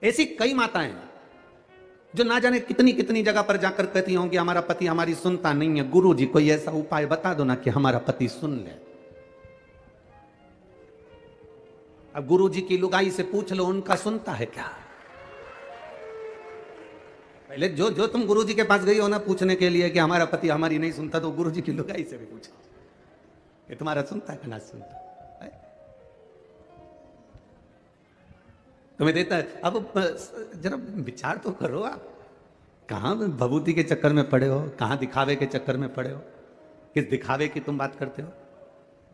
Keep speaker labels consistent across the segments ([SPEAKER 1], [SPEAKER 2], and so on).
[SPEAKER 1] ऐसी कई माताएं हैं जो ना जाने कितनी कितनी जगह पर जाकर कहती होंगी हमारा पति हमारी सुनता नहीं है, गुरु जी कोई ऐसा उपाय बता दो ना कि हमारा पति सुन ले। अब गुरु जी की लुगाई से पूछ लो उनका सुनता है क्या? पहले जो जो तुम गुरु जी के पास गई हो ना पूछने के लिए कि हमारा पति हमारी नहीं सुनता, तो गुरु जी की लुगाई से भी पूछो कि तुम्हारा सुनता है कि ना सुनता है? तुम्हें देता है। अब जरा विचार तो करो, आप कहां भभूति के चक्कर में पड़े हो, कहां दिखावे के चक्कर में पड़े हो? किस दिखावे की तुम बात करते हो?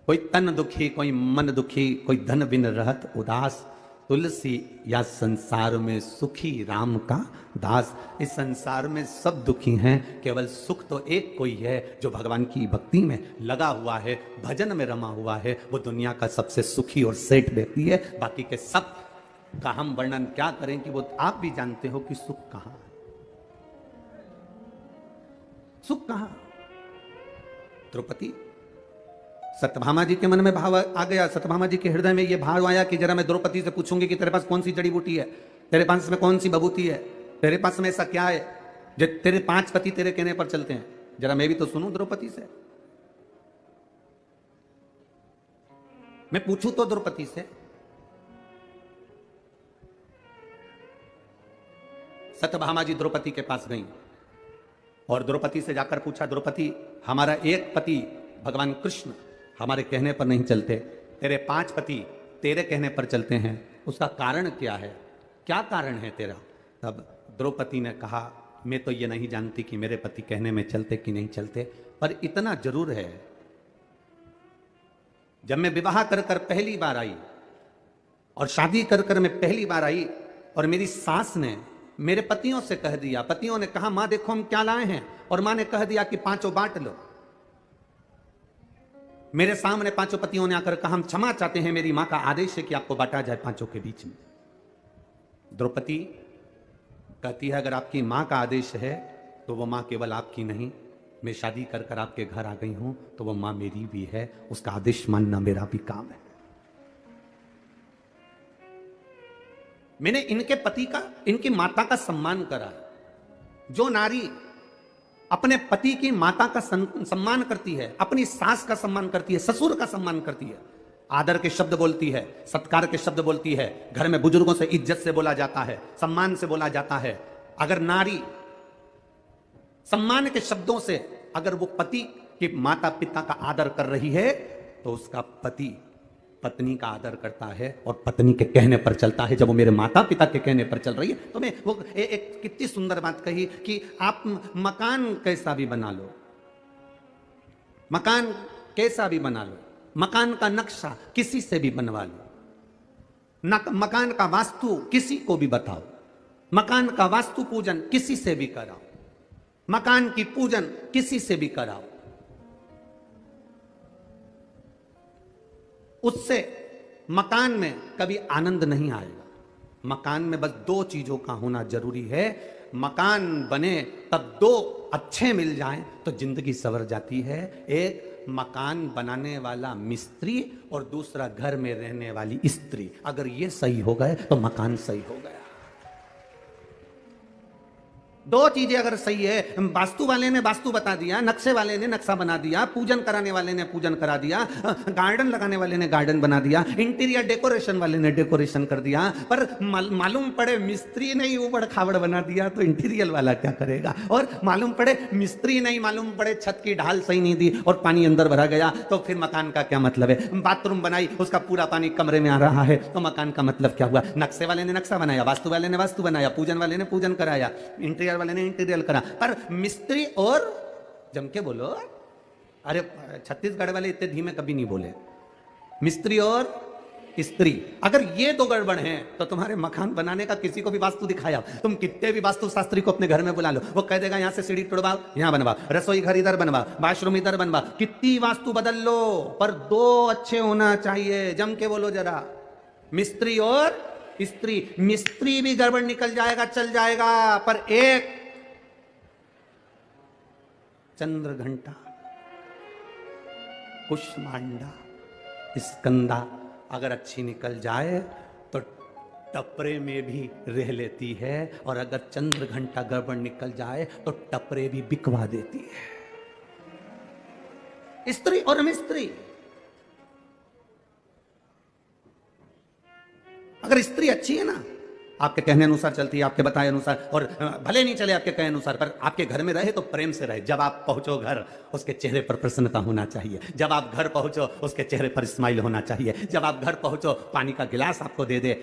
[SPEAKER 1] कोई तन दुखी, कोई मन दुखी, कोई धन बिन रहत उदास, तुलसी या संसार में सुखी राम का दास। इस संसार में सब दुखी हैं, केवल सुख तो एक कोई है जो भगवान की भक्ति में लगा हुआ है, भजन में रमा हुआ है। वो दुनिया का सबसे सुखी और सेठ व्यक्ति है। बाकी के सब का हम वर्णन क्या करें कि वो आप भी जानते हो कि सुख कहां है, सुख कहां। द्रौपदी, सत्यभामा जी के मन में भाव आ गया, सत्यभामा जी के हृदय में यह भाव आया कि जरा मैं द्रौपदी से पूछूंगी कि तेरे पास कौन सी जड़ी बूटी है, तेरे पास में कौन सी बबूती है, तेरे पास में ऐसा क्या है जो तेरे 5 पति तेरे कहने पर चलते हैं, जरा मैं भी तो सुनूं द्रौपदी से। मैं पूछूं तो द्रौपदी से। सत्यभामा जी द्रौपदी के पास गई और द्रौपदी से जाकर पूछा, द्रौपदी हमारा एक पति भगवान कृष्ण हमारे कहने पर नहीं चलते, तेरे 5 पति तेरे कहने पर चलते हैं, उसका कारण क्या है, क्या कारण है तेरा? तब द्रौपदी ने कहा, मैं तो ये नहीं जानती कि मेरे पति कहने में चलते कि नहीं चलते, पर इतना जरूर है, जब मैं विवाह कर कर पहली बार आई और शादी कर कर मैं पहली बार आई और मेरी सास ने मेरे पतियों से कह दिया, पतियों ने कहा मां देखो हम क्या लाए हैं, और मां ने कह दिया कि 5 बांट लो। मेरे सामने 5 पतियों ने आकर कहा हम क्षमा चाहते हैं, मेरी मां का आदेश है कि आपको बांटा जाए 5 के बीच में। द्रौपदी कहती है अगर आपकी मां का आदेश है तो वो मां केवल आपकी नहीं, मैं शादी कर कर आपके घर आ गई हूं तो वो मां मेरी भी है, उसका आदेश मानना मेरा भी काम है। मैंने इनके पति का, इनकी माता का सम्मान करा। जो नारी अपने पति की माता का सम्मान करती है, अपनी सास का सम्मान करती है, ससुर का सम्मान करती है, आदर के शब्द बोलती है, सत्कार के शब्द बोलती है, घर में बुजुर्गों से इज्जत से बोला जाता है, सम्मान से बोला जाता है। अगर नारी सम्मान के शब्दों से अगर वो पति के माता पिता का आदर कर रही है तो उसका पति पत्नी का आदर करता है और पत्नी के कहने पर चलता है। जब वो मेरे माता पिता के कहने पर चल रही है तो मैं वो एक कितनी सुंदर बात कही कि आप मकान कैसा भी बना लो, मकान कैसा भी बना लो, मकान का नक्शा किसी से भी बनवा लो, मकान का वास्तु किसी को भी बताओ, मकान का वास्तु पूजन किसी से भी कराओ, मकान की पूजन किसी से भी कराओ, उससे मकान में कभी आनंद नहीं आएगा। मकान में बस 2 चीजों का होना जरूरी है। मकान बने तब 2 अच्छे मिल जाएं तो जिंदगी संवर जाती है। एक मकान बनाने वाला मिस्त्री और दूसरा घर में रहने वाली स्त्री, अगर ये सही हो गए तो मकान सही हो गया। 2 चीजें अगर सही है, वास्तु वाले ने वास्तु बता दिया, नक्शे वाले ने नक्शा बना दिया, पूजन कराने वाले ने पूजन करा दिया, गार्डन लगाने वाले ने गार्डन बना दिया, इंटीरियर डेकोरेशन वाले ने डेकोरेशन कर दिया, पर मालूम पड़े मिस्त्री ने ही ऊबड़ खाबड़ बना दिया तो इंटीरियर वाला क्या करेगा? और मालूम पड़े मिस्त्री नहीं, मालूम पड़े छत की ढाल सही नहीं दी और पानी अंदर भरा गया तो फिर मकान का क्या मतलब है? बाथरूम बनाई, उसका पूरा पानी कमरे में आ रहा है तो मकान का मतलब क्या हुआ? नक्शे वाले ने नक्शा बनाया, वास्तु वाले ने वास्तु बनाया, पूजन वाले ने पूजन कराया, इंटीरियर वाले ने इंटीरियर करा, पर मिस्त्री और जम के बोलो, अरे छत्तीसगढ़ वाले इतने धीमे कभी नहीं बोले, मिस्त्री और स्त्री, अगर ये 2 गड़बड़ हैं तो तुम्हारे मकान बनाने का किसी को भी वास्तु दिखाया, तुम कितने भी वास्तु शास्त्री को अपने घर में बुला लो, वो कह देगा यहां से सीढ़ी तोड़वाओ, यहां बनवा, रसोई घर इधर बनवा, वॉशरूम इधर बनवा, कितनी वास्तु बदल लो, पर 2 अच्छे होना चाहिए। जम के बोलो जरा, मिस्त्री और स्त्री। मिस्त्री भी गड़बड़ निकल जाएगा, चल जाएगा, पर एक चंद्र घंटा, कुष्मांडा, स्कंदा अगर अच्छी निकल जाए तो टपरे में भी रह लेती है, और अगर चंद्र घंटा गड़बड़ निकल जाए तो टपरे भी बिकवा देती है। स्त्री और मिस्त्री, अगर स्त्री अच्छी है ना, आपके कहने अनुसार चलती है, आपके बताए अनुसार, और भले नहीं चले आपके कहने अनुसार, पर आपके घर में रहे तो प्रेम से रहे। जब आप पहुंचो घर, उसके चेहरे पर प्रसन्नता होना चाहिए। जब आप घर पहुंचो, उसके चेहरे पर स्माइल होना चाहिए। जब आप घर पहुंचो, पानी का गिलास आपको दे दे।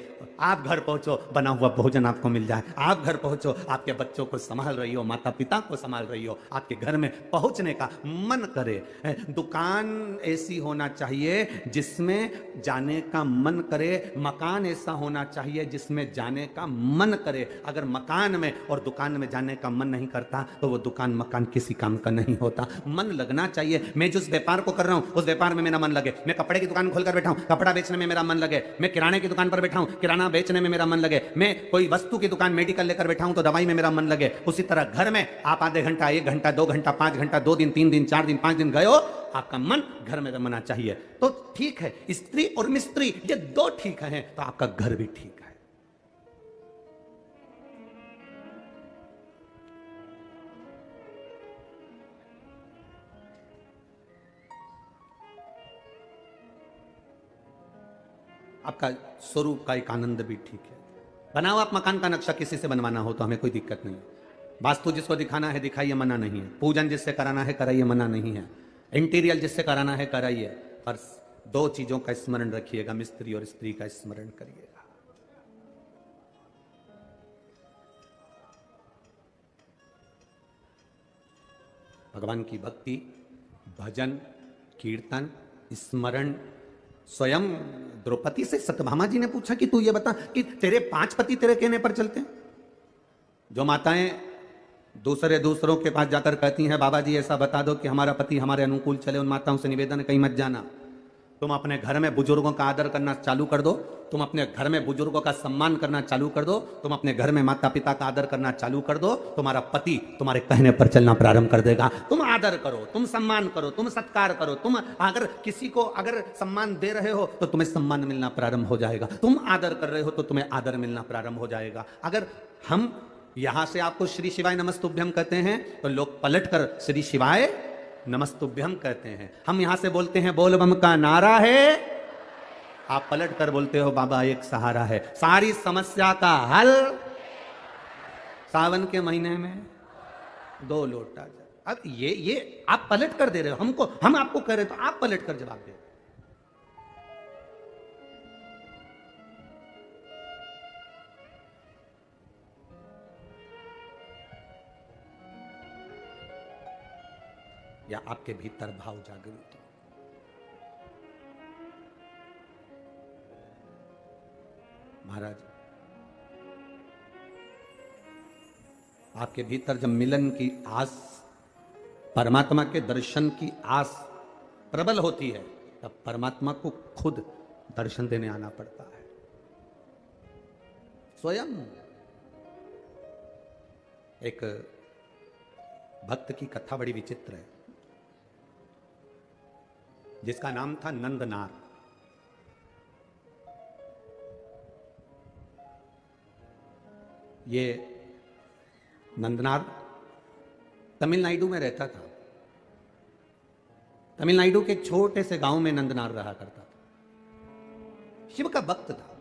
[SPEAKER 1] आप घर पहुंचो, बना हुआ भोजन आपको मिल जाए। आप घर पहुंचो, आपके बच्चों को संभाल रही हो, माता पिता को संभाल रही हो, आपके घर में पहुंचने का मन करे। दुकान ऐसी होना चाहिए जिसमें जाने का मन करे, मकान ऐसा होना चाहिए जिसमें जाने का मन करे। अगर मकान में और दुकान में जाने का मन नहीं करता तो वो दुकान मकान किसी काम का नहीं होता। मन लगना चाहिए। मैं जिस व्यापार को कर रहा हूं उस व्यापार में मेरा मन लगे। मैं कपड़े की दुकान खोलकर बैठा हूं, कपड़ा बेचने में मेरा मन लगे। मैं किराने की दुकान पर बैठा हूं, किराना बेचने में मेरा मन लगे। मैं कोई वस्तु की दुकान मेडिकल लेकर बैठा हूं तो दवाई में मेरा मन लगे। उसी तरह घर में आप आधे घंटा, 1 घंटा, 2 घंटा, 5 घंटा, 2 दिन, 3 दिन, 4 दिन, 5 दिन गए हो, आपका मन घर में रमना चाहिए। तो ठीक है, स्त्री और मिस्त्री ये 2 ठीक है तो आपका घर भी ठीक है। आपका स्वरूप का एक आनंद भी ठीक है। बनाओ आप मकान का नक्शा, किसी से बनवाना हो तो हमें कोई दिक्कत नहीं है। वास्तु जिसको दिखाना है दिखाइए, मना नहीं है। पूजन जिससे कराना है कराइए, मना नहीं है। इंटीरियर जिससे कराना है कराइए, पर 2 चीजों का स्मरण रखिएगा, मिस्त्री और स्त्री का स्मरण करिएगा। भगवान की भक्ति, भजन, कीर्तन, स्मरण। स्वयं द्रौपदी से सत्यभामा जी ने पूछा कि तू ये बता कि तेरे 5 पति तेरे कहने पर चलते हैं? जो माताएं दूसरों के पास जाकर कहती हैं बाबा जी ऐसा बता दो कि हमारा पति हमारे अनुकूल चले, उन माताओं से निवेदन है कहीं मत जाना। तुम अपने घर में बुजुर्गों का आदर करना चालू कर दो, तुम अपने घर में बुजुर्गों का सम्मान करना चालू कर दो, तुम अपने घर में माता पिता का आदर करना चालू कर दो, तुम्हारा पति तुम्हारे कहने पर चलना प्रारंभ कर देगा। तुम आदर करो, तुम सम्मान करो, तुम सत्कार करो। तुम अगर किसी को अगर सम्मान दे रहे हो तो तुम्हें सम्मान मिलना प्रारंभ हो जाएगा। तुम आदर कर रहे हो तो तुम्हें आदर मिलना प्रारंभ हो जाएगा। अगर हम यहां से आपको श्री शिवाय नमस्तुभ्यम कहते हैं तो लोग पलट कर श्री शिवाय नमस्तुभ्यम कहते हैं। हम यहां से बोलते हैं बोल बम का नारा है, आप पलट कर बोलते हो बाबा एक सहारा है। सारी समस्या का हल सावन के महीने में 2 लोटा जल। अब ये आप पलट कर दे रहे हो हम आपको कह रहे तो आप पलट कर जवाब दे। या आपके भीतर भाव जागृत हो। महाराज, आपके भीतर जब मिलन की आस, परमात्मा के दर्शन की आस प्रबल होती है, तब परमात्मा को खुद दर्शन देने आना पड़ता है। स्वयं एक भक्त की कथा बड़ी विचित्र है, जिसका नाम था नंदनार। ये नंदनार तमिलनाडु में रहता था। तमिलनाडु के एक छोटे से गांव में नंदनार रहा करता था। शिव का भक्त था।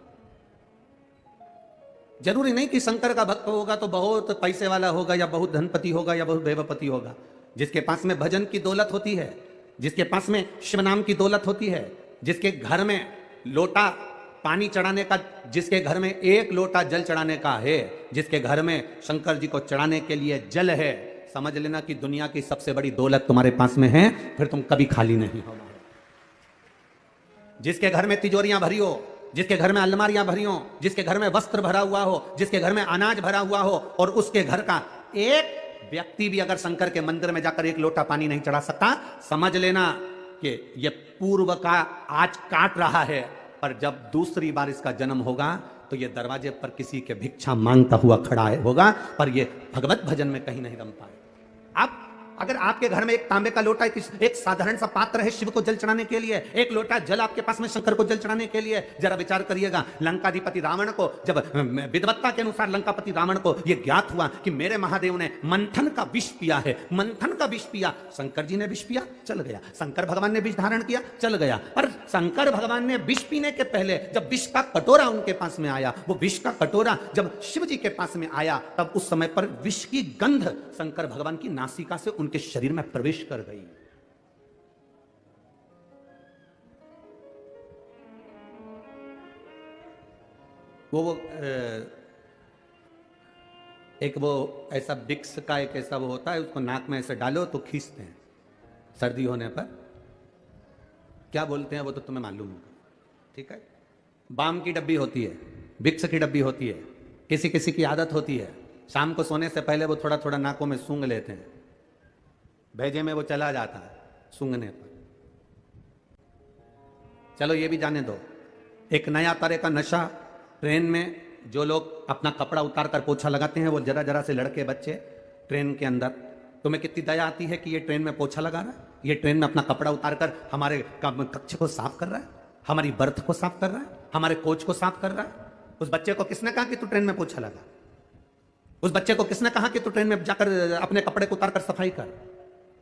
[SPEAKER 1] जरूरी नहीं कि शंकर का भक्त होगा तो बहुत पैसे वाला होगा या बहुत धनपति होगा या बहुत वैभवपति होगा। जिसके पास में भजन की दौलत होती है, जिसके पास में शिव नाम की दौलत होती है, जिसके घर में लोटा पानी चढ़ाने का, जिसके घर में 1 लोटा जल चढ़ाने का है, जिसके घर में शंकर जी को चढ़ाने के लिए जल है, समझ लेना कि दुनिया की सबसे बड़ी दौलत तुम्हारे पास में है, फिर तुम कभी खाली नहीं होना। जिसके घर में तिजोरियां भरी हो, जिसके घर में अलमारियां भरी हो, जिसके घर में वस्त्र भरा हुआ हो, जिसके घर में अनाज भरा हुआ हो, और उसके घर का एक व्यक्ति भी अगर शंकर के मंदिर में जाकर 1 लोटा पानी नहीं चढ़ा सकता, समझ लेना कि यह पूर्व का आज काट रहा है, पर जब दूसरी बार इसका जन्म होगा तो यह दरवाजे पर किसी के भिक्षा मांगता हुआ खड़ा होगा, पर यह भगवत भजन में कहीं नहीं रम पाए। अब अगर आपके घर में एक तांबे का लोटा, एक साधारण सा पात्र है शिव को जल चढ़ाने के लिए, एक लोटा जल आपके पास में शंकर को जल चढ़ाने के लिए, जरा विचार करिएगा। लंकाधिपति रावण को जब विद्वत्ता के अनुसार लंकापति रावण को यह ज्ञात हुआ कि मेरे महादेव ने मंथन का विष पिया है, मंथन का विष पिया, शंकर जी ने विष पिया, चल गया। शंकर भगवान ने विष धारण किया, चल गया। पर शंकर भगवान ने विष पीने के पहले जब विष का कटोरा उनके पास में आया, वो विष का कटोरा जब शिव जी के पास में आया, तब उस समय पर विष की गंध शंकर भगवान की नासिका से उनके शरीर में प्रवेश कर गई। वो ऐसा विक्स का एक ऐसा वो होता है, उसको नाक में ऐसे डालो तो खींचते हैं सर्दी होने पर, क्या बोलते हैं वो तो तुम्हें मालूम होगा, ठीक है। बाम की डब्बी होती है, विक्स की डब्बी होती है, किसी किसी की आदत होती है शाम को सोने से पहले वो थोड़ा थोड़ा नाकों में सूंघ लेते हैं, भेजे में वो चला जाता है सूंघने पर। चलो ये भी जाने दो, एक नया तरह का नशा ट्रेन में जो लोग अपना कपड़ा उतार कर पोछा लगाते हैं, वो जरा जरा से लड़के बच्चे ट्रेन के अंदर, तुम्हें कितनी दया आती है कि ये ट्रेन में पोछा लगा रहा है, ये ट्रेन में अपना कपड़ा उतार कर हमारे कक्ष को साफ कर रहा है, हमारी बर्थ को साफ कर रहा है, हमारे कोच को साफ कर रहा है। उस बच्चे को किसने कहा कि तू ट्रेन में पोछा लगा? उस बच्चे को किसने कहा कि तू ट्रेन में जाकर अपने कपड़े को उतार कर सफाई कर?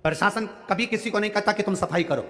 [SPEAKER 1] प्रशासन कभी किसी को नहीं कहता कि तुम सफाई करो,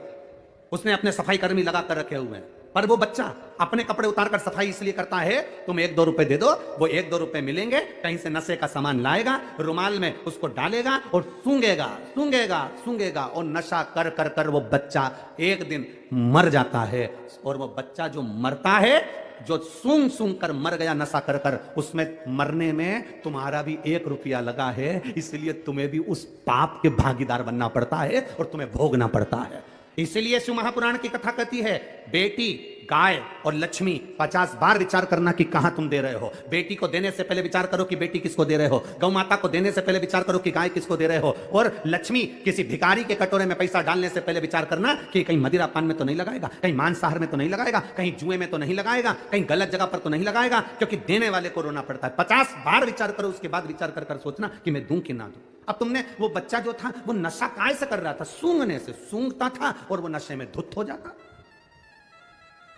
[SPEAKER 1] उसने अपने सफाई कर्मी लगा कर रखे हुए हैं, पर वो बच्चा अपने कपड़े उतार कर सफाई इसलिए करता है, तुम 1-2 रुपए दे दो, वो 1-2 रुपए मिलेंगे, कहीं से नशे का सामान लाएगा, रुमाल में उसको डालेगा और सूंघेगा सूंघेगा सूंघेगा, और नशा कर कर कर वो बच्चा एक दिन मर जाता है। और वो बच्चा जो मरता है, जो सूंघ सूंघ कर मर गया नशा कर कर, उसमें मरने में तुम्हारा भी 1 रुपया लगा है, इसलिए तुम्हें भी उस पाप के भागीदार बनना पड़ता है और तुम्हें भोगना पड़ता है। इसलिए शिव महापुराण की कथा कहती है, बेटी, गाय और लक्ष्मी 50 बार विचार करना कि कहां तुम दे रहे हो। बेटी को देने से पहले विचार करो कि बेटी किसको दे रहे हो, गौ माता को देने से पहले विचार करो कि गाय किसको दे रहे हो, और लक्ष्मी, किसी भिखारी के कटोरे में पैसा डालने से पहले विचार करना कि कहीं मदिरा पान में तो नहीं लगाएगा, कहीं मांसाहार में तो नहीं लगाएगा, कहीं जुए में तो नहीं लगाएगा, कहीं गलत जगह पर तो नहीं लगाएगा, क्योंकि देने वाले को रोना पड़ता है। 50 बार विचार करो, उसके बाद विचार कर कर सोचना कि मैं दूं कि ना दूं। अब तुमने, वो बच्चा जो था वो नशा काय से कर रहा था? सूंघने से, सूंघता था और वो नशे में धुत हो जाता।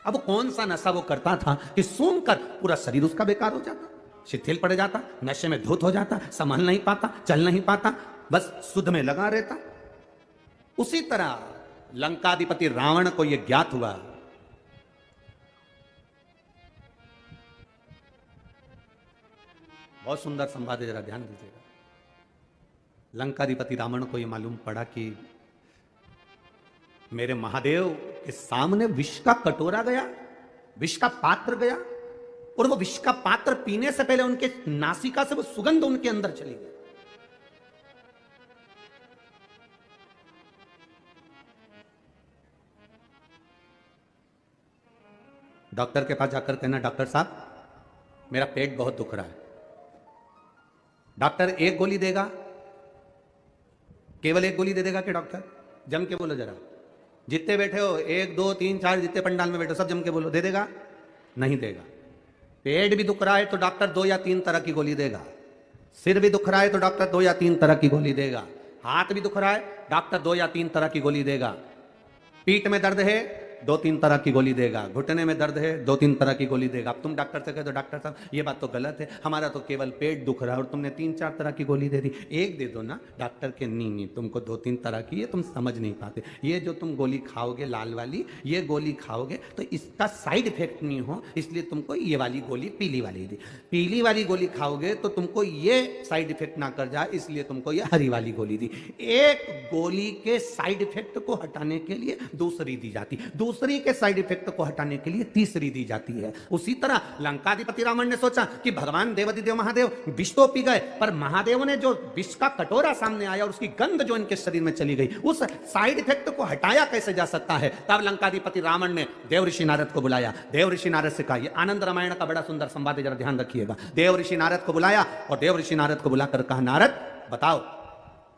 [SPEAKER 1] अब कौन सा नशा वो करता था कि सूंघ कर पूरा शरीर उसका बेकार हो जाता, शिथिल पड़ जाता, नशे में धुत हो जाता, संभल नहीं पाता, चल नहीं पाता, बस सुध में लगा रहता। उसी तरह लंकाधिपति रावण को यह ज्ञात हुआ, बहुत सुंदर संवाद है, जरा ध्यान दीजिएगा। लंकाधिपति रावण को यह मालूम पड़ा कि मेरे महादेव के सामने विष का कटोरा गया, विष का पात्र गया, और वो विष का पात्र पीने से पहले उनके नासिका से वो सुगंध उनके अंदर चली गई। डॉक्टर के पास जाकर कहना, डॉक्टर साहब मेरा पेट बहुत दुख रहा है। डॉक्टर 1 गोली देगा, केवल 1 गोली दे देगा कि डॉक्टर? जम के बोलो जरा, जितने बैठे हो 1 2 3 4 जितने पंडाल में बैठे हो सब जम के बोलो, दे देगा? नहीं देगा। पेट भी दुख रहा है तो डॉक्टर 2 या 3 तरह की गोली देगा, सिर भी दुख रहा है तो डॉक्टर 2 या 3 तरह की गोली देगा, हाथ भी दुख रहा है डॉक्टर 2 या 3 तरह की गोली देगा, पीठ में दर्द है 2-3 तरह की गोली देगा, घुटने में दर्द है 2-3 तरह की गोली देगा। अब तुम डॉक्टर से कहे तो डॉक्टर साहब ये बात तो गलत है, हमारा तो केवल पेट दुख रहा है और तुमने 3-4 तरह की गोली दे दी। 1 दे दो ना। डॉक्टर के नहीं, तुमको 2-3 तरह की, ये तुम समझ नहीं पाते। ये जो तुम गोली खाओगे लाल वाली, ये गोली खाओगे तो इसका साइड इफेक्ट नहीं हो, इसलिए तुमको ये वाली गोली पीली वाली दी। पीली वाली गोली खाओगे तो तुमको ये साइड इफेक्ट ना कर जाए, इसलिए तुमको ये हरी वाली गोली दी। एक गोली के साइड इफेक्ट को हटाने के लिए दूसरी दी जाती, दूसरी के साइड इफेक्ट को हटाने के लिए तीसरी दी जाती है। उसी तरह लंकाधिपति रावण ने सोचा कि भगवान देवाधिदेव महादेव विष तो पी गए, पर महादेव ने जो विष का कटोरा सामने आया और उसकी गंध जो इनके शरीर में चली गई, उस साइड इफेक्ट को हटाया कैसे जा सकता है? तब लंकाधिपति रावण ने देव ऋषि नारद को बुलाया। देव ऋषि नारद से कहा, यह आनंद रामायण का बड़ा सुंदर संवाद है, जरा ध्यान रखिएगा। देव ऋषि नारद को बुलाया और देव ऋषि नारद को बुलाकर कहा, नारद बताओ,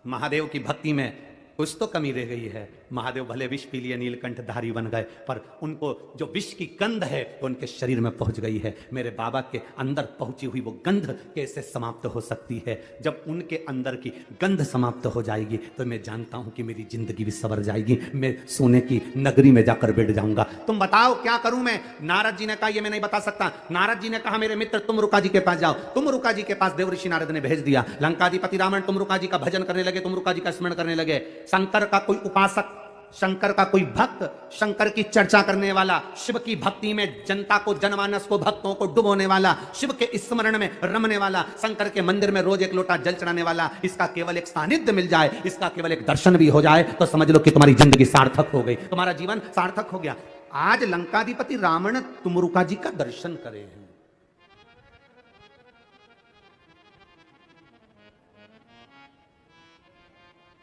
[SPEAKER 1] महादेव की भक्ति में कुछ तो कमी रह गई है। महादेव भले विष पी लिए नीलकंठधारी बन गए, पर उनको जो विष की गंध है वो उनके शरीर में पहुंच गई है। मेरे बाबा के अंदर पहुंची हुई वो गंध कैसे समाप्त हो सकती है? जब उनके अंदर की गंध समाप्त हो जाएगी तो मैं जानता हूं कि मेरी जिंदगी भी सवर जाएगी, मैं सोने की नगरी में जाकर बैठ जाऊंगा। तुम बताओ क्या करूं मैं? नारद जी ने कहा, ये मैं नहीं बता सकता। नारद जी ने कहा, मेरे मित्र तुम रुका जी के पास जाओ। तुम रुका जी के पास देवऋषि नारद ने भेज दिया। लंकाधिपति रावण तुम रुका जी का भजन करने लगे, तुम रुका जी का स्मरण करने लगे। शंकर का कोई उपासक, शंकर का कोई भक्त, शंकर की चर्चा करने वाला, शिव की भक्ति में जनता को, जनमानस को, भक्तों को डुबोने वाला, शिव के स्मरण में रमने वाला, शंकर के मंदिर में रोज एक लोटा जल चढ़ाने वाला, इसका केवल एक सानिध्य मिल जाए, इसका केवल एक दर्शन भी हो जाए तो समझ लो कि तुम्हारी जिंदगी सार्थक हो गई, तुम्हारा जीवन सार्थक हो गया। आज लंकाधिपति रावण तुमरुका जी का दर्शन करे हैं।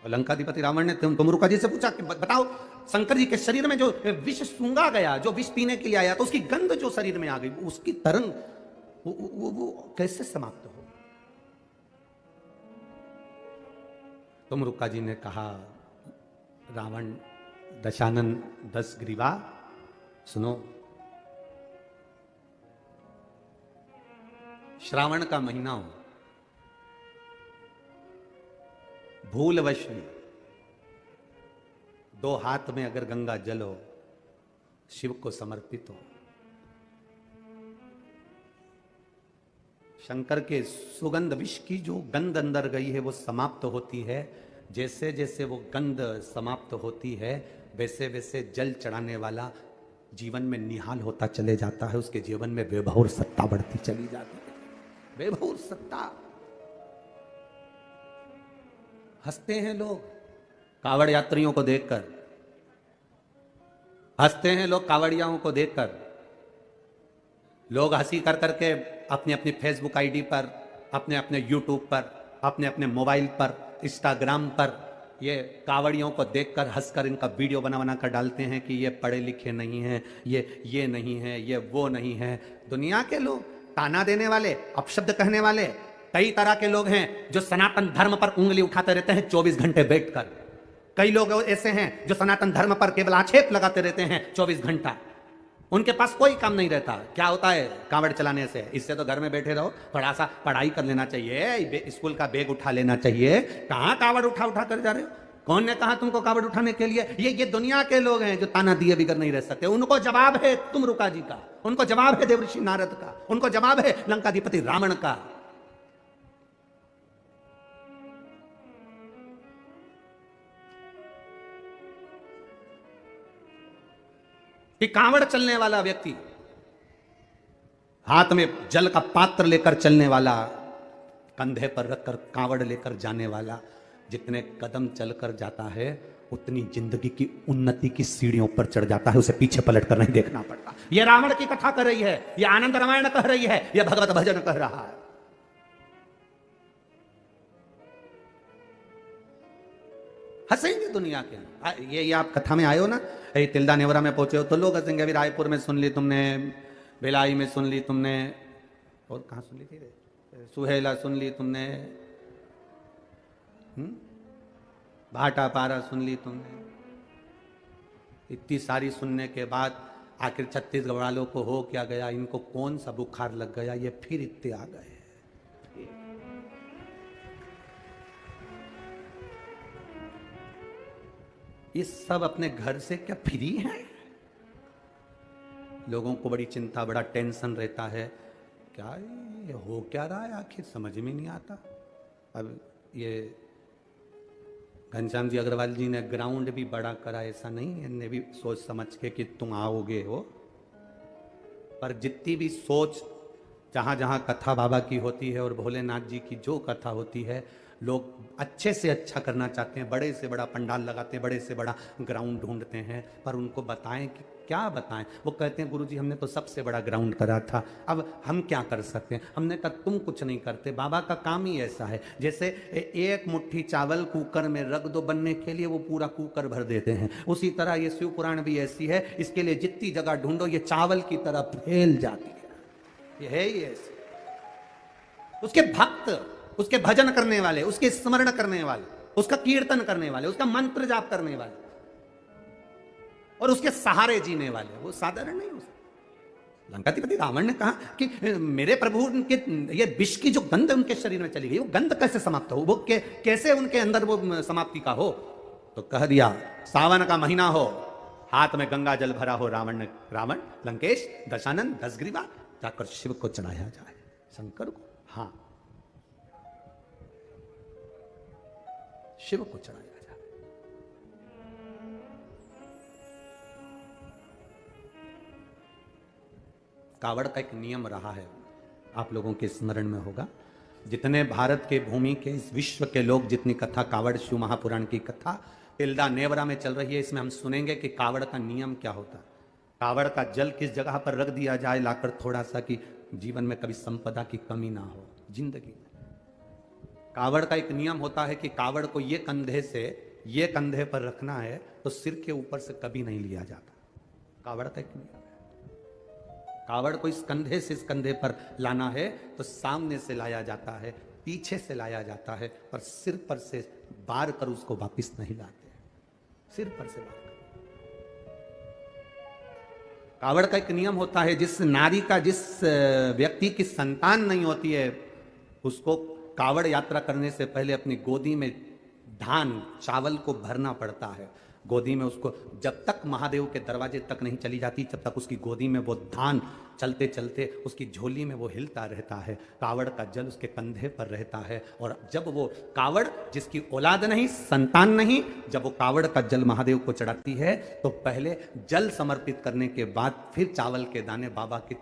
[SPEAKER 1] लंकाधिपति रावण ने तुमरुका जी से पूछा कि बताओ, शंकर जी के शरीर में जो विष सूंघा गया, जो विष पीने के लिए आया, तो उसकी गंध जो शरीर में आ गई, उसकी तरंग वो कैसे समाप्त हो? तुमरुका जी ने कहा, रावण दशानन 10 ग्रीवा, सुनो, श्रावण का महीना हो, भूलवश में 2 हाथ में अगर गंगा जल हो, शिव को समर्पित हो, शंकर के सुगंध विष की जो गंध अंदर गई है वो समाप्त होती है। जैसे जैसे वो गंध समाप्त होती है वैसे वैसे जल चढ़ाने वाला जीवन में निहाल होता चले जाता है, उसके जीवन में वैभव सत्ता बढ़ती चली जाती है। वैभव सत्ता। हंसते हैं लोग कावड़ यात्रियों को देखकर, हंसते हैं लोग कावड़ियाओं को देखकर। लोग हंसी कर करके अपनी अपनी फेसबुक आईडी पर, अपने अपने यूट्यूब पर, अपने अपने मोबाइल पर, इंस्टाग्राम पर ये कावड़ियों को देखकर हंसकर इनका वीडियो बना बना कर डालते हैं कि ये पढ़े लिखे नहीं हैं, ये नहीं है, ये वो नहीं है। दुनिया के लोग, ताना देने वाले, अपशब्द कहने वाले, कई तरह के लोग हैं जो सनातन धर्म पर उंगली उठाते रहते हैं 24 घंटे बैठकर। कई लोग ऐसे हैं जो सनातन धर्म पर केवल आक्षेप लगाते रहते हैं 24 घंटा। उनके पास कोई काम नहीं रहता। क्या होता है कांवड़ चलाने से? इससे तो घर में बैठे रहो, थोड़ा सा पढ़ाई कर लेना चाहिए, स्कूल का बैग उठा लेना चाहिए। कहां कांवड़ उठा उठा कर जा रहे हो? कौन ने कहा तुमको कांवड़ उठाने के लिए? ये दुनिया के लोग हैं जो ताना दिए बिगर नहीं रह सकते। उनको जवाब है तुमरुका जी का, उनको जवाब है देवऋषि नारद का, उनको जवाब है लंकाधिपति रावण का। कि कांवड़ चलने वाला व्यक्ति, हाथ में जल का पात्र लेकर चलने वाला, कंधे पर रखकर कांवड़ लेकर जाने वाला, जितने कदम चलकर जाता है उतनी जिंदगी की उन्नति की सीढ़ियों पर चढ़ जाता है। उसे पीछे पलट कर नहीं देखना पड़ता। यह रावण की कथा कर रही है, यह आनंद रामायण कह रही है, यह भगवत भजन कह रहा है। हंसेंगे दुनिया के। ये आप कथा में आए हो ना, तिल्दा नेवरा में पहुंचे हो तो लोग हंसेंगे। अभी रायपुर में सुन ली तुमने, भिलाई में सुन ली तुमने, और कहाँ सुन ली थी? सुहेला सुन ली तुमने, भाटा पारा सुन ली तुमने। इतनी सारी सुनने के बाद आखिर छत्तीसगढ़ वालों को हो क्या गया? इनको कौन सा बुखार लग गया? ये फिर इतने आ गए। ये सब अपने घर से क्या फ्री हैं? लोगों को बड़ी चिंता, बड़ा टेंशन रहता है। क्या ये हो क्या रहा है आखिर? समझ में नहीं आता। अब ये घनश्याम जी अग्रवाल जी ने ग्राउंड भी बड़ा करा, ऐसा नहीं है, इन्हें भी सोच समझ के कि तुम आओगे हो। पर जितनी भी सोच, जहाँ जहाँ कथा बाबा की होती है और भोलेनाथ जी की जो कथा होती है, लोग अच्छे से अच्छा करना चाहते हैं, बड़े से बड़ा पंडाल लगाते हैं, बड़े से बड़ा ग्राउंड ढूंढते हैं, पर उनको बताएं कि क्या बताएं? वो कहते हैं गुरुजी हमने तो सबसे बड़ा ग्राउंड करा था, अब हम क्या कर सकते हैं? हमने कहा तुम कुछ नहीं करते, बाबा का काम ही ऐसा है। जैसे एक मुट्ठी चावल कुकर में रख दो बनने के लिए, वो पूरा कुकर भर देते हैं। उसी तरह ये शिव पुराण भी ऐसी है, इसके लिए जितनी जगह ढूंढो ये चावल की तरह फैल जाती है। ये है ही ऐसे। उसके भक्त, उसके भजन करने वाले, उसके स्मरण करने वाले, उसका कीर्तन करने वाले, उसका मंत्र जाप करने वाले और उसके सहारे जीने वाले, वो साधारण नहीं हो सकते। लंकाधिपति रावण ने कहा कि मेरे प्रभु के ये विष की जो गंध उनके शरीर में चली गई, वो गंध कैसे समाप्त हो, वो कैसे उनके अंदर वो समाप्ति का हो। तो कह दिया सावन का महीना हो, हाथ में गंगा जल भरा हो, रावण लंकेश दशानन 10 ग्रीवा जाकर शिव को चढ़ाया जाए, शंकर को, हाँ शिव को चढ़ाया जाए। कावड़ का एक नियम रहा है, आप लोगों के स्मरण में होगा। जितने भारत के भूमि के, इस विश्व के लोग जितनी कथा कावड़ शिव महापुराण की कथा तिल्दा नेवरा में चल रही है, इसमें हम सुनेंगे कि कावड़ का नियम क्या होता है। कावड़ का जल किस जगह पर रख दिया जाए लाकर थोड़ा सा, कि जीवन में कभी संपदा की कमी ना हो जिंदगी में। कावड़ का एक नियम होता है कि कावड़ को ये कंधे से ये कंधे पर रखना है तो सिर के ऊपर से कभी नहीं लिया जाता। कावड़ का एक नियम है। कावड़ को इस कंधे से इस कंधे पर लाना है तो सामने से लाया जाता है, पीछे से लाया जाता है, पर सिर पर से बार कर उसको वापस नहीं लाते, सिर पर से बार कर। कावड़ का एक नियम होता है, जिस नारी का, जिस व्यक्ति की संतान नहीं होती है, उसको कावड़ यात्रा करने से पहले अपनी गोदी में धान चावल को भरना पड़ता है। गोदी में उसको जब तक महादेव के दरवाजे तक नहीं चली जाती, जब तक उसकी गोदी में वो धान चलते चलते उसकी झोली में वो हिलता रहता है, कावड़ का जल उसके कंधे पर रहता है। और जब वो कावड़, जिसकी औलाद नहीं, संतान नहीं, जब वो कावड़ का जल महादेव को चढ़ाती है तो पहले जल समर्पित करने के बाद फिर चावल के दाने बाबा के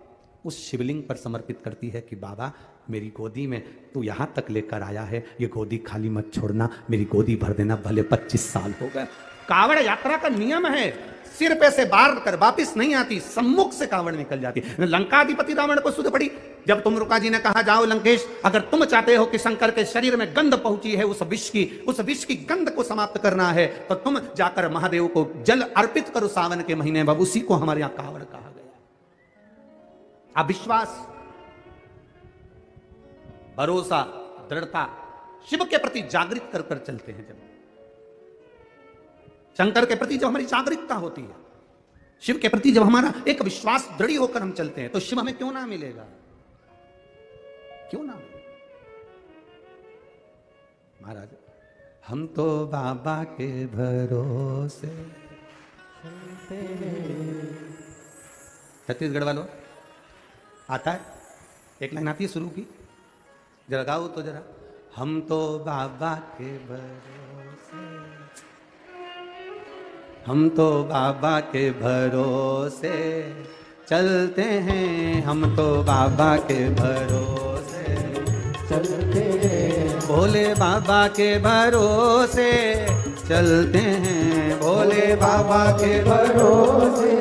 [SPEAKER 1] उस शिवलिंग पर समर्पित करती है कि बाबा मेरी गोदी में तू यहां तक लेकर आया है, ये गोदी खाली मत छोड़ना, मेरी गोदी भर देना, भले 25 साल हो गए। कावड़ यात्रा का नियम है, सिर पे से बार कर वापिस नहीं आती, सम्मुख से कावड़ निकल जाती। लंकाधिपति रावण को सुध पड़ी जब तुमरुका जी ने कहा जाओ लंकेश, अगर तुम चाहते हो कि शंकर के शरीर में गंध पहुंची है उस विष की गंध को समाप्त करना है, तो तुम जाकर महादेव को जल अर्पित करो सावन के महीने में। उसी को हमारे यहां कावड़ कहा गया। अविश्वास, भरोसा, दृढ़ता, शिव के प्रति जागृत कर कर चलते हैं। जब शंकर के प्रति जब हमारी जागरूकता होती है, शिव के प्रति जब हमारा एक विश्वास दृढ़ होकर हम चलते हैं, तो शिव हमें क्यों ना मिलेगा, क्यों ना मिलेगा। महाराज, हम तो बाबा के भरोसे चलते हैं। छत्तीसगढ़ वालों आता है, एक लाइन आती है शुरू की, जरा गाओ तो जरा। हम तो बाबा के भरोसे, हम तो बाबा के भरोसे चलते हैं, हम तो बाबा के भरोसे चलते हैं, भोले बाबा के भरोसे चलते हैं, भोले बाबा के भरोसे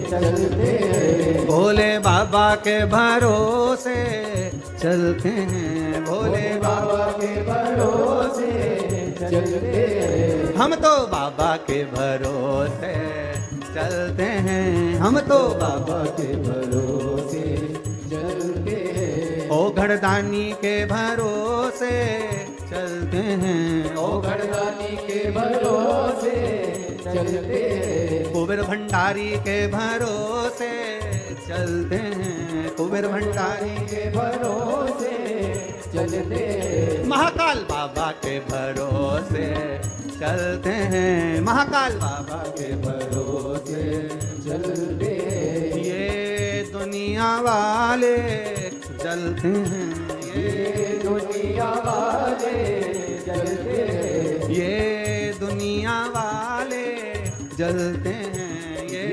[SPEAKER 1] चलते हैं, भोले बाबा के भरोसे चलते हैं, भोले बाबा के भरोसे चलते हैं, हम तो बाबा के भरोसे चलते हैं, हम तो बाबा के भरोसे चलते हैं, ओ घड़दानी के भरोसे चलते हैं, ओ घड़दानी के भरोसे चलते हैं, कुबेर भंडारी के भरोसे चलते हैं, कुबेर भंडारी के भरोसे चलते हैं, महाकाल बाबा के भरोसे चलते हैं, महाकाल बाबा के भरोसे चलते हैं, ये दुनिया वाले चलते हैं, ये दुनिया वाले चलते हैं, ये दुनिया वाले जलते हैं, ये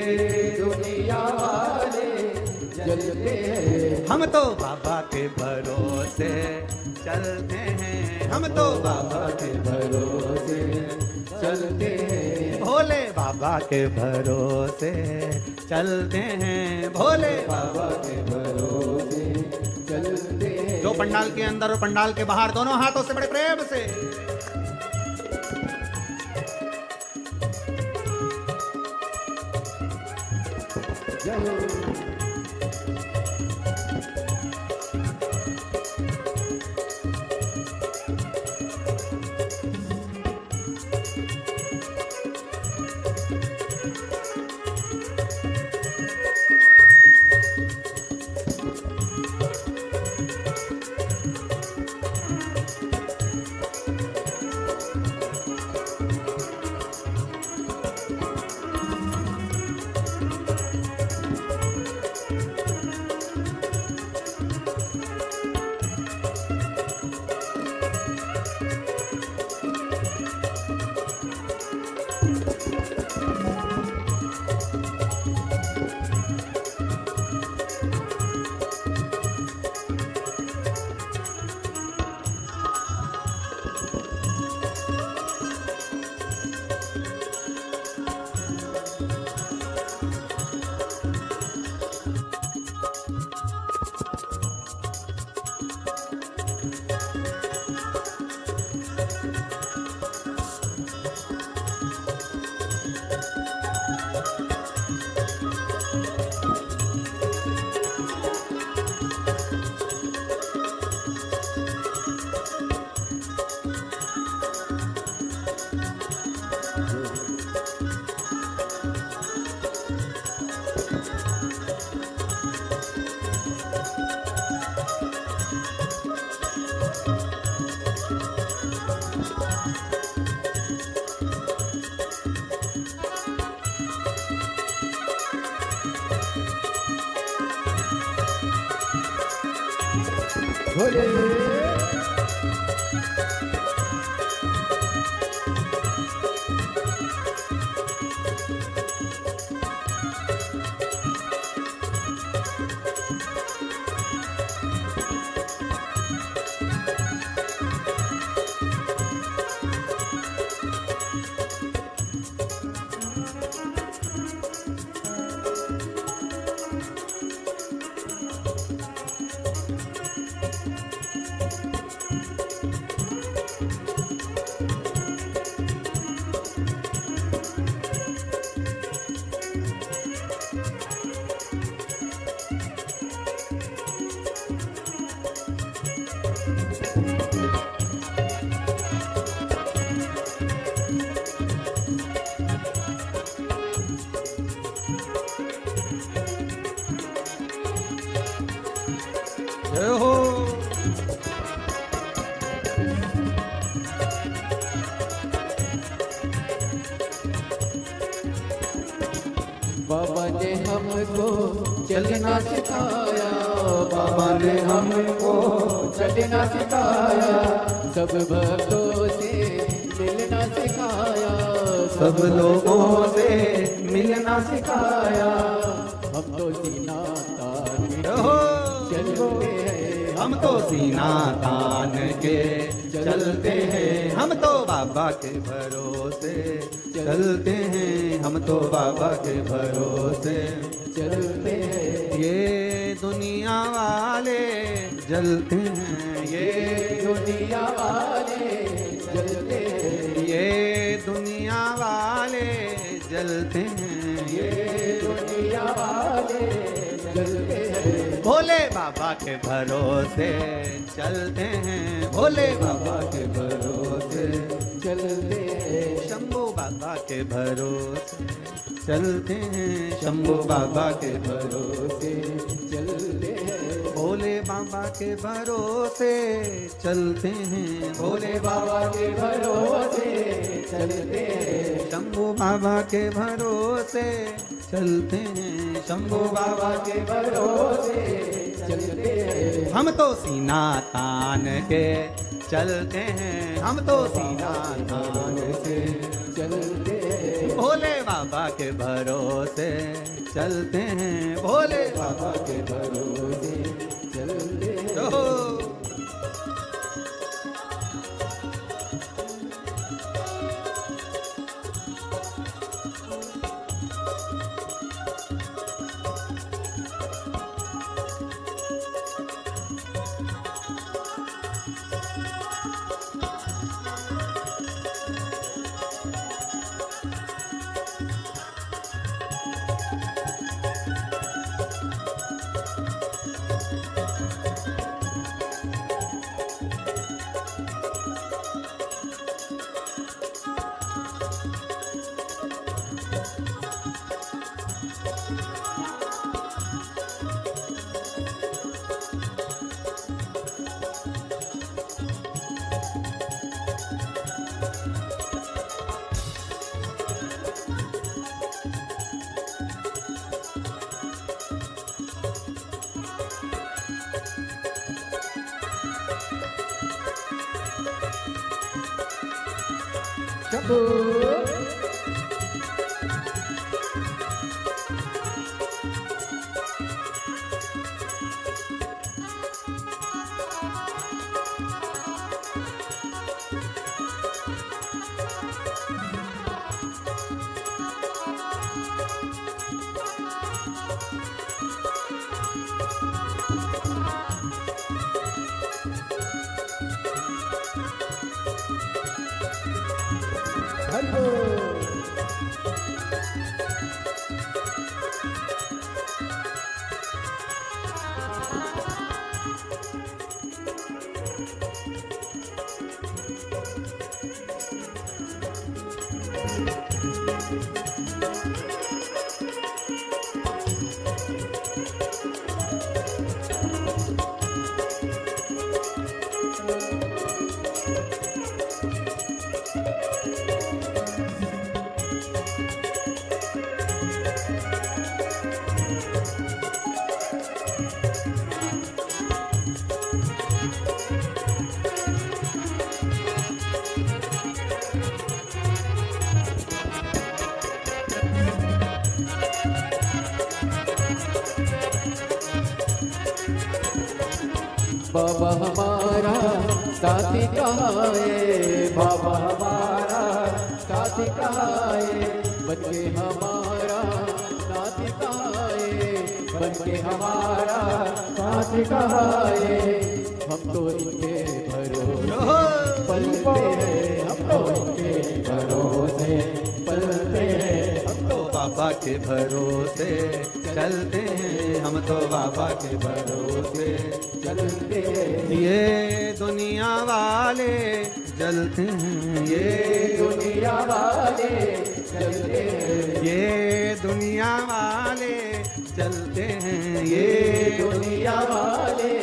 [SPEAKER 1] दुनिया वाले जलते हैं, हम तो बाबा के भरोसे चलते हैं, हम तो बाबा के भरोसे चलते हैं, भोले बाबा के भरोसे चलते हैं, भोले बाबा के भरोसे चलते हैं। जो पंडाल के अंदर और पंडाल के बाहर दोनों हाथों से बड़े प्रेम से
[SPEAKER 2] भोले
[SPEAKER 1] जय हो।
[SPEAKER 2] बाबा ने हमको चलना सिखाया, बाबा ने हमको चलना सिखाया, सब भक्तों से मिलना सिखाया,
[SPEAKER 1] सब लोगों से मिलना सिखाया।
[SPEAKER 2] हम तो सीना तान
[SPEAKER 1] जय हो।
[SPEAKER 2] चलते हैं,
[SPEAKER 1] हम तो सीना तान के चलते हैं, हम तो बाबा के भरोसे चलते हैं, हम तो बाबा के भरोसे
[SPEAKER 2] चलते हैं।
[SPEAKER 1] ये दुनिया वाले जलते हैं, ये
[SPEAKER 2] दुनिया वाले जलते हैं,
[SPEAKER 1] ये दुनिया वाले जलते हैं,
[SPEAKER 2] ये दुनिया वाले जलते हैं।
[SPEAKER 1] भोले बाबा के भरोसे चलते हैं, भोले बाबा के भरोसे
[SPEAKER 2] चलते हैं,
[SPEAKER 1] शंभू बाबा के भरोसे चलते हैं, शंभू बाबा के भरोसे
[SPEAKER 2] चलते हैं।
[SPEAKER 1] भोले बाबा के भरोसे चलते हैं, भोले
[SPEAKER 2] बाबा के भरोसे चलते हैं,
[SPEAKER 1] शंभू बाबा के भरोसे चलते हैं, शंभू बाबा
[SPEAKER 2] के भरोसे चलते हैं।
[SPEAKER 1] हम तो सीना तान के चलते हैं, हम तो सीना तान के
[SPEAKER 2] चलते हैं,
[SPEAKER 1] भोले बाबा के भरोसे चलते हैं, भोले बाबा के
[SPEAKER 2] भरोसे चलते हैं।
[SPEAKER 1] भरोसे।
[SPEAKER 2] शंभू बाबा हमारा साथी कहाँ है, बाबा हमारा साथी कहाँ है, बनके हमारा साथी कहाँ है, बनके हमारा साथी कहाँ है। हम तो इनके भरोसे पलते हैं, हम तो इनके भरोसे पलते हैं, हम तो
[SPEAKER 1] बाबा के भरोसे चलते हैं, हम तो बाबा के भरोसे
[SPEAKER 2] चलते हैं।
[SPEAKER 1] ये दुनिया वाले जलते हैं, ये
[SPEAKER 2] दुनिया वाले चलते हैं,
[SPEAKER 1] ये दुनिया वाले चलते हैं, ये
[SPEAKER 2] दुनिया वाले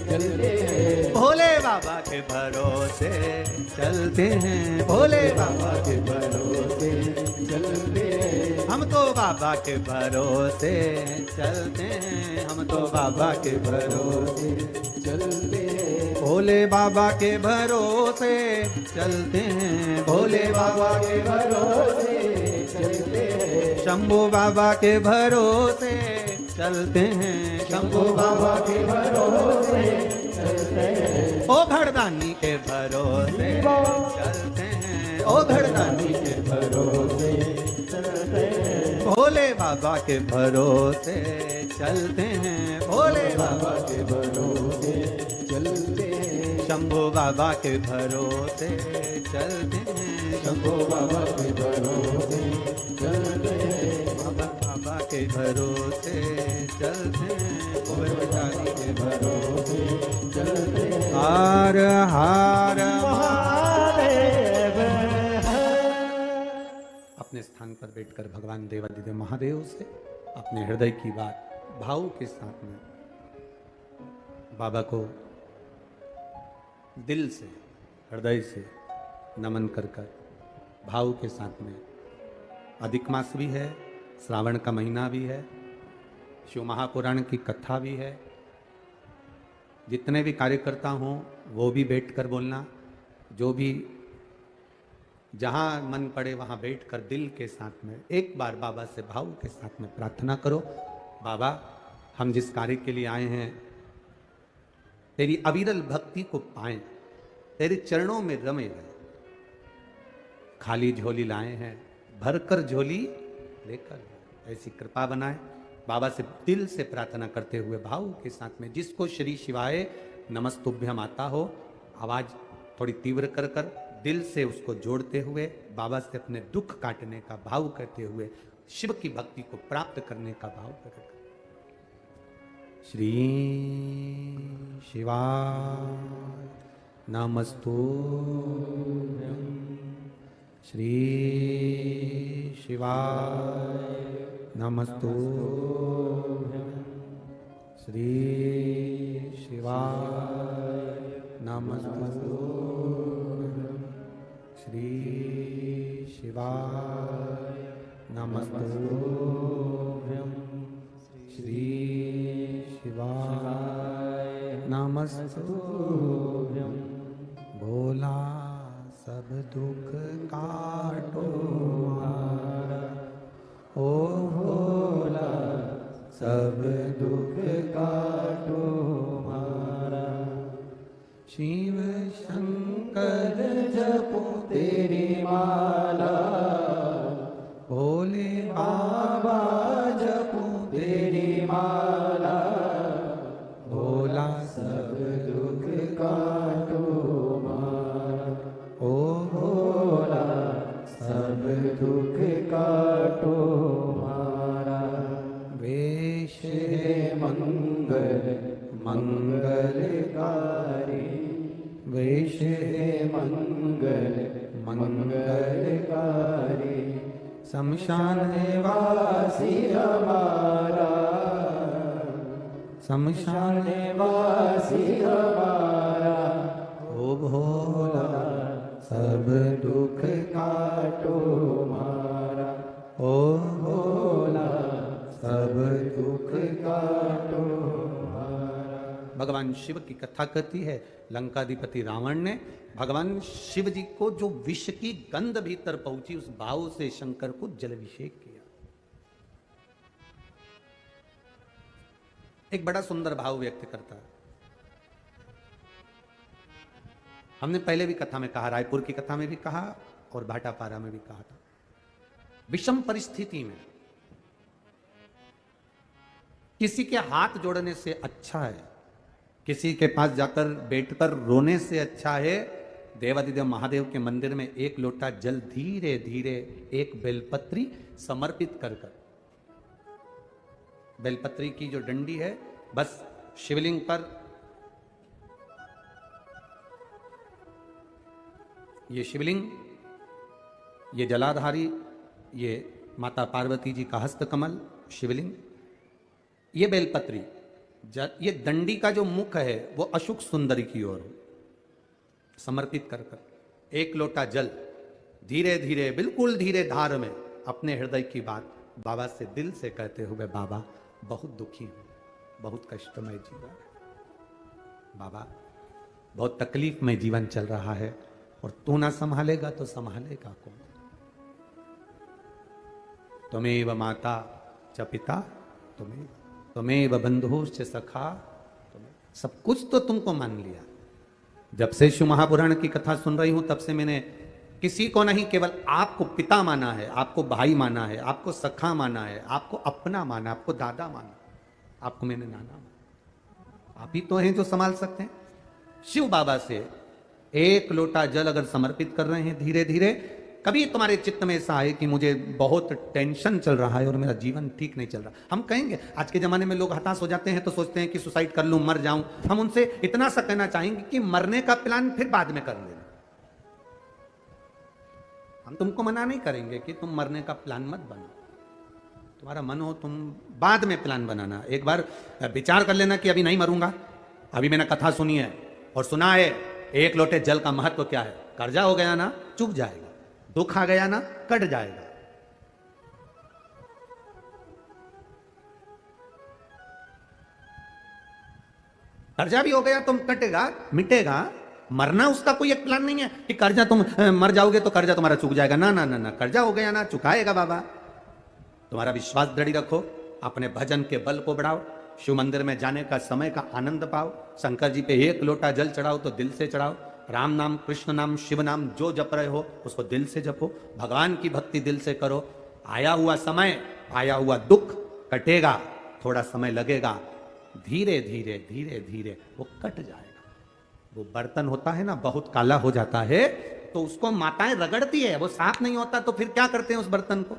[SPEAKER 2] चलते हैं।
[SPEAKER 1] भोले बाबा के भरोसे चलते हैं, भोले बाबा के
[SPEAKER 2] भरोसे चलते हैं,
[SPEAKER 1] हम तो बाबा के भरोसे चलते हैं, हम तो बाबा के भरोसे
[SPEAKER 2] चलते हैं।
[SPEAKER 1] भोले बाबा के भरोसे चलते हैं, भोले बाबा के
[SPEAKER 2] भरोसे चलते हैं,
[SPEAKER 1] शंभू बाबा के भरोसे चलते हैं, शंभू बाबा के
[SPEAKER 2] भरोसे चलते हैं।
[SPEAKER 1] ओ घरदानी के भरोसे चलते हैं, ओ घरदानी के
[SPEAKER 2] भरोसे चलते हैं,
[SPEAKER 1] भोले बाबा के भरोसे चलते हैं, भोले बाबा
[SPEAKER 2] के भरोसे चलते हैं।
[SPEAKER 1] शंभू बाबा के भरोसे चलते हैं, शंभू
[SPEAKER 2] बाबा के भरोसे चलते हैं,
[SPEAKER 1] बाबा के भरोसे चलते हैं, भोले के
[SPEAKER 2] भरोसे चलते हैं।
[SPEAKER 1] हार हार
[SPEAKER 2] महादेव
[SPEAKER 1] अपने स्थान पर बैठकर भगवान देवादिदेव महादेव से अपने हृदय की बात भाव के साथ में बाबा को दिल से हृदय से नमन कर कर भाव के साथ में अधिक मास भी है, श्रावण का महीना भी है, शिव महापुराण की कथा भी है। जितने भी कार्यकर्ता हों वो भी बैठकर बोलना, जो भी जहाँ मन पड़े वहाँ बैठकर दिल के साथ में एक बार बाबा से भाव के साथ में प्रार्थना करो। बाबा, हम जिस कार्य के लिए आए हैं तेरी अविरल भक्ति को पाएं, तेरे चरणों में रमे रहे। खाली झोली लाए हैं, भरकर झोली लेकर, ऐसी कृपा बनाए। बाबा से दिल से प्रार्थना करते हुए भाव के साथ में, जिसको श्री शिवाय नमस्तुभ्यम आता हो, आवाज थोड़ी तीव्र कर कर दिल से उसको जोड़ते हुए बाबा से अपने दुख काटने का भाव करते हुए शिव की भक्ति को प्राप्त करने का भाव कर श्री शिवाय नमस्तुभ्यं, श्री शिवाय नमस्तुभ्यं, श्री शिवाय नमस्तुभ्यं, श्री शिवाय नमस्तुभ्यं, श्री शिवाय नमस्तुभ्यं। भोला सब दुख काटो मारा, ओ भोला सब दुख काटो मारा। शिव शंकर जपो तेरी माला, भोले बाबा जपो तेरी माला। भोला सब दुख काटो मारा, ओ भोला सब दुख काटो मारा। वेश है मंगल मंगलकारी, वेश है मंगल मंगलकारी। शमशान वासी हमारा, शमशान वासी हमारा। ओ भोला सब दुख काटो मारा, ओ भोला सब दुख काटो मारा। भगवान शिव की कथा कहती है, लंकाधिपति रावण ने भगवान शिव जी को जो विष की गंध भीतर पहुंची, उस भाव से शंकर को जलाभिषेक किया। एक बड़ा सुंदर भाव व्यक्त करता है। हमने पहले भी कथा में कहा, रायपुर की कथा में भी कहा और भाटापारा में भी कहा था, विषम परिस्थिति में किसी के हाथ जोड़ने से अच्छा है, किसी के पास जाकर बैठकर रोने से अच्छा है, देवादिदेव महादेव के मंदिर में एक लोटा जल धीरे धीरे एक बेलपत्री समर्पित कर कर, बेलपत्री की जो डंडी है बस शिवलिंग पर ये शिवलिंग, ये जलाधारी, ये माता पार्वती जी का हस्तकमल शिवलिंग, ये बेलपत्री, ये दंडी का जो मुख है वो अशुक सुंदरी की ओर समर्पित कर कर एक लोटा जल धीरे धीरे बिल्कुल धीरे धार में अपने हृदय की बात बाबा से दिल से कहते हुए, बाबा बहुत दुखी हूं, बहुत कष्टमय जीवन है, बाबा बहुत तकलीफ में जीवन चल रहा है और तू ना संभालेगा तो संभालेगा कौन? त्वमेव माता च पिता त्वमेव बंधुश्च सखा, सब कुछ तो तुमको मान लिया। जब से शिव महापुराण की कथा सुन रही हूं तब से मैंने किसी को नहीं, केवल आपको पिता माना है, आपको भाई माना है, आपको सखा माना है, आपको अपना माना, आपको दादा माना, आपको मैंने नाना माना। आप ही तो हैं जो संभाल सकते हैं। शिव बाबा से एक लोटा जल अगर समर्पित कर रहे हैं धीरे धीरे, कभी तुम्हारे चित्त में ऐसा आए कि मुझे बहुत टेंशन चल रहा है और मेरा जीवन ठीक नहीं चल रहा, हम कहेंगे, आज के जमाने में लोग हताश हो जाते हैं तो सोचते हैं कि सुसाइड कर लूं, मर जाऊं। हम उनसे इतना सा कहना चाहेंगे कि मरने का प्लान फिर बाद में कर लेना। हम तुमको मना नहीं करेंगे कि तुम मरने का प्लान मत बनाओ, तुम्हारा मन हो तुम बाद में प्लान बनाना। एक बार विचार कर लेना कि अभी नहीं मरूंगा, अभी मैंने कथा सुनी है और सुना है एक लोटे जल का महत्व क्या है, कर्जा हो गया ना चुक जाएगा, दुख आ गया ना कट जाएगा। कर्जा भी हो गया तुम कटेगा मिटेगा, मरना उसका कोई एक प्लान नहीं है कि कर्जा तुम मर जाओगे तो कर्जा तुम्हारा चुक जाएगा, ना ना ना ना, कर्जा हो गया ना चुकाएगा बाबा। तुम्हारा विश्वास दृढ़ रखो, अपने भजन के बल को बढ़ाओ, शिव मंदिर में जाने का समय का आनंद पाओ, शंकर जी पे एक लोटा जल चढ़ाओ तो दिल से चढ़ाओ, राम नाम कृष्ण नाम शिव नाम जो जप रहे हो उसको दिल से जपो, भगवान की भक्ति दिल से करो। आया हुआ समय, आया हुआ दुख कटेगा, थोड़ा समय लगेगा, धीरे धीरे धीरे धीरे वो कट जाएगा। वो बर्तन होता है ना बहुत काला हो जाता है तो उसको माताएं रगड़ती है, वो साफ नहीं होता तो फिर क्या करते हैं उस बर्तन को,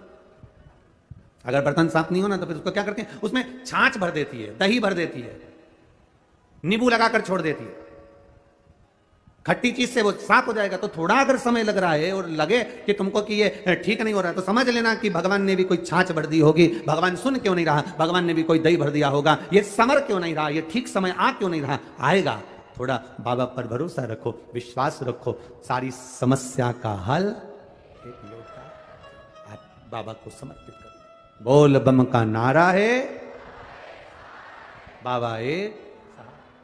[SPEAKER 1] अगर बर्तन साफ नहीं होना तो फिर उसको क्या करते हैं, उसमें छाछ भर देती है, दही भर देती है, नींबू लगाकर छोड़ देती है, खट्टी चीज से वो साफ हो जाएगा। तो थोड़ा अगर समय लग रहा है और लगे कि तुमको कि ये ठीक नहीं हो रहा है तो समझ लेना कि भगवान ने भी कोई छाछ भर दी होगी, भगवान सुन क्यों नहीं रहा, भगवान ने भी कोई दही भर दिया होगा, ये समर क्यों नहीं रहा, ये ठीक समय आ क्यों नहीं रहा, आएगा। थोड़ा बाबा पर भरोसा रखो, विश्वास रखो, सारी समस्या का हल एक लोटा आप बाबा को समर्पित करो। बोल बम का नारा है, बाबा एक,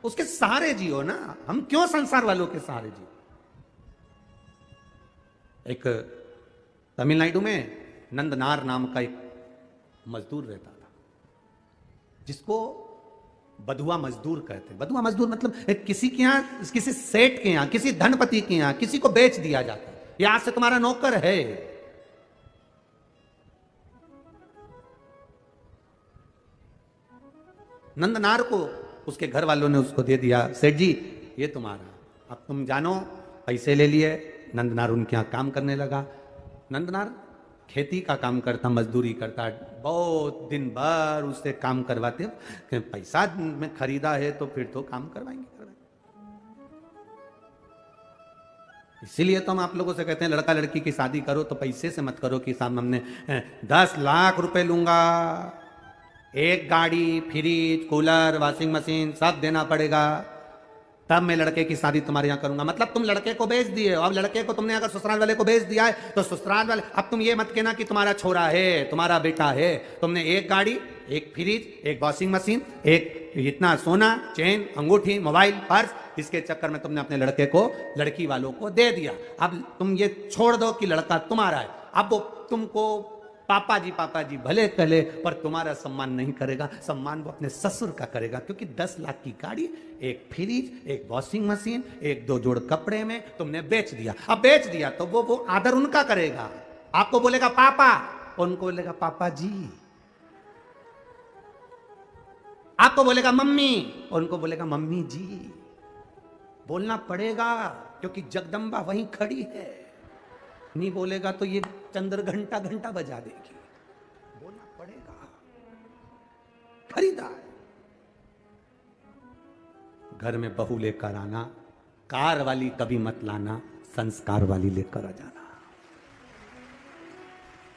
[SPEAKER 1] उसके सहारे जियो ना, हम क्यों संसार वालों के सहारे जियो। एक तमिलनाडु में नंदनार नाम का एक मजदूर रहता था जिसको बधुआ मजदूर कहते हैं। बधुआ मजदूर मतलब किसी के यहां, किसी सेठ के यहां, किसी धनपति के यहां किसी को बेच दिया जाता है, ये आज से तुम्हारा नौकर है। नंदनार को उसके घर वालों ने उसको दे दिया, सेठ जी ये तुम्हारा, अब तुम जानो, पैसे ले लिए। नंदनार उनके यहाँ काम करने लगा। नंदनार खेती का काम करता, मजदूरी करता, बहुत दिन भर उससे काम करवाते, पैसा में खरीदा है तो फिर तो काम करवाएंगे। इसीलिए तो हम आप लोगों से कहते हैं लड़का लड़की की शादी करो तो पैसे से मत करो कि साहब हमने 10 लाख रुपए लूंगा, एक गाड़ी, फ्रिज, कूलर, वॉशिंग मशीन सब देना पड़ेगा, तब मैं लड़के की शादी तुम्हारे यहाँ करूंगा। मतलब तुम लड़के को बेच दिए, अब लड़के को तुमने अगर ससुराल वाले को बेच दिया है तो ससुराल वाले, अब तुम ये मत कहना कि तुम्हारा छोरा है, तुम्हारा बेटा है। तुमने एक गाड़ी, एक फ्रिज, एक वॉशिंग मशीन, एक इतना सोना, चेन, अंगूठी, मोबाइल, पर्स, इसके चक्कर में तुमने अपने लड़के को लड़की वालों को दे दिया। अब तुम ये छोड़ दो कि लड़का तुम्हारा है, अब वो तुमको पापा जी भले कले, पर तुम्हारा सम्मान नहीं करेगा। सम्मान वो अपने ससुर का करेगा, क्योंकि 10 लाख की गाड़ी, एक फ्रिज, एक वॉशिंग मशीन, एक 2 जोड़ कपड़े में तुमने बेच दिया। अब बेच दिया तो वो आदर उनका करेगा। आपको बोलेगा पापा, उनको बोलेगा पापा जी। आपको बोलेगा मम्मी, उनको बोलेगा मम्मी जी। बोलना पड़ेगा, क्योंकि जगदम्बा वहीं खड़ी है। नहीं बोलेगा तो ये चंद्र घंटा घंटा बजा देगी। बोलना पड़ेगा, खरीदा है। घर में बहू लेकर आना, कार वाली कभी मत लाना, संस्कार वाली लेकर आ जाना।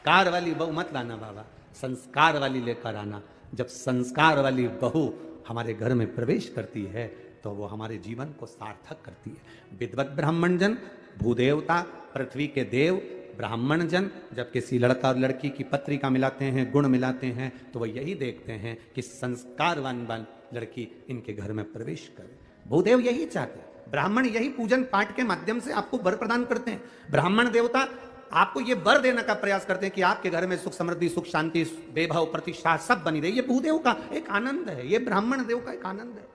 [SPEAKER 1] कार वाली बहू मत लाना बाबा, संस्कार वाली लेकर आना। जब संस्कार वाली बहू हमारे घर में प्रवेश करती है तो वो हमारे जीवन को सार्थक करती है। विद्वत ब्राह्मण जन, भूदेवता, पृथ्वी के देव, ब्राह्मण जन जब किसी लड़का और लड़की की पत्रिका मिलाते हैं, गुण मिलाते हैं, तो वो यही देखते हैं कि संस्कारवान लड़की इनके घर में प्रवेश करे। भूदेव यही चाहते हैं। ब्राह्मण यही पूजन पाठ के माध्यम से आपको वर प्रदान करते हैं। ब्राह्मण देवता आपको ये वर देने का प्रयास करते हैं कि आपके घर में सुख समृद्धि, सुख शांति, वैभव, प्रतिष्ठा सब बनी रही। ये भूदेव का एक आनंद है, ये ब्राह्मण देव का एक आनंद है।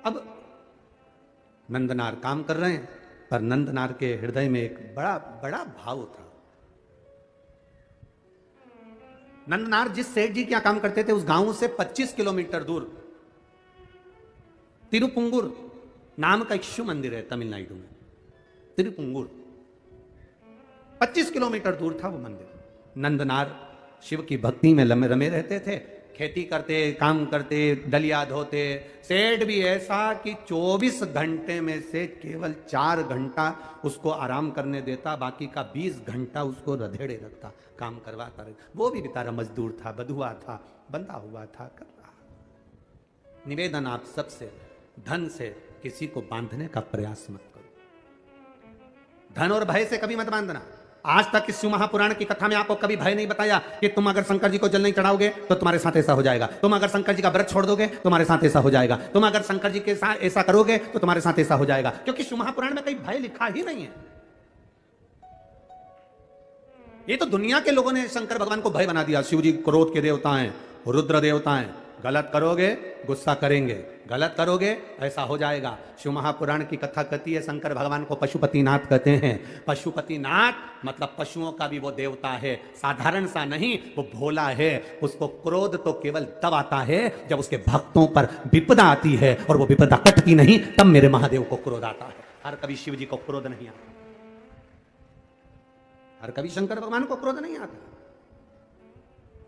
[SPEAKER 1] अब नंदनार काम कर रहे हैं, पर नंदनार के हृदय में एक बड़ा बड़ा भाव था। नंदनार जिस सेठ जी क्या काम करते थे, उस गांव से 25 किलोमीटर दूर तिरुपुंगुर नाम का एक शिव मंदिर है तमिलनाडु में। तिरुपुंगुर 25 किलोमीटर दूर था वो मंदिर। नंदनार शिव की भक्ति में रमे रहते थे। खेती करते, काम करते, डलिया धोते। सेठ भी ऐसा कि 24 घंटे में से केवल 4 घंटा उसको आराम करने देता, बाकी का 20 घंटा उसको रधेड़े रखता, काम करवाता रहे। वो भी बेचारा मजदूर था, बधुआ था, बंधा हुआ था, कर रहा। निवेदन आप सबसे, धन से किसी को बांधने का प्रयास मत करो। धन और भय से कभी मत बांधना। आज तक इस शिव महापुराण की कथा में आपको कभी भय नहीं बताया कि तुम अगर शंकर जी को जल नहीं चढ़ाओगे तो तुम्हारे साथ ऐसा हो जाएगा, तुम अगर शंकर जी का व्रत छोड़ दोगे तुम्हारे साथ ऐसा हो जाएगा, तुम अगर शंकर जी के साथ ऐसा करोगे तो तुम्हारे साथ ऐसा हो जाएगा, क्योंकि शिव महापुराण में कहीं भय लिखा ही नहीं है। ये तो दुनिया के लोगों ने शंकर भगवान को भय बना दिया। शिव जी क्रोध के देवता हैं, रुद्र देवता हैं, गलत करोगे गुस्सा करेंगे, गलत करोगे ऐसा हो जाएगा। शिव महापुराण की कथा कहती है शंकर भगवान को पशुपतिनाथ कहते हैं। पशुपतिनाथ मतलब पशुओं का भी वो देवता है, साधारण सा नहीं, वो भोला है। उसको क्रोध तो केवल तब आता है जब उसके भक्तों पर विपदा आती है, और वो विपदा कटती नहीं, तब मेरे महादेव को क्रोध आता है। हर कभी शिव जी को क्रोध नहीं आता, हर कभी शंकर भगवान को क्रोध नहीं आता।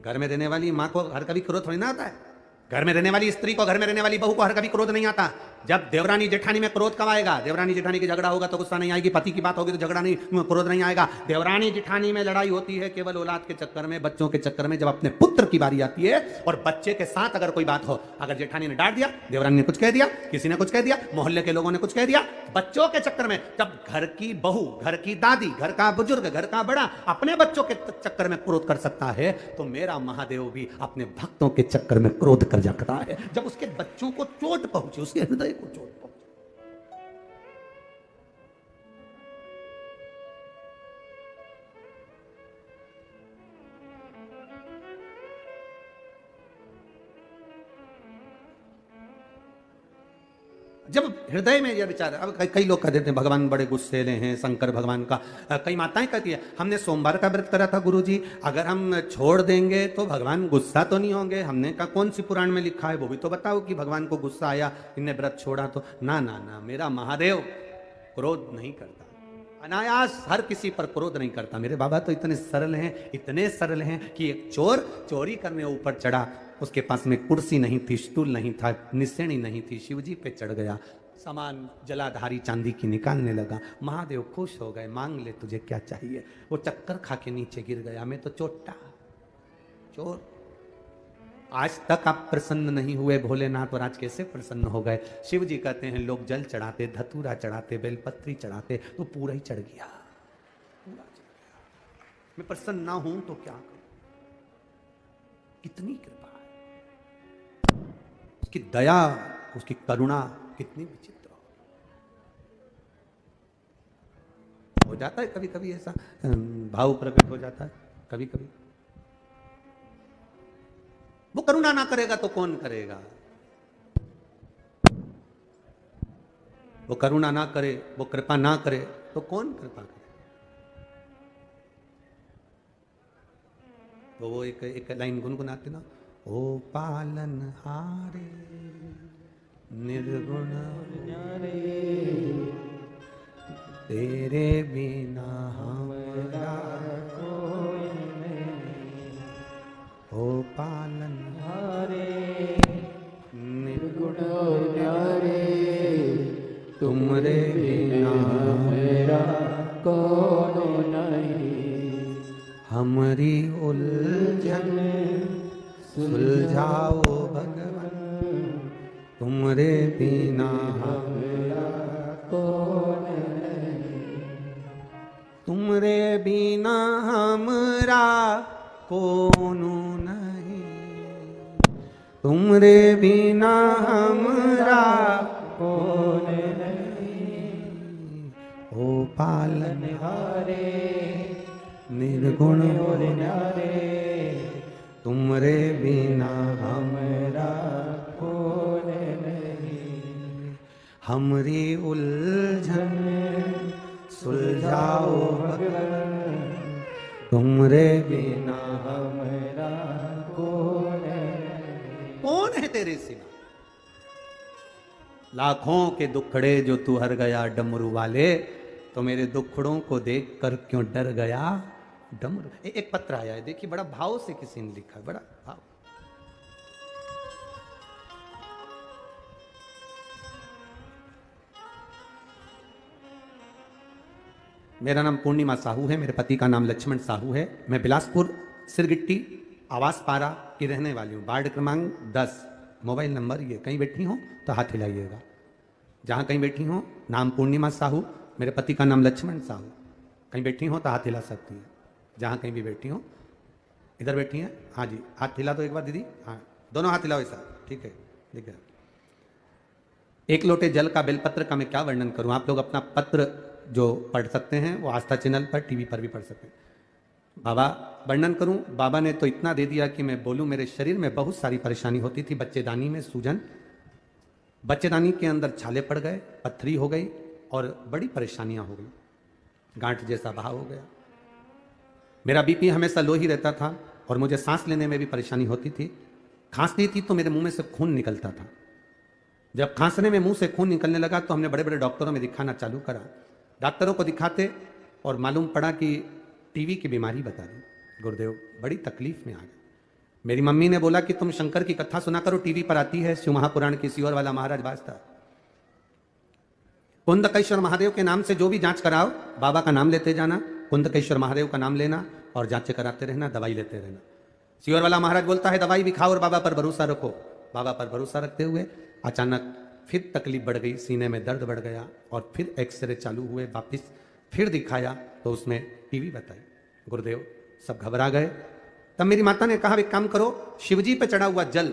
[SPEAKER 1] घर में रहने वाली मां को हर कभी क्रोध थोड़ी ना आता है। घर में रहने वाली स्त्री को, घर में रहने वाली बहू को हर कभी क्रोध नहीं आता। जब देवरानी जेठानी में क्रोध कब आएगा? देवरानी जेठानी की झगड़ा होगा तो गुस्सा नहीं आएगी, पति की बात होगी तो झगड़ा नहीं, क्रोध नहीं आएगा। देवरानी जेठानी में लड़ाई होती है केवल औलाद के चक्कर में, बच्चों के चक्कर में। जब अपने पुत्र की बारी आती है और बच्चे के साथ अगर कोई बात हो, अगर जेठानी ने डांट दिया, देवरानी ने कुछ कह दिया, किसी ने कुछ कह दिया, मोहल्ले के लोगों ने कुछ कह दिया, बच्चों के चक्कर में, जब घर की बहू, घर की दादी, घर का बुजुर्ग, घर का बड़ा अपने बच्चों के चक्कर में क्रोध कर सकता है, तो मेरा महादेव भी अपने भक्तों के चक्कर में क्रोध कर सकता है। जब उसके बच्चों को चोट पहुंचे, उसके हृदय को चोट पहुंचे। जब हृदय में यह विचार, अब कई लोग कह देते हैं भगवान बड़े गुस्सेले हैं, शंकर भगवान का। कई माताएं कहती है हमने सोमवार का व्रत करा था गुरुजी, अगर हम छोड़ देंगे तो भगवान गुस्सा तो नहीं होंगे। हमने कहा कौन सी पुराण में लिखा है वो भी तो बताओ कि भगवान को गुस्सा आया, इनने व्रत छोड़ा तो। ना ना ना, मेरा महादेव क्रोध नहीं करता, अनायास हर किसी पर क्रोध नहीं करता। मेरे बाबा तो इतने सरल हैं, इतने सरल हैं कि एक चोर चोरी करने ऊपर चढ़ा, उसके पास में कुर्सी नहीं थी, स्टूल नहीं था, निसेणी नहीं थी, शिवजी पे चढ़ गया, सामान जलाधारी चांदी की निकालने लगा। महादेव खुश हो गए, मांग ले तुझे क्या चाहिए। वो चक्कर खा के नीचे गिर गया, मैं तो चोटा चोर। आज तक आप प्रसन्न नहीं हुए भोलेनाथ, और आज कैसे प्रसन्न हो गए? शिव जी कहते हैं लोग जल चढ़ाते, धतूरा चढ़ाते, बेलपत्री चढ़ाते, तो पूरा ही चढ़ गया, पूरा चढ़ गया। मैं प्रसन्न ना हूं तो क्या करूं? कितनी कृपा है, उसकी दया, उसकी करुणा कितनी विचित्र हो। जाता है कभी कभी ऐसा, भाव प्रकट हो जाता है कभी कभी। वो करुणा ना करेगा तो कौन करेगा? वो करुणा ना करे, वो कृपा ना करे तो कौन कृपा करे? तो वो एक लाइन गुनगुनाते ना, ओ पालन हारे निर्गुण न्यारे, तेरे बिना हमारा कोई नहीं। ओ पालन हारे निर्गुण न्यारे, तुमरे बिना मेरा कौन नहीं। हमारी उलझन सुलझाओ भगवान, तुमरे बिना मेरा कौन नहीं। तुमरे बिना हमरा कौन नहीं, तुमरे बिना हमरा कौन नहीं। ओ पालन हारे निर्गुण न्यारे, तुमरे बिना हमरा कौन नहीं। हमरी उलझन सुलझाओ भगवान, तुमरे बिना हमरा कौन नहीं। कौन है तेरे सिवा? लाखों के दुखड़े जो तू हर गया डमरू वाले, तो मेरे दुखड़ों को देख कर क्यों डर गया डमरू। एक पत्र आया है, देखिए बड़ा भाव से किसी ने लिखा है, बड़ा भाव। मेरा नाम पूर्णिमा साहू है, मेरे पति का नाम लक्ष्मण साहू है। मैं बिलासपुर सिरगिट्टी आवास पारा की रहने वाली हूँ। वार्ड क्रमांक 10, मोबाइल नंबर ये। कहीं बैठी हो तो हाथ हिलाइएगा। जहाँ कहीं बैठी हो, नाम पूर्णिमा साहू, मेरे पति का नाम लक्ष्मण साहू। कहीं बैठी हो तो हाथ हिला सकती है, जहाँ कहीं भी बैठी हो। इधर बैठी हैं, हाँ जी, हाथ हिला दो एक बार दीदी। हाँ, दोनों हाथ हिलाओ ऐसा, ठीक है। ठीक है। एक लोटे जल का बेलपत्र का मैं क्या वर्णन करूँ। आप लोग अपना पत्र जो पढ़ सकते हैं वो आस्था चैनल पर, टीवी पर भी पढ़ सकते हैं। बाबा वर्णन करूं, बाबा ने तो इतना दे दिया कि मैं बोलूं। मेरे शरीर में बहुत सारी परेशानी होती थी। बच्चेदानी में सूजन, बच्चेदानी के अंदर छाले पड़ गए, पत्थरी हो गई और बड़ी परेशानियां हो गई। गांठ जैसा भाव हो गया। मेरा बीपी हमेशा लो ही रहता था और मुझे सांस लेने में भी परेशानी होती थी। खांसती थी तो मेरे मुंह में से खून निकलता था। जब खांसने में मुंह से खून निकलने लगा तो हमने बड़े बड़े डॉक्टरों में दिखाना चालू करा। डॉक्टरों को दिखाते और मालूम पड़ा कि टीवी की बीमारी बता दी। गुरुदेव बड़ी तकलीफ में आ गए। मेरी मम्मी ने बोला कि तुम शंकर की कथा सुना करो, टीवी पर आती है, शिव महापुराण की सियोर वाला महाराज बाजता। कुंदकेश्वर महादेव के नाम से जो भी जांच कराओ, बाबा का नाम लेते जाना, कुंदकेश्वर महादेव का नाम लेना और जांचें कराते रहना, दवाई लेते रहना। सियोर वाला महाराज बोलता है दवाई भी खाओ और बाबा पर भरोसा रखो। बाबा पर भरोसा रखते हुए अचानक फिर तकलीफ बढ़ गई, सीने में दर्द बढ़ गया और फिर एक्सरे चालू हुए। वापिस फिर दिखाया तो उसमें टीवी बताई। गुरुदेव सब घबरा गए। तब मेरी माता ने कहा एक काम करो, शिवजी पे चढ़ा हुआ जल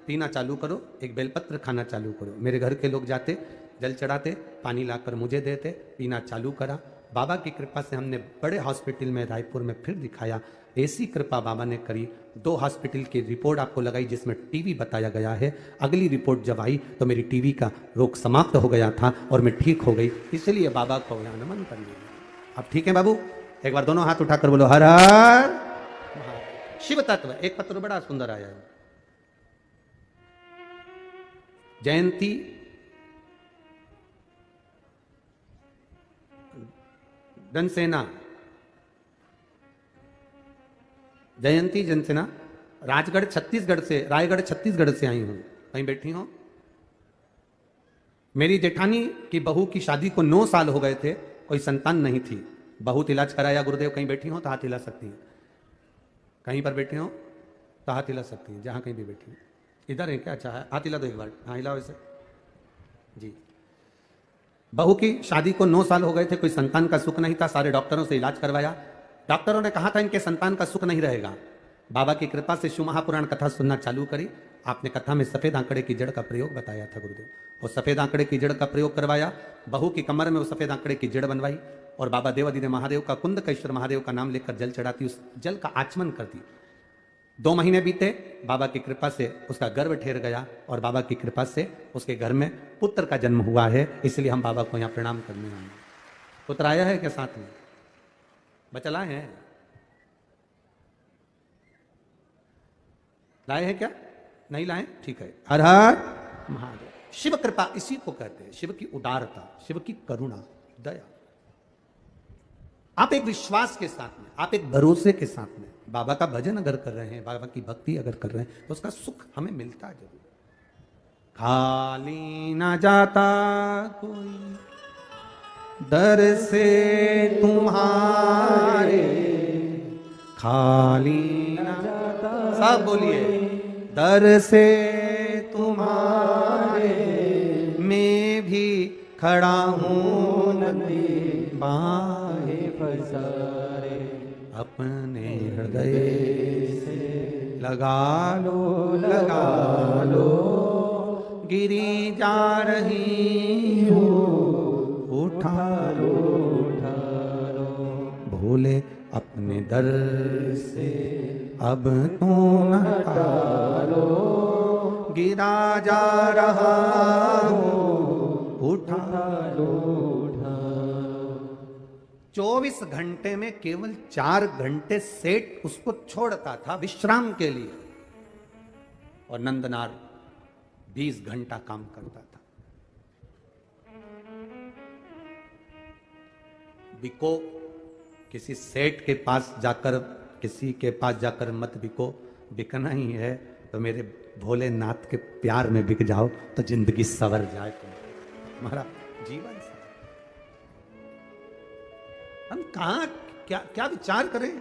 [SPEAKER 1] पीना चालू करो, एक बेलपत्र खाना चालू करो। मेरे घर के लोग जाते, जल चढ़ाते, पानी लाकर मुझे देते, पीना चालू करा। बाबा की कृपा से हमने बड़े हॉस्पिटल में रायपुर में फिर दिखाया। ऐसी कृपा बाबा ने करी। 2 हॉस्पिटल की रिपोर्ट आपको लगाई जिसमें टीवी बताया गया है। अगली रिपोर्ट जब आई तो मेरी टीवी का रोग समाप्त हो गया था और मैं ठीक हो गई। इसलिए बाबा को नमन कर लिया। अब ठीक है बाबू, एक बार दोनों हाथ उठाकर बोलो हर हर शिव तत्व। एक पत्र बड़ा सुंदर आया है। जयंती जनसेना, जयंती जनसेना राजगढ़ छत्तीसगढ़ से, रायगढ़ छत्तीसगढ़ से आई हूं। कहीं बैठी हो। मेरी जेठानी की बहू की शादी को 9 साल हो गए थे, कोई संतान नहीं थी। बहुत इलाज कराया गुरुदेव। कहीं बैठी हो तो हाथ हिला सकती हैं। कहीं पर बैठी हो तो हाथ हिला सकती हैं, जहां कहीं भी बैठी हो। इधर है क्या? अच्छा है, हाथ हिला दो एक बार। हाँ हिलाओ ऐसे जी। बहू की शादी को 9 साल हो गए थे, कोई संतान का सुख नहीं था। सारे डॉक्टरों से इलाज करवाया। डॉक्टरों ने कहा था इनके संतान का सुख नहीं रहेगा। बाबा की कृपा से शिव महापुराण कथा सुनना चालू करी। आपने कथा में सफेद आंकड़े की जड़ का प्रयोग बताया था गुरुदेव। वो सफेद आंकड़े की जड़ का प्रयोग करवाया। बहू की कमर में वो सफेद आंकड़े की जड़ बनवाई। और बाबा देवादिदेव महादेव का, कुंदकेश्वर महादेव का नाम लेकर जल चढ़ाती, उस जल का आचमन करती। 2 महीने बीते, बाबा की कृपा से उसका गर्भ ठहर गया और बाबा की कृपा से उसके घर में पुत्र का जन्म हुआ है। इसलिए हम बाबा को यहाँ प्रणाम करने आए। पुत्र आया है क्या साथ में? बच्चा लाए हैं? लाए हैं क्या? नहीं लाए? ठीक है। हर हर महादेव। शिव कृपा इसी को कहते हैं, शिव की उदारता, शिव की करुणा, दया। आप एक विश्वास के साथ में, आप एक भरोसे के साथ में बाबा का भजन अगर कर रहे हैं, बाबा की भक्ति अगर कर रहे हैं, तो उसका सुख हमें मिलता जरूर। खाली ना जाता कोई दर से तुम्हारे, खाली ना जाता, सब बोलिए, दर से तुम्हारे मैं भी खड़ा हूँ नदी बाहे
[SPEAKER 2] पसारे,
[SPEAKER 1] अपने हृदय से लगा लो, गिरी जा रही हो, उठा लो, भोले अपने दर से अब तो न टालो, गिरा जा रहा हो, उठा लो। 24 घंटे में केवल 4 घंटे सेठ उसको छोड़ता था विश्राम के लिए, और नंदनार 20 घंटा काम करता था। बिको, किसी सेठ के पास जाकर, किसी के पास जाकर मत बिको। बिकना ही है तो मेरे भोलेनाथ के प्यार में बिक जाओ, तो जिंदगी सवर जाए, तुम्हारा जीवन सवर। हम कहां क्या क्या विचार करें?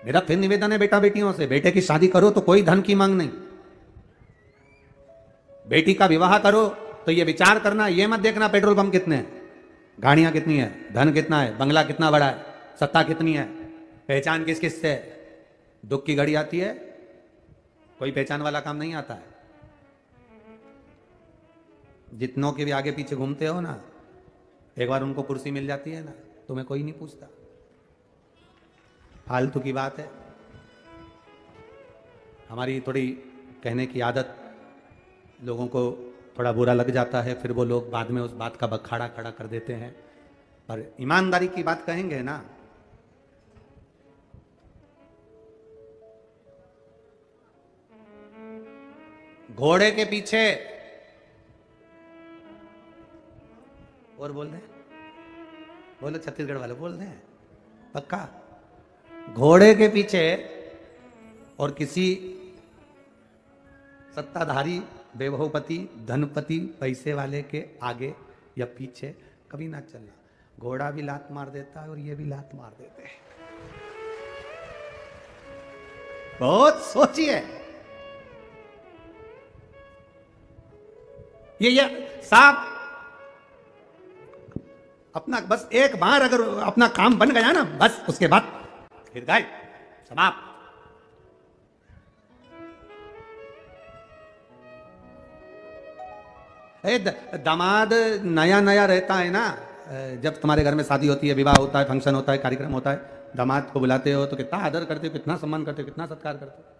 [SPEAKER 1] मेरा फिर निवेदन है बेटा बेटियों से, बेटे की शादी करो तो कोई धन की मांग नहीं। बेटी का विवाह करो तो ये विचार करना, ये मत देखना पेट्रोल पंप कितने हैं, गाड़ियां कितनी है, धन कितना है, बंगला कितना बड़ा है, सत्ता कितनी है, पहचान किस किस से। दुख की घड़ी आती है, कोई पहचान वाला काम नहीं आता है। जितनों के भी आगे पीछे घूमते हो ना, एक बार उनको कुर्सी मिल जाती है ना, तुम्हें कोई नहीं पूछता। फालतू की बात है। हमारी थोड़ी कहने की आदत, लोगों को थोड़ा बुरा लग जाता है, फिर वो लोग बाद में उस बात का बखाड़ा खड़ा कर देते हैं। पर ईमानदारी की बात कहेंगे ना, घोड़े के पीछे, और बोल रहे, बोलो छत्तीसगढ़ वाले बोल रहे हैं पक्का, घोड़े के पीछे और किसी सत्ताधारी, वैभवपति, धनपति, पैसे वाले के आगे या पीछे कभी ना चलना। घोड़ा भी लात मार देता है और ये भी लात मार देते हैं। बहुत सोचिए। ये साहब अपना बस एक बार अगर अपना काम बन गया ना, बस उसके बाद फिर गए समाप्त। दामाद नया नया रहता है ना, जब तुम्हारे घर में शादी होती है, विवाह होता है, फंक्शन होता है, कार्यक्रम होता है, दामाद को बुलाते हो तो कितना आदर करते हो, कितना सम्मान करते हो, कितना सत्कार करते हो,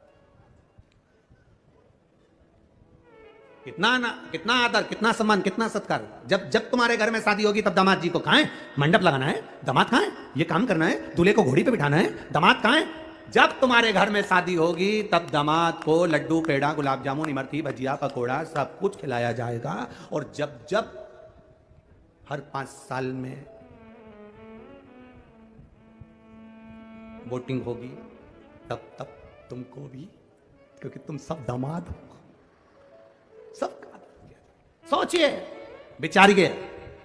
[SPEAKER 1] कितना आदर, कितना सम्मान, कितना सत्कार। जब तुम्हारे घर में शादी होगी तब दामाद जी को कहाँ है, मंडप लगाना है, दामाद कहाँ है, ये काम करना है, दूल्हे को घोड़ी पे बिठाना है, दामाद कहाँ है। जब तुम्हारे घर में शादी होगी तब दामाद को लड्डू, पेड़ा, गुलाब जामुन, इमरती, भजिया, पकोड़ा सब कुछ खिलाया जाएगा। और जब जब हर 5 साल में वोटिंग होगी तब तब तुमको भी, क्योंकि तुम सब दामाद हो, सब सोचिए, विचारिए,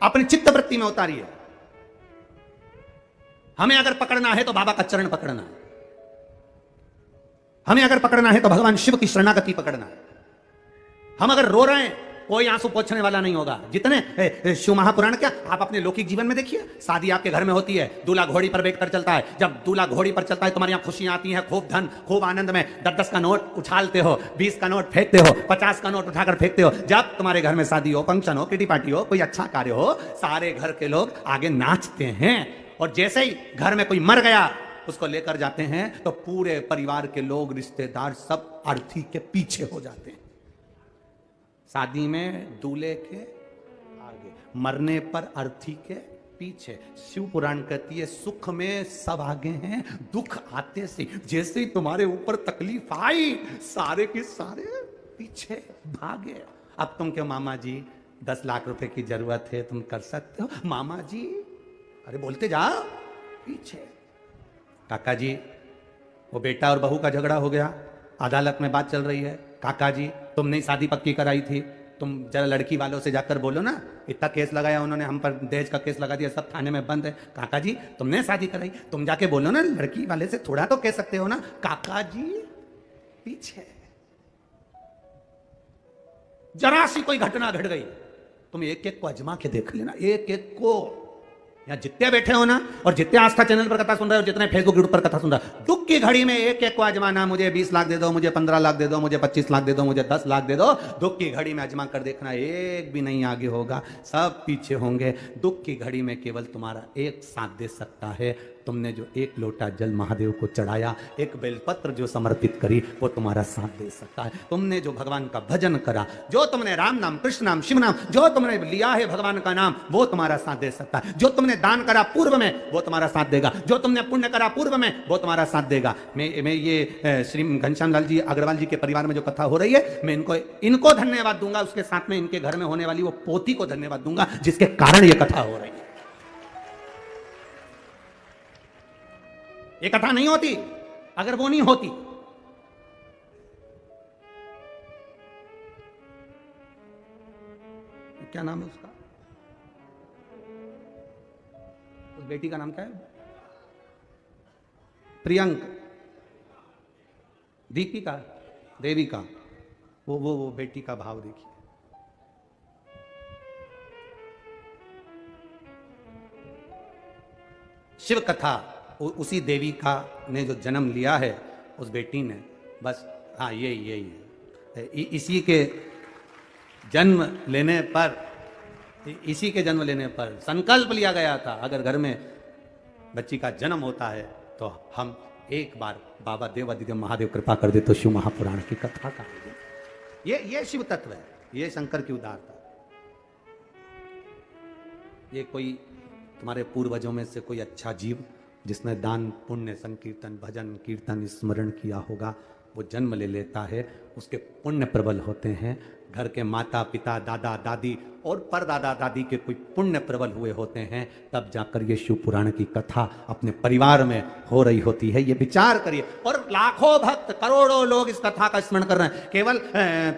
[SPEAKER 1] अपनी चित्त वृत्ति में उतारिए। हमें अगर पकड़ना है तो बाबा का चरण पकड़ना है, हमें अगर पकड़ना है तो भगवान शिव की शरणागति पकड़ना है। हम अगर रो रहे हैं कोई आंसू पोंछने वाला नहीं होगा। जितने शिव महापुराण क्या आप अपने लौकिक जीवन में देखिए, शादी आपके घर में होती है, दूल्हा घोड़ी पर बैठकर चलता है। जब दूल्हा घोड़ी पर चलता है तुम्हारे यहाँ खुशियां आती हैं, खूब धन, खूब आनंद में 10-10 का नोट उछालते हो, 20 का नोट फेंकते हो, 50 का नोट उठाकर फेंकते हो। जब तुम्हारे घर में शादी हो, फंक्शन हो, किटी पार्टी हो, कोई अच्छा कार्य हो, सारे घर के लोग आगे नाचते हैं। और जैसे ही घर में कोई मर गया उसको लेकर जाते हैं तो पूरे परिवार के लोग, रिश्तेदार सब अर्थी के पीछे हो जाते हैं। शादी में दूल्हे के आगे, मरने पर अर्थी के पीछे। शिव पुराण कहती है सुख में सब आगे हैं, दुख आते से जैसे ही तुम्हारे ऊपर तकलीफ आई सारे के सारे पीछे भागे। अब तुम क्यों मामा जी 10 लाख रुपए की जरूरत है, तुम कर सकते हो मामा जी, अरे बोलते जाओ पीछे। काका जी वो बेटा और बहू का झगड़ा हो गया, अदालत में बात चल रही है। काका जी तुमने शादी पक्की कराई थी, तुम जरा लड़की वालों से जाकर बोलो ना, इतना केस लगाया उन्होंने, हम पर दहेज का केस लगा दिया, सब थाने में बंद है। काका जी तुमने शादी कराई, तुम जाके बोलो ना, लड़की वाले से थोड़ा तो कह सकते हो ना। काका जी पीछे। जरा सी कोई घटना घट गई, तुम एक एक को अजमा के देख लेना, एक एक को। यहाँ जितने बैठे हो ना, और जितने आस्था चैनल पर कथा सुन रहे हो, जितने फेसबुक ग्रुप पर कथा सुन रहे हो, दुख की घड़ी में एक एक को आजमाना। मुझे 20 लाख दे दो, मुझे 15 लाख दे दो, मुझे 25 लाख दे दो, मुझे 10 लाख दे दो। दुख की घड़ी में आजमा कर देखना, एक भी नहीं आगे होगा, सब पीछे होंगे। दुख की घड़ी में केवल तुम्हारा एक साथ दे सकता है। तुमने जो एक लोटा जल महादेव को चढ़ाया, एक बेलपत्र जो समर्पित करी, वो तुम्हारा साथ दे सकता है। तुमने जो भगवान का भजन करा, जो तुमने राम नाम, कृष्ण नाम, शिव नाम, जो तुमने लिया है भगवान का नाम, वो तुम्हारा साथ दे सकता है। जो तुमने दान करा पूर्व में, वो तुम्हारा साथ देगा। जो तुमने पुण्य करा पूर्व में, वो तुम्हारा साथ देगा। मैं ये श्री घनश्याम लाल जी अग्रवाल जी के परिवार में जो कथा हो रही है, मैं इनको धन्यवाद दूंगा, उसके साथ में इनके घर में होने वाली वो पोती को धन्यवाद दूंगा, जिसके कारण ये कथा हो रही है। ये कथा नहीं होती अगर वो नहीं होती। क्या नाम है उसका, उस बेटी का नाम क्या है? प्रियंक, दीपिका, देविका, वो बेटी का भाव देखिए। शिव कथा उसी देविका ने जो जन्म लिया है, उस बेटी ने, बस हाँ यही है। इसी के जन्म लेने पर संकल्प लिया गया था, अगर घर में बच्ची का जन्म होता है तो हम एक बार बाबा देवादिदेव महादेव कृपा कर दे तो शिव महापुराण की कथा का ये शिव तत्व है, ये शंकर की उदारता। ये कोई तुम्हारे पूर्वजों में से कोई अच्छा जीव जिसने दान पुण्य संकीर्तन भजन कीर्तन स्मरण किया होगा, वो जन्म ले लेता है, उसके पुण्य प्रबल होते हैं। घर के माता पिता दादा दादी और परदादा दादी के कोई पुण्य प्रबल हुए होते हैं, तब जाकर ये शिव पुराण की कथा अपने परिवार में हो रही होती है। ये विचार करिए। और लाखों भक्त, करोड़ों लोग इस कथा का स्मरण कर रहे हैं। केवल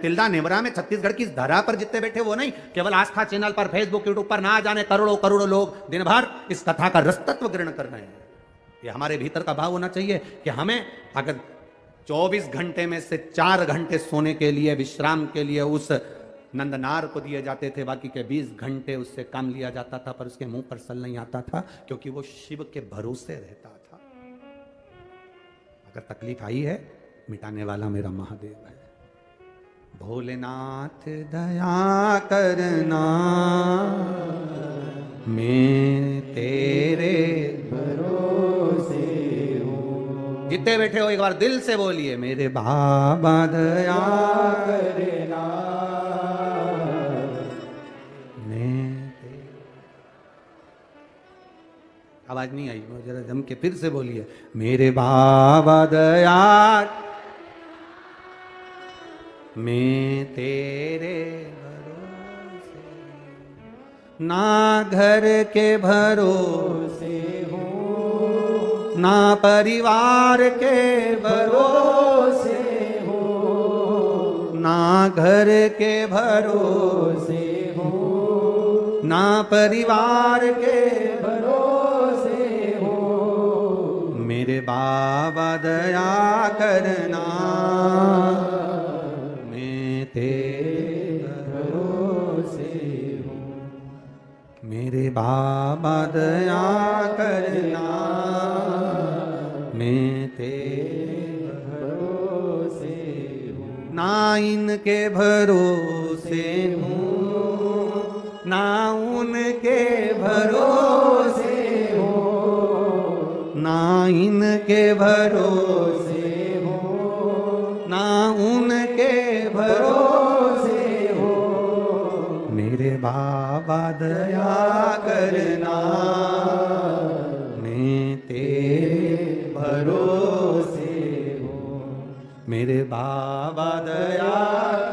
[SPEAKER 1] तिल्दा नेवरा में छत्तीसगढ़ की इस धरा पर जितने बैठे वो नहीं, केवल आस्था चैनल पर, फेसबुक, यूट्यूब पर ना जाने करोड़ों करोड़ों लोग दिन भर इस कथा का रसतत्व ग्रहण कर रहे हैं। ये हमारे भीतर का भाव होना चाहिए कि हमें अगर 24 घंटे में से 4 घंटे सोने के लिए, विश्राम के लिए उस नंदनार को दिए जाते थे, बाकी के 20 घंटे उससे काम लिया जाता था, पर उसके मुंह पर सल नहीं आता था, क्योंकि वो शिव के भरोसे रहता था। अगर तकलीफ आई है, मिटाने वाला मेरा महादेव है। भोलेनाथ दया करना, मैं तेरे भरोसे हूँ। जितने बैठे हो एक बार दिल से बोलिए, मेरे बाबा दया करना, मैं तेरे। आवाज नहीं आई, जरा जम के फिर से बोलिए, मेरे बाबा दया, मैं तेरे भरोसे, ना घर के भरोसे हूँ, ना परिवार के भरोसे हूँ, ना घर के भरोसे हूँ, ना परिवार के भरोसे हूँ। मेरे बाबा दया करना, तेरे भरोसे बाबा दया करना, मैं तेरे
[SPEAKER 2] भरोसे हूँ,
[SPEAKER 1] ना इनके भरोसे हूँ, ना उनके भरोसे हूँ, ना इनके भरोसे हूँ, ना उनके भरोसे हूँ, मेरे बाबा दया करना, मैं तेरे भरोसे हूँ, मेरे बाबा दया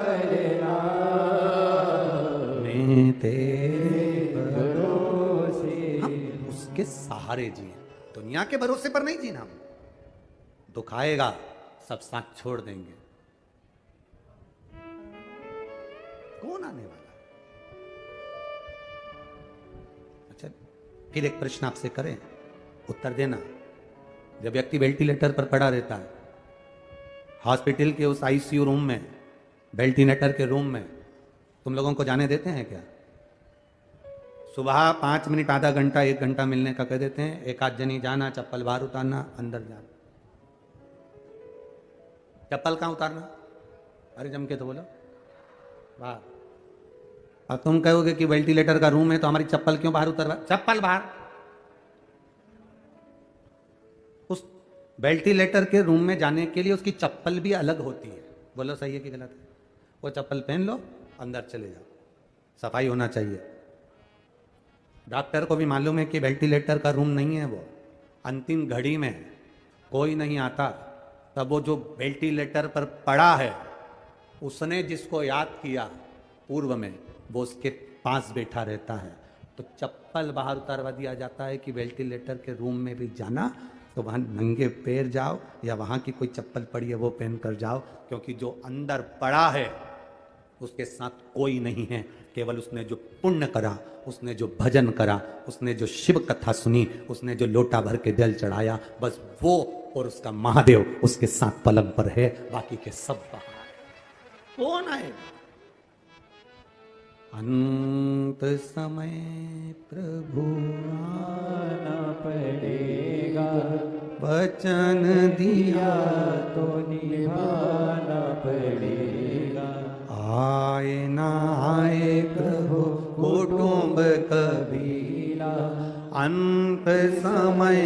[SPEAKER 1] करना, मैं तेरे
[SPEAKER 2] भरोसे
[SPEAKER 1] हम उसके सहारे जिए, दुनिया के भरोसे पर नहीं जीना। हम दुख आएगा सब साथ छोड़ देंगे, कौन आने वाला है? अच्छा, फिर एक प्रश्न आपसे करें, उत्तर देना। जब व्यक्ति वेंटिलेटर पर पड़ा रहता है, हॉस्पिटल के उस आईसीयू रूम में, वेंटिलेटर के रूम में, तुम लोगों को जाने देते हैं क्या? सुबह 5 मिनट, आधा घंटा, 1 घंटा मिलने का कह देते हैं, एक आध जनी जाना, चप्पल बाहर उतारना, अंदर जाना। चप्पल कहाँ उतारना? अरे जम के तो बोलो, बाहर। अब तुम कहोगे कि वेंटिलेटर का रूम है तो हमारी चप्पल क्यों बाहर उतरवा? चप्पल बाहर। उस वेंटिलेटर के रूम में जाने के लिए उसकी चप्पल भी अलग होती है। बोलो सही है कि गलत है? वो चप्पल पहन लो, अंदर चले जाओ, सफाई होना चाहिए। डॉक्टर को भी मालूम है कि वेंटिलेटर का रूम नहीं है, वो अंतिम घड़ी में है, कोई नहीं आता, तब वो जो वेंटिलेटर पर पड़ा है, उसने जिसको याद किया पूर्व में, वो उसके पास बैठा रहता है। तो चप्पल बाहर उतारवा दिया जाता है कि वेंटिलेटर के रूम में भी जाना तो वहाँ नंगे पैर जाओ, या वहाँ की कोई चप्पल पड़ी है वो पहन कर जाओ, क्योंकि जो अंदर पड़ा है उसके साथ कोई नहीं है, केवल उसने जो पुण्य करा, उसने जो भजन करा, उसने जो शिव कथा सुनी, उसने जो लोटा भर के जल चढ़ाया, बस वो और उसका महादेव उसके साथ पलंग पर है, बाकी के सब बाहर। कौन आएगा? अंत समय प्रभु
[SPEAKER 2] आना पड़ेगा,
[SPEAKER 1] वचन दिया
[SPEAKER 2] तो निभाना पड़ेगा।
[SPEAKER 1] आए ना आए प्रभु कुटुंब कबीला, अंत समय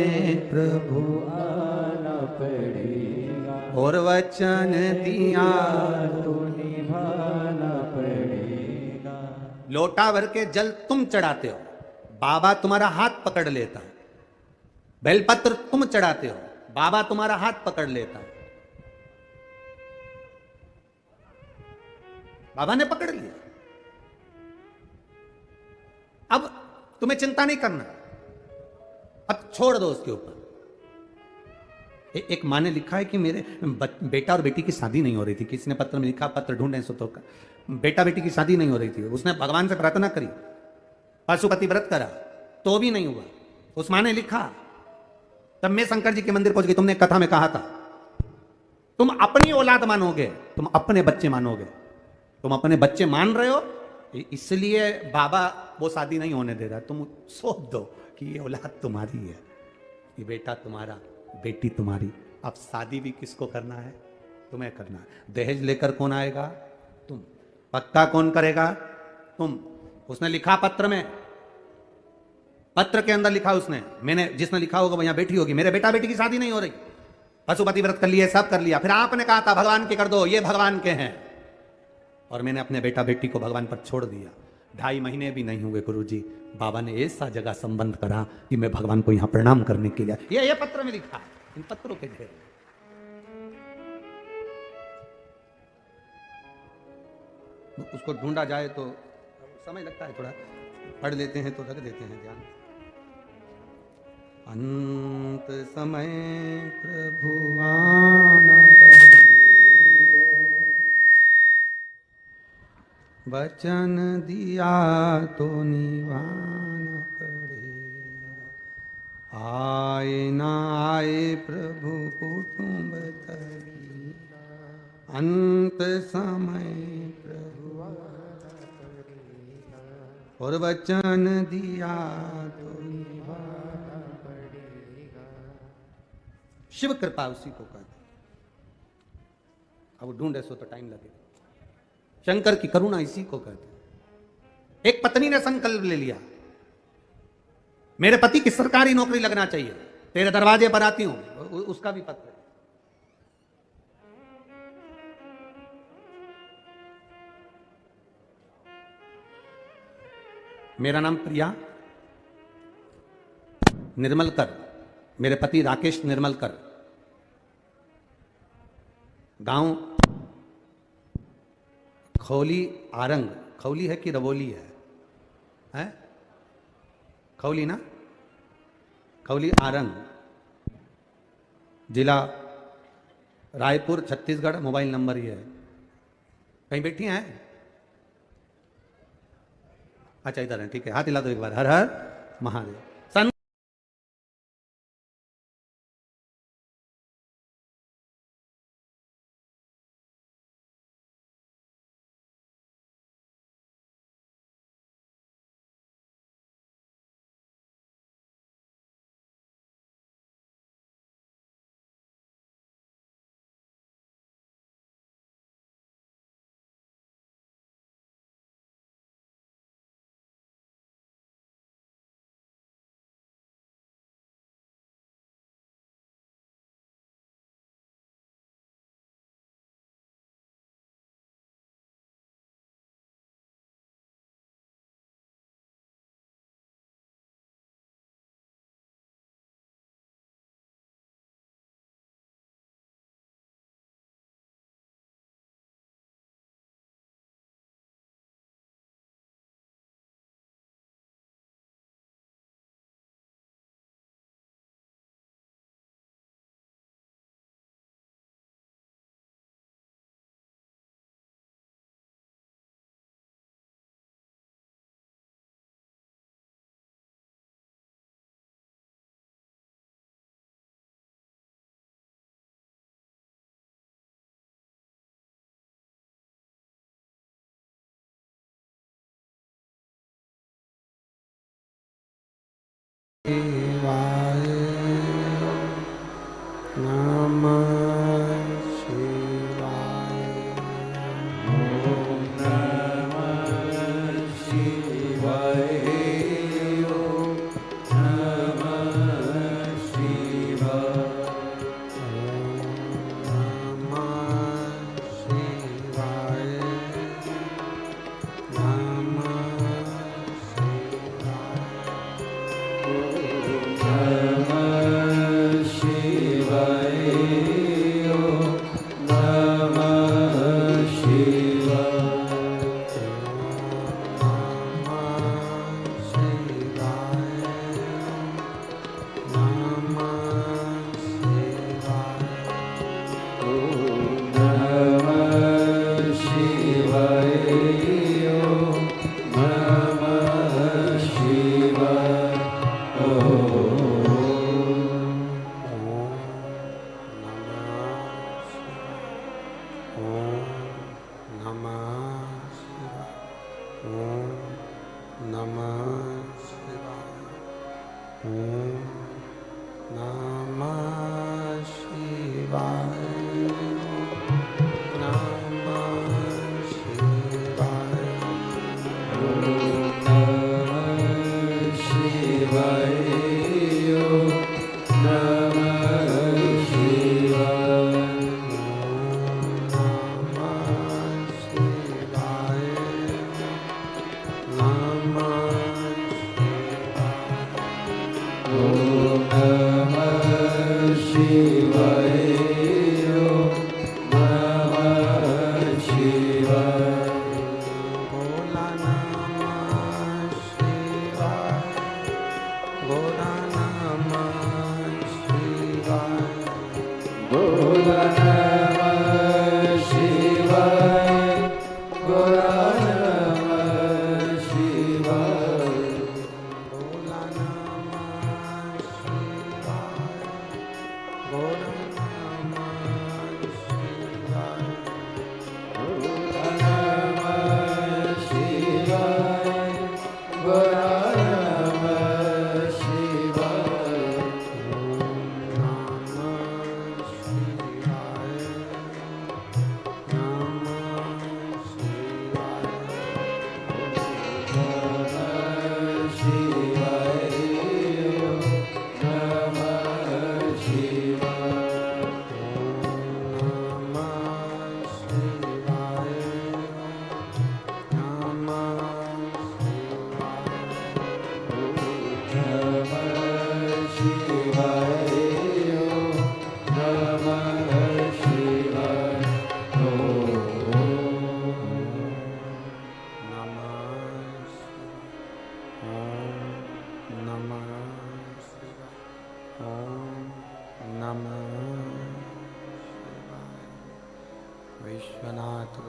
[SPEAKER 1] प्रभु
[SPEAKER 2] आना पड़ेगा,
[SPEAKER 1] और वचन दिया
[SPEAKER 2] तो निभाना पड़ेगा।
[SPEAKER 1] लोटा भर के जल तुम चढ़ाते हो, बाबा तुम्हारा हाथ पकड़ लेता है। बेलपत्र तुम चढ़ाते हो, बाबा तुम्हारा हाथ पकड़ लेता है। बाबा ने पकड़ लिया। अब तुम्हें चिंता नहीं करना, अब छोड़ दो उसके ऊपर। एक माँ ने लिखा है कि मेरे बेटा और बेटी की शादी नहीं हो रही थी, किसी ने पत्र में लिखा, पत्र ढूंढे सो तो बेटा बेटी की शादी नहीं हो रही थी, उसने भगवान से प्रार्थना करी, पशुपति व्रत करा, तो भी नहीं हुआ। उस माँ ने लिखा, तब मैं शंकर जी के मंदिर पहुंच गई। तुमने कथा में कहा था, तुम अपनी औलाद मानोगे, तुम अपने बच्चे मानोगे, तुम अपने बच्चे मान रहे हो, इसलिए बाबा वो शादी नहीं होने दे रहा। तुम सोच दो कि ये औलाद तुम्हारी है, ये बेटा तुम्हारा, बेटी तुम्हारी। अब शादी भी किसको करना है? तुम्हें करना है। दहेज लेकर कौन आएगा? तुम। पक्का कौन करेगा? तुम। उसने लिखा पत्र में, पत्र के अंदर लिखा उसने, मैंने, जिसने लिखा होगा वो यहां बैठी होगी, मेरे बेटा बेटी की शादी नहीं हो रही, पशुपति व्रत कर लिए, सब कर लिया। फिर आपने कहा था भगवान के कर दो, ये भगवान के हैं, और मैंने अपने बेटा बेटी को भगवान पर छोड़ दिया। 2.5 महीने भी नहीं हुए गुरुजी, बाबा ने ऐसा जगह संबंध करा कि मैं भगवान को यहां प्रणाम करने के लिए, ये पत्र में लिखा है, इन पत्रों के ढेर। उसको ढूंढा जाए तो समय लगता है, थोड़ा पढ़ लेते हैं तो रख देते हैं ध्यान। अंत समय प्रभु आना पड़ेगा, वचन दिया तो निभाना पड़ेगा। आए ना आए प्रभु कुटुंब तभी, अंत समय प्रभु आना पड़ेगा। और वचन दिया तो शिव कृपा उसी को कहते। अब ढूंढे सो तो टाइम लगेगा। शंकर की करुणा इसी को कहते। एक पत्नी ने संकल्प ले लिया, मेरे पति की सरकारी नौकरी लगना चाहिए, तेरे दरवाजे पर आती हूं। उसका भी पत्र है। मेरा नाम प्रिया निर्मलकर, मेरे पति राकेश निर्मलकर, गांव खौली आरंग। खौली है कि रवोली है? खौली ना, खौली आरंग, जिला रायपुर छत्तीसगढ़। मोबाइल नंबर ये है। कहीं बैठी हैं? अच्छा इधर है, ठीक है। हाथ हिला दो एक बार। हर हर महादेव।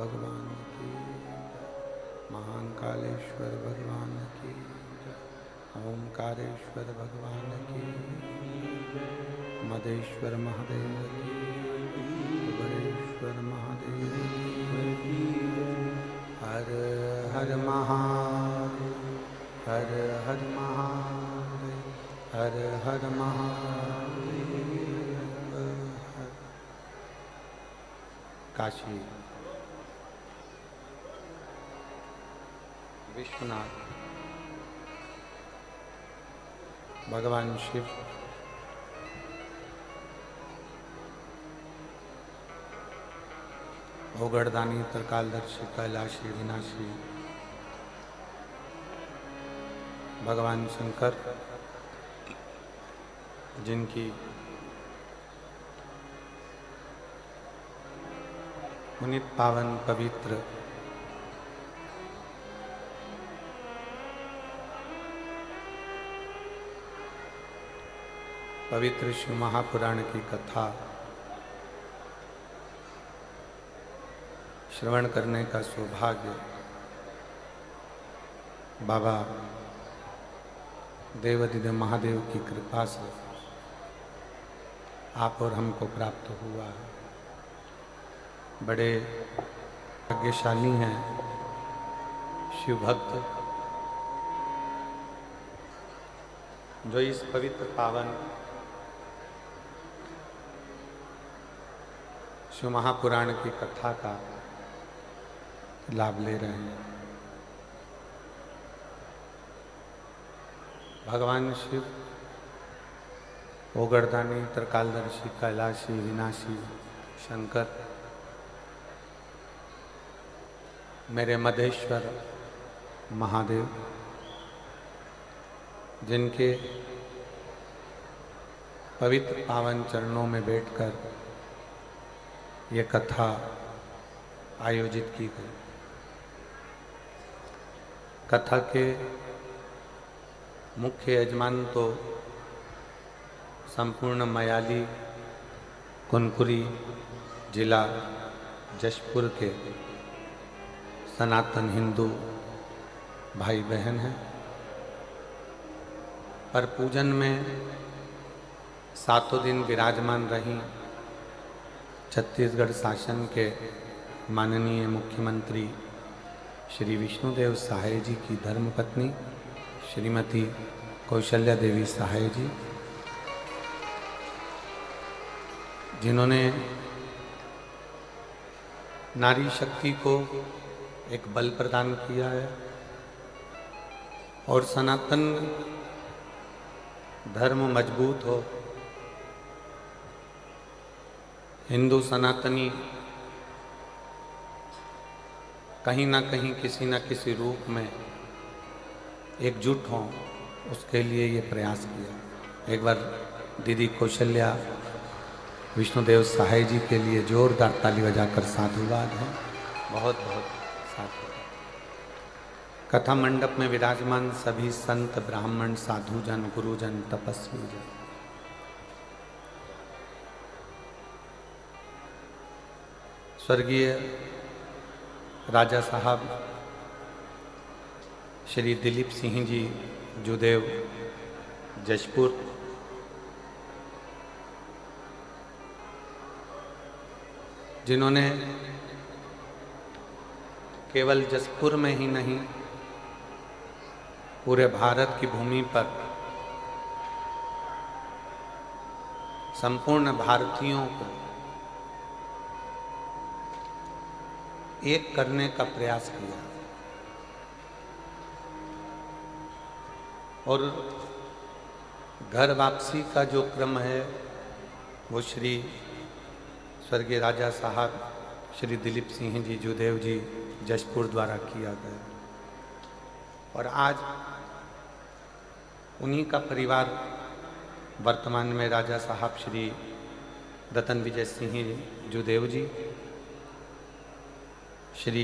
[SPEAKER 1] भगवान की जय। महाकालेश्वर भगवान की जय। ओमकारेश्वर भगवान की जय। मदेश्वर महादेव की जय। उग्रेश्वर महादेव की जय। हर हर महादेव, हर हर महादेव, हर हर महादेव। काशी विश्वनाथ भगवान शिव भोगड़दानी त्रिकालदर्शी कैलाशी विनाशी भगवान शंकर, जिनकी पुनीत पावन पवित्र पवित्र शिव महापुराण की कथा श्रवण करने का सौभाग्य बाबा देवाधिदेव महादेव की कृपा से आप और हमको प्राप्त हुआ है। बड़े भाग्यशाली हैं शिव भक्त, जो इस पवित्र पावन शिव महापुराण की कथा का लाभ ले रहे हैं। भगवान शिव ओगरदानी त्रिकालदर्शी कैलाशी विनाशी शंकर, मेरे मदेश्वर महादेव, जिनके पवित्र पावन चरणों में बैठकर ये कथा आयोजित की गई। कथा के मुख्य यजमान तो संपूर्ण मयाली कुनकुरी जिला जशपुर के सनातन हिंदू भाई बहन हैं, पर पूजन में सातों दिन विराजमान रही छत्तीसगढ़ शासन के माननीय मुख्यमंत्री श्री विष्णुदेव सहाय जी की धर्मपत्नी श्रीमती कौशल्या देवी सहाय जी, जिन्होंने नारी शक्ति को एक बल प्रदान किया है और सनातन धर्म मजबूत हो, हिंदू सनातनी कहीं ना कहीं किसी न किसी रूप में एकजुट हों, उसके लिए ये प्रयास किया। एक बार दीदी कौशल्या विष्णुदेव सहाय जी के लिए जोरदार ताली बजाकर साधुवाद है। बहुत बहुत साधुवाद। कथा मंडप में विराजमान सभी संत ब्राह्मण साधुजन गुरुजन तपस्वी जन, स्वर्गीय राजा साहब श्री दिलीप सिंह जी जुदेव जशपुर, जिन्होंने केवल जशपुर में ही नहीं पूरे भारत की भूमि पर संपूर्ण भारतीयों को एक करने का प्रयास किया और घर वापसी का जो क्रम है वो श्री स्वर्गीय राजा साहब श्री दिलीप सिंह जी जुदेव जी जशपुर द्वारा किया गया। और आज उन्हीं का परिवार वर्तमान में राजा साहब श्री रतन विजय सिंह जुदेव जी, श्री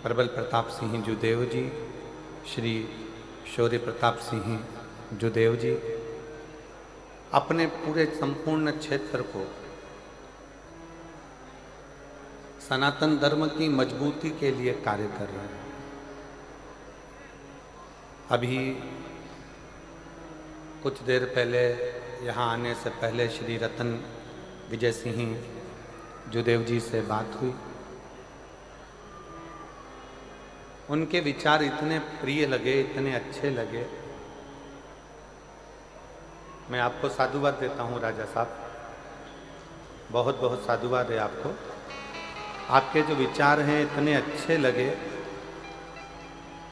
[SPEAKER 1] प्रबल प्रताप सिंह जुदेव जी, श्री शौर्य प्रताप सिंह जुदेव जी अपने पूरे संपूर्ण क्षेत्र को सनातन धर्म की मजबूती के लिए कार्य कर रहे हैं। अभी कुछ देर पहले यहाँ आने से पहले श्री रतन विजय सिंह जुदेव जी से बात हुई। उनके विचार इतने प्रिय लगे, इतने अच्छे लगे। मैं आपको साधुवाद देता हूँ राजा साहब, बहुत बहुत साधुवाद है आपको। आपके जो विचार हैं इतने अच्छे लगे।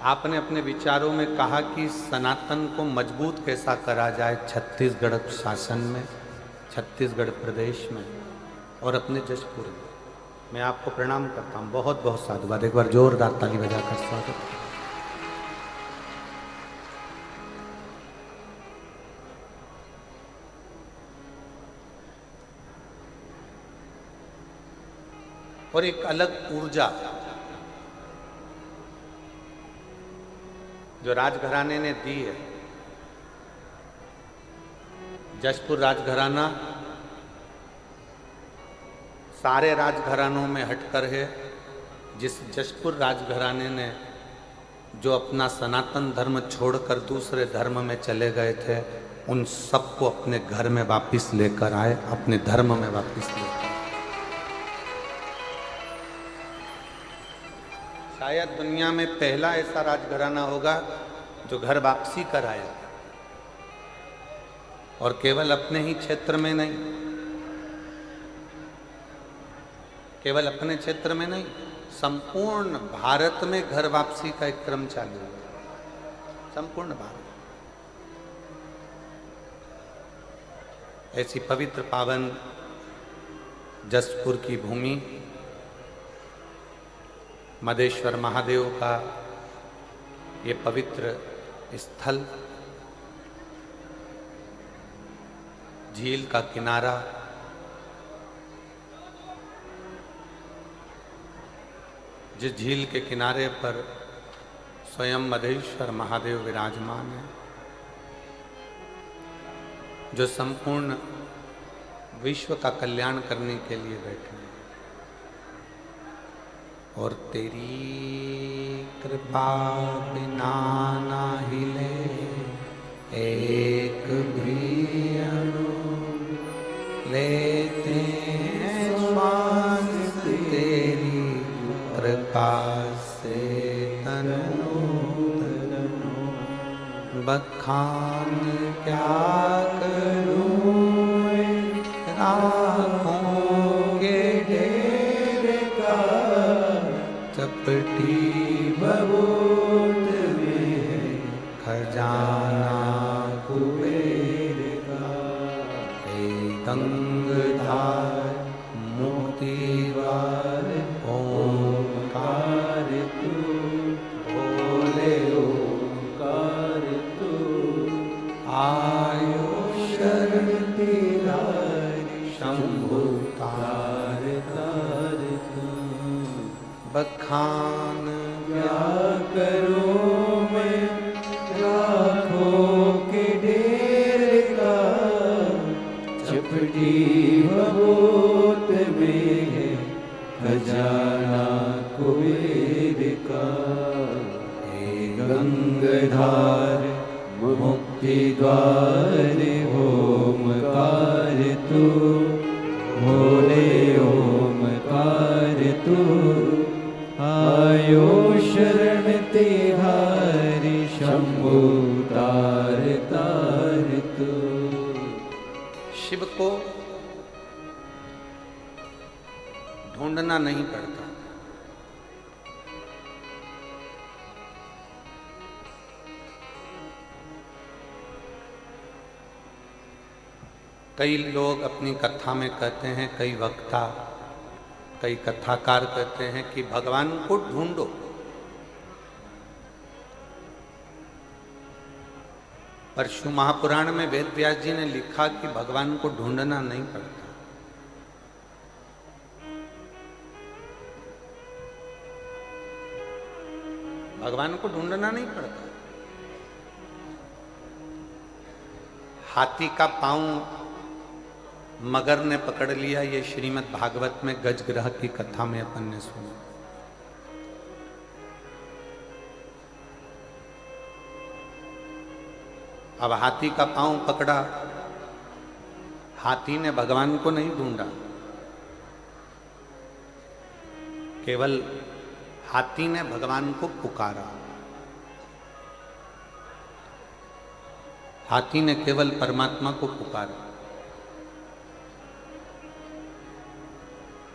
[SPEAKER 1] आपने अपने विचारों में कहा कि सनातन को मजबूत कैसा करा जाए छत्तीसगढ़ शासन में, छत्तीसगढ़ प्रदेश में और अपने जशपुर में। मैं आपको प्रणाम करता हूँ, बहुत बहुत साधुवाद। एक बार जोरदार ताली बजाकर स्वागत। और एक अलग ऊर्जा जो राजघराने ने दी है। जशपुर राजघराना सारे राजघरानों में हटकर है। जिस जशपुर राजघराने ने जो अपना सनातन धर्म छोड़कर दूसरे धर्म में चले गए थे, उन सबको अपने घर में वापस लेकर आए, अपने धर्म में वापस लेकर। शायद दुनिया में पहला ऐसा राजघराना होगा जो घर वापसी कर आया, और केवल अपने ही क्षेत्र में नहीं, केवल अपने क्षेत्र में नहीं, संपूर्ण भारत में घर वापसी का एक क्रम चालू है। संपूर्ण भारत। ऐसी पवित्र पावन जशपुर की भूमि, मदेश्वर महादेव का ये पवित्र स्थल, झील का किनारा, जिस झील के किनारे पर स्वयं मदेश्वर महादेव विराजमान है, जो संपूर्ण विश्व का कल्याण करने के लिए बैठे हैं। और तेरी कृपा बिना ना हिले एक भी अणु, लेते हैं श्वास तेरी कृपा से तनु तनु। बखान क्या करूं राहों के ढेर का, चपटी बबूत में खजाना कुबेर का। हे गंगाधार मुक्ति द्वार ओंकार तू, भोले ओंकार तू। आयो शरण तिहारी शंभु तार तार तू। बखान क्या करूं मैं लाखों के ढेर का, चपटी बबूत में है खजाना कुबेर का। हे गंगाधार मुक्ति द्वार ओमकार तू, भोले ओमकार तू। आयो शरण तिहारी शंभु तार तार तू। शिव को ढूंढना नहीं पड़ता, कई लोग अपनी कथा में कहते हैं, कई वक्ता, कई कथाकार कहते हैं कि भगवान को ढूंढो। पर शिव महापुराण में वेद व्यास जी ने लिखा कि भगवान को ढूंढना नहीं पड़ता। भगवान को ढूंढना नहीं पड़ता। हाथी का पांव मगर ने पकड़ लिया, ये श्रीमद् भागवत में गजग्रह की कथा में अपन ने सुना। अब हाथी का पांव पकड़ा, हाथी ने भगवान को नहीं ढूंढा, केवल हाथी ने भगवान को पुकारा। हाथी ने केवल परमात्मा को पुकारा।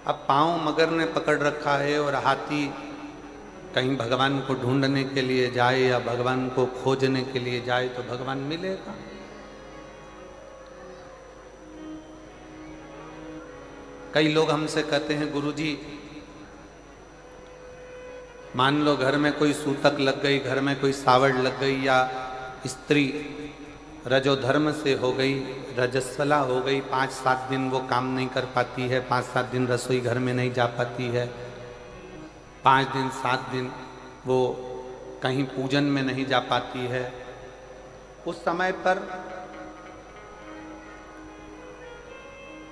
[SPEAKER 1] अब पांव मगर ने पकड़ रखा है और हाथी कहीं भगवान को ढूंढने के लिए जाए या भगवान को खोजने के लिए जाए तो भगवान मिलेगा। कई लोग हमसे कहते हैं, गुरुजी मान लो घर में कोई सूतक लग गई, घर में कोई सावड़ लग गई, या स्त्री रजोधर्म से हो गई, रजस्वला हो गई, 5-7 दिन वो काम नहीं कर पाती है, 5-7 दिन रसोई घर में नहीं जा पाती है, 5 दिन 7 दिन वो कहीं पूजन में नहीं जा पाती है। उस समय पर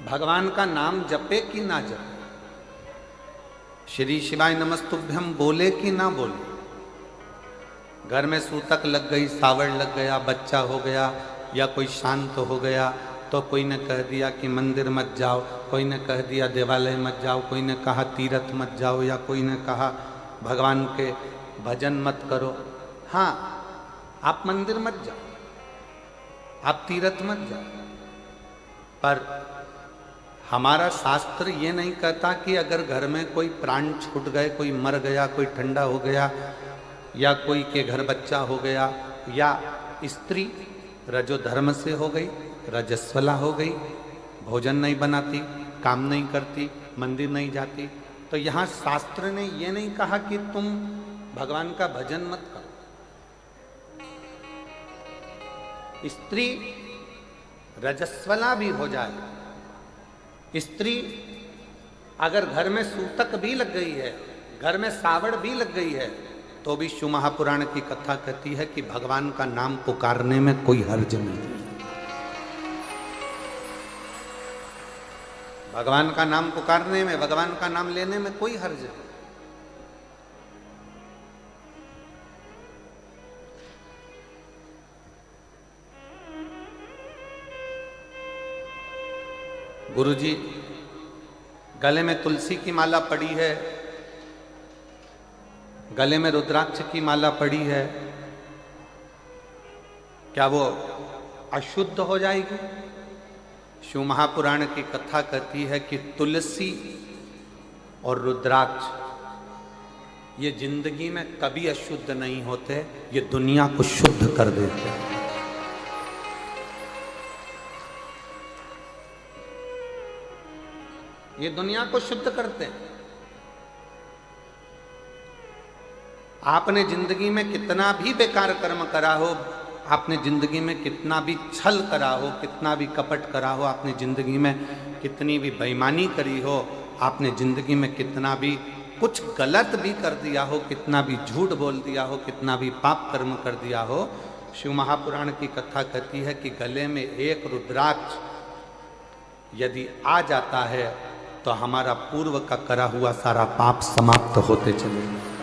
[SPEAKER 1] भगवान का नाम जपे कि ना जपे, श्री शिवाय नमस्तुभ्यम बोले कि ना बोले। घर में सूतक लग गई, सावड़ लग गया, बच्चा हो गया या कोई शांत हो गया, तो कोई ने कह दिया कि मंदिर मत जाओ, कोई ने कह दिया देवालय मत जाओ, कोई ने कहा तीर्थ मत जाओ, या कोई ने कहा भगवान के भजन मत करो। हाँ, आप मंदिर मत जाओ, आप तीर्थ मत जाओ, पर हमारा शास्त्र ये नहीं कहता कि अगर घर में कोई प्राण छूट गए, कोई मर गया, कोई ठंडा हो गया, या कोई के घर बच्चा हो गया, या स्त्री रजोधर्म से हो गई, रजस्वला हो गई, भोजन नहीं बनाती, काम नहीं करती, मंदिर नहीं जाती, तो यहाँ शास्त्र ने ये नहीं कहा कि तुम भगवान का भजन मत करो। स्त्री रजस्वला भी हो जाए, स्त्री अगर घर में सूतक भी लग गई है, घर में सावड़ भी लग गई है, तो भी शिव महापुराण की कथा कहती है कि भगवान का नाम पुकारने में कोई हर्ज नहीं। भगवान का नाम पुकारने में, भगवान का नाम लेने में कोई हर्ज नहीं। गुरुजी गले में तुलसी की माला पड़ी है, गले में रुद्राक्ष की माला पड़ी है, क्या वो अशुद्ध हो जाएगी? शिव महापुराण की कथा कहती है कि तुलसी और रुद्राक्ष ये जिंदगी में कभी अशुद्ध नहीं होते, ये दुनिया को शुद्ध कर देते हैं। ये दुनिया को शुद्ध करते हैं। आपने जिंदगी में कितना भी बेकार कर्म करा हो, आपने जिंदगी में कितना भी छल करा हो, कितना भी कपट करा हो, आपने जिंदगी में कितनी भी बेईमानी करी हो, आपने जिंदगी में कितना भी कुछ गलत भी कर दिया हो, कितना भी झूठ बोल दिया हो, कितना भी पाप कर्म कर दिया हो, शिव महापुराण की कथा कहती है कि गले में एक रुद्राक्ष यदि आ जाता है तो हमारा पूर्व का करा हुआ सारा पाप समाप्त होते चले जाते।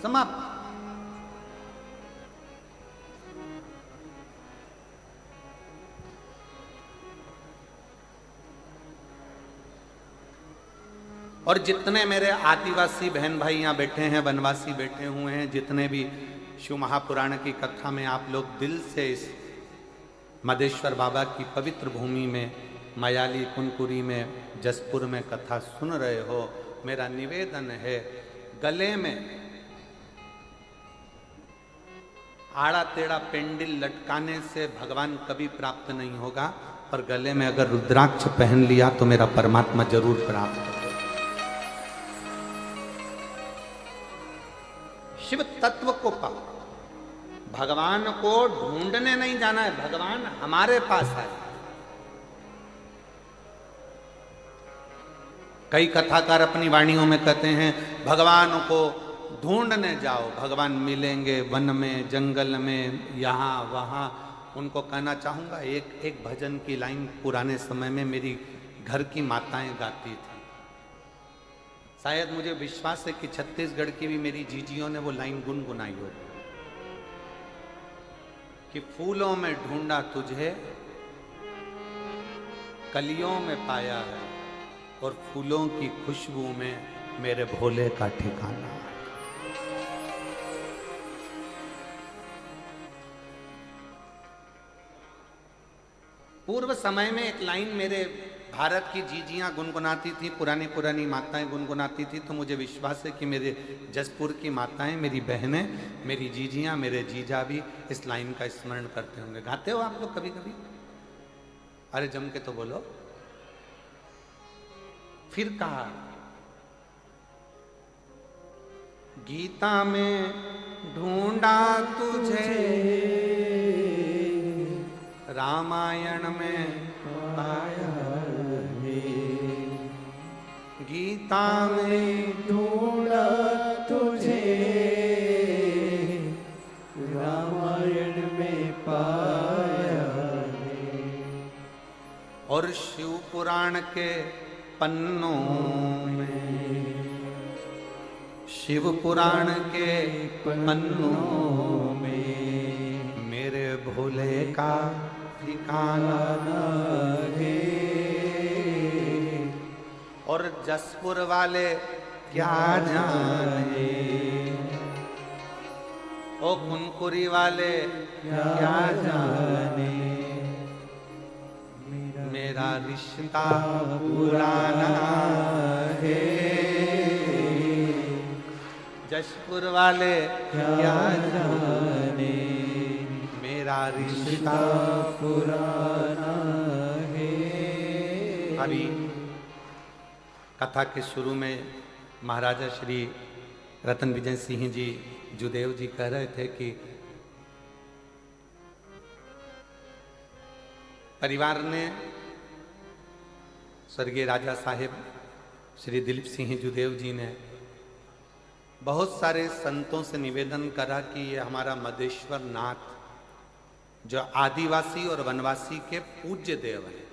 [SPEAKER 1] समाप्त। और जितने मेरे आदिवासी बहन भाई यहाँ बैठे हैं, वनवासी बैठे हुए हैं, जितने भी शिव महापुराण की कथा में आप लोग दिल से इस मदेश्वर बाबा की पवित्र भूमि में, मयाली कुनकुरी में, जसपुर में कथा सुन रहे हो, मेरा निवेदन है, गले में आड़ा टेढ़ा पेंडिल लटकाने से भगवान कभी प्राप्त नहीं होगा, पर गले में अगर रुद्राक्ष पहन लिया तो मेरा परमात्मा जरूर प्राप्त होगा। शिव तत्व को पाओ, भगवान को ढूंढने नहीं जाना है, भगवान हमारे पास है। कई कथाकार अपनी वाणियों में कहते हैं भगवान को ढूंढने जाओ, भगवान मिलेंगे वन में, जंगल में, यहाँ वहाँ। उनको कहना चाहूँगा, एक एक भजन की लाइन पुराने समय में मेरी घर की माताएं गाती थी। शायद मुझे विश्वास है कि छत्तीसगढ़ की भी मेरी जीजियों ने वो लाइन गुनगुनाई हो कि फूलों में ढूंढा तुझे, कलियों में पाया है, और फूलों की खुशबू में मेरे भोले का ठिकाना है। पूर्व समय में एक लाइन मेरे भारत की जीजियां गुनगुनाती थी, पुरानी पुरानी माताएं गुनगुनाती थी, तो मुझे विश्वास है कि मेरे जसपुर की माताएं, मेरी बहनें, मेरी जीजियां, मेरे जीजा भी इस लाइन का स्मरण करते होंगे। गाते हो आप लोग कभी कभी? अरे जम के तो बोलो। फिर कहा, गीता में ढूंढा तुझे, रामायण में पाया है, गीता में
[SPEAKER 2] ढूंढा तुझे, रामायण में पाया है,
[SPEAKER 1] और शिव पुराण के पन्नों में, शिव पुराण के पन्नों में मेरे भोले का ठिकाना है। और जसपुर वाले क्या जाने, ओ कुनकुरी वाले क्या जाने, मेरा रिश्ता पुराना है। जसपुर वाले क्या जाने, मेरा रिश्ता
[SPEAKER 2] पुराना है।
[SPEAKER 1] अभी कथा के शुरू में महाराजा श्री रतन विजय सिंह जी जुदेव जी कह रहे थे कि परिवार ने स्वर्गीय राजा साहेब श्री दिलीप सिंह जुदेव जी ने बहुत सारे संतों से निवेदन करा कि ये हमारा मदेश्वर नाथ, जो आदिवासी और वनवासी के पूज्य देव है,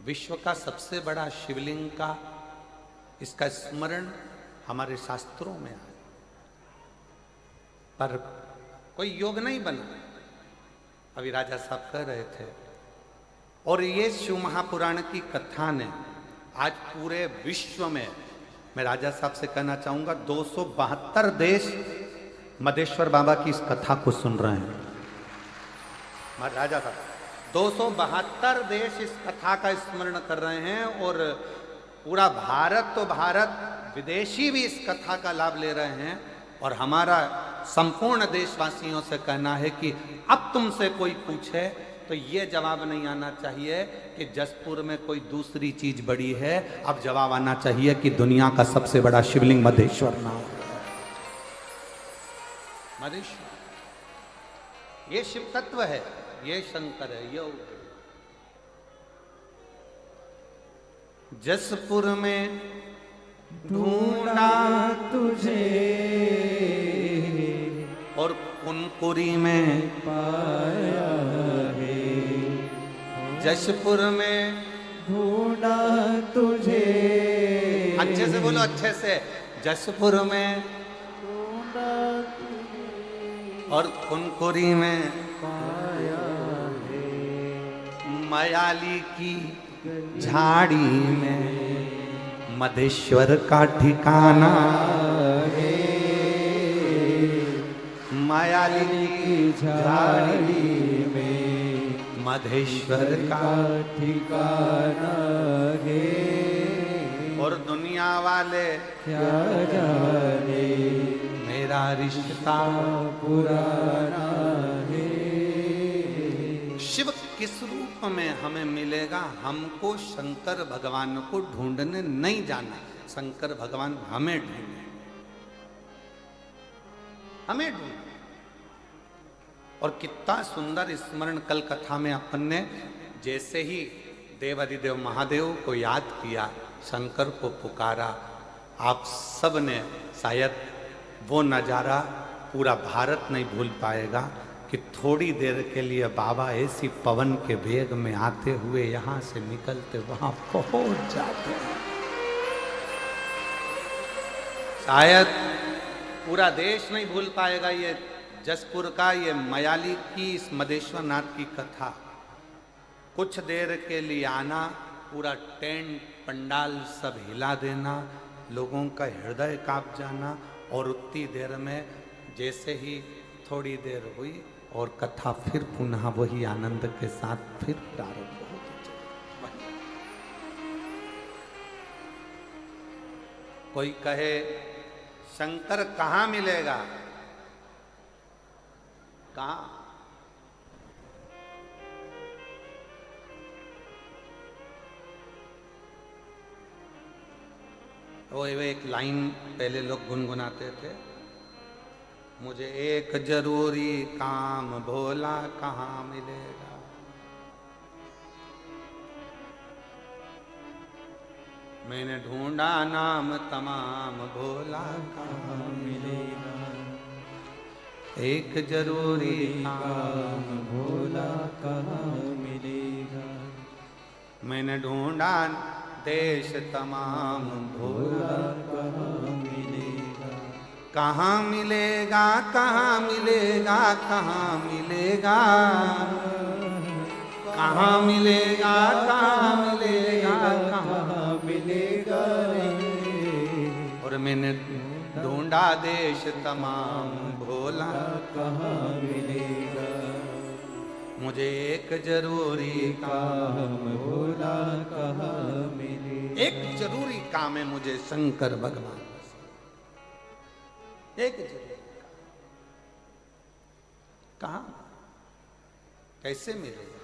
[SPEAKER 1] विश्व का सबसे बड़ा शिवलिंग का, इसका स्मरण हमारे शास्त्रों में है, पर कोई योग नहीं बना। अभी राजा साहब कह रहे थे, और ये शिव महापुराण की कथा ने आज पूरे विश्व में, मैं राजा साहब से कहना चाहूंगा, 272 देश मदेश्वर बाबा की इस कथा को सुन रहे हैं। राजा साहब 272 देश इस कथा का स्मरण कर रहे हैं, और पूरा भारत तो भारत, विदेशी भी इस कथा का लाभ ले रहे हैं। और हमारा संपूर्ण देशवासियों से कहना है कि अब तुमसे कोई पूछे तो ये जवाब नहीं आना चाहिए कि जसपुर में कोई दूसरी चीज बड़ी है, अब जवाब आना चाहिए कि दुनिया का सबसे बड़ा शिवलिंग मदेश्वर नाथ, मदेश्वर। ये शिव तत्व है, ये शंकर है, ये जसपुर में ढूंढा
[SPEAKER 2] तुझे,
[SPEAKER 1] और कुनकुरी में
[SPEAKER 2] पाया है,
[SPEAKER 1] जसपुर में
[SPEAKER 2] ढूंढा तुझे,
[SPEAKER 1] अच्छे से बोलो, अच्छे से, जसपुर में
[SPEAKER 2] ढूंढा तुझे,
[SPEAKER 1] और कुनकुरी में
[SPEAKER 2] पाया है,
[SPEAKER 1] मयाली की झाड़ी में मदेश्वर का ठिकाना है। मयाली की झाड़ी में मधेश्वर का
[SPEAKER 2] ठिकाना है,
[SPEAKER 1] और दुनिया वाले
[SPEAKER 2] क्या जाने
[SPEAKER 1] मेरा रिश्ता
[SPEAKER 2] पुराना है।
[SPEAKER 1] शिव किस रूप में हमें मिलेगा? हमको शंकर भगवान को ढूंढने नहीं जाना, शंकर भगवान हमें ढूंढे, हमें ढूंढे। और कितना सुंदर स्मरण कल कथा में अपन ने, जैसे ही देवादिदेव महादेव को याद किया, शंकर को पुकारा, आप सब ने शायद वो नज़ारा पूरा भारत नहीं भूल पाएगा कि थोड़ी देर के लिए बाबा ऐसी पवन के वेग में आते हुए यहाँ से निकलते वहाँ पहुँच जाते हैं। शायद पूरा देश नहीं भूल पाएगा ये जसपुर का, ये मयाली की, इस मदेश्वर नाथ की कथा। कुछ देर के लिए आना, पूरा टेंट पंडाल सब हिला देना, लोगों का हृदय कांप जाना, और उतनी देर में जैसे ही थोड़ी देर हुई और कथा फिर पुनः वही आनंद के साथ फिर प्रारंभ होती चली। कोई कहे शंकर कहाँ मिलेगा? कहाँ? वो एक लाइन पहले लोग गुनगुनाते थे, मुझे एक जरूरी काम भोला कहाँ मिलेगा। मैंने ढूंढा नाम तमाम भोला कहाँ मिलेगा। एक जरूरी काम
[SPEAKER 2] भोला कहाँ मिलेगा।
[SPEAKER 1] मैंने ढूंढा देश तमाम भोला
[SPEAKER 2] कहाँ मिलेगा।
[SPEAKER 1] कहाँ मिलेगा, कहाँ मिलेगा, कहाँ मिलेगा, कहाँ मिलेगा, कहाँ मिलेगा, कहाँ
[SPEAKER 2] मिलेगा रे।
[SPEAKER 1] और मैंने ढूंढा देश तमाम भोला
[SPEAKER 2] कहाँ मिलेगा।
[SPEAKER 1] मुझे एक जरूरी
[SPEAKER 2] काम भोला कहाँ मिलेगा।
[SPEAKER 1] एक जरूरी काम है मुझे शंकर भगवान, एक जरूरी काम। कहाँ, कैसे मिलेगा?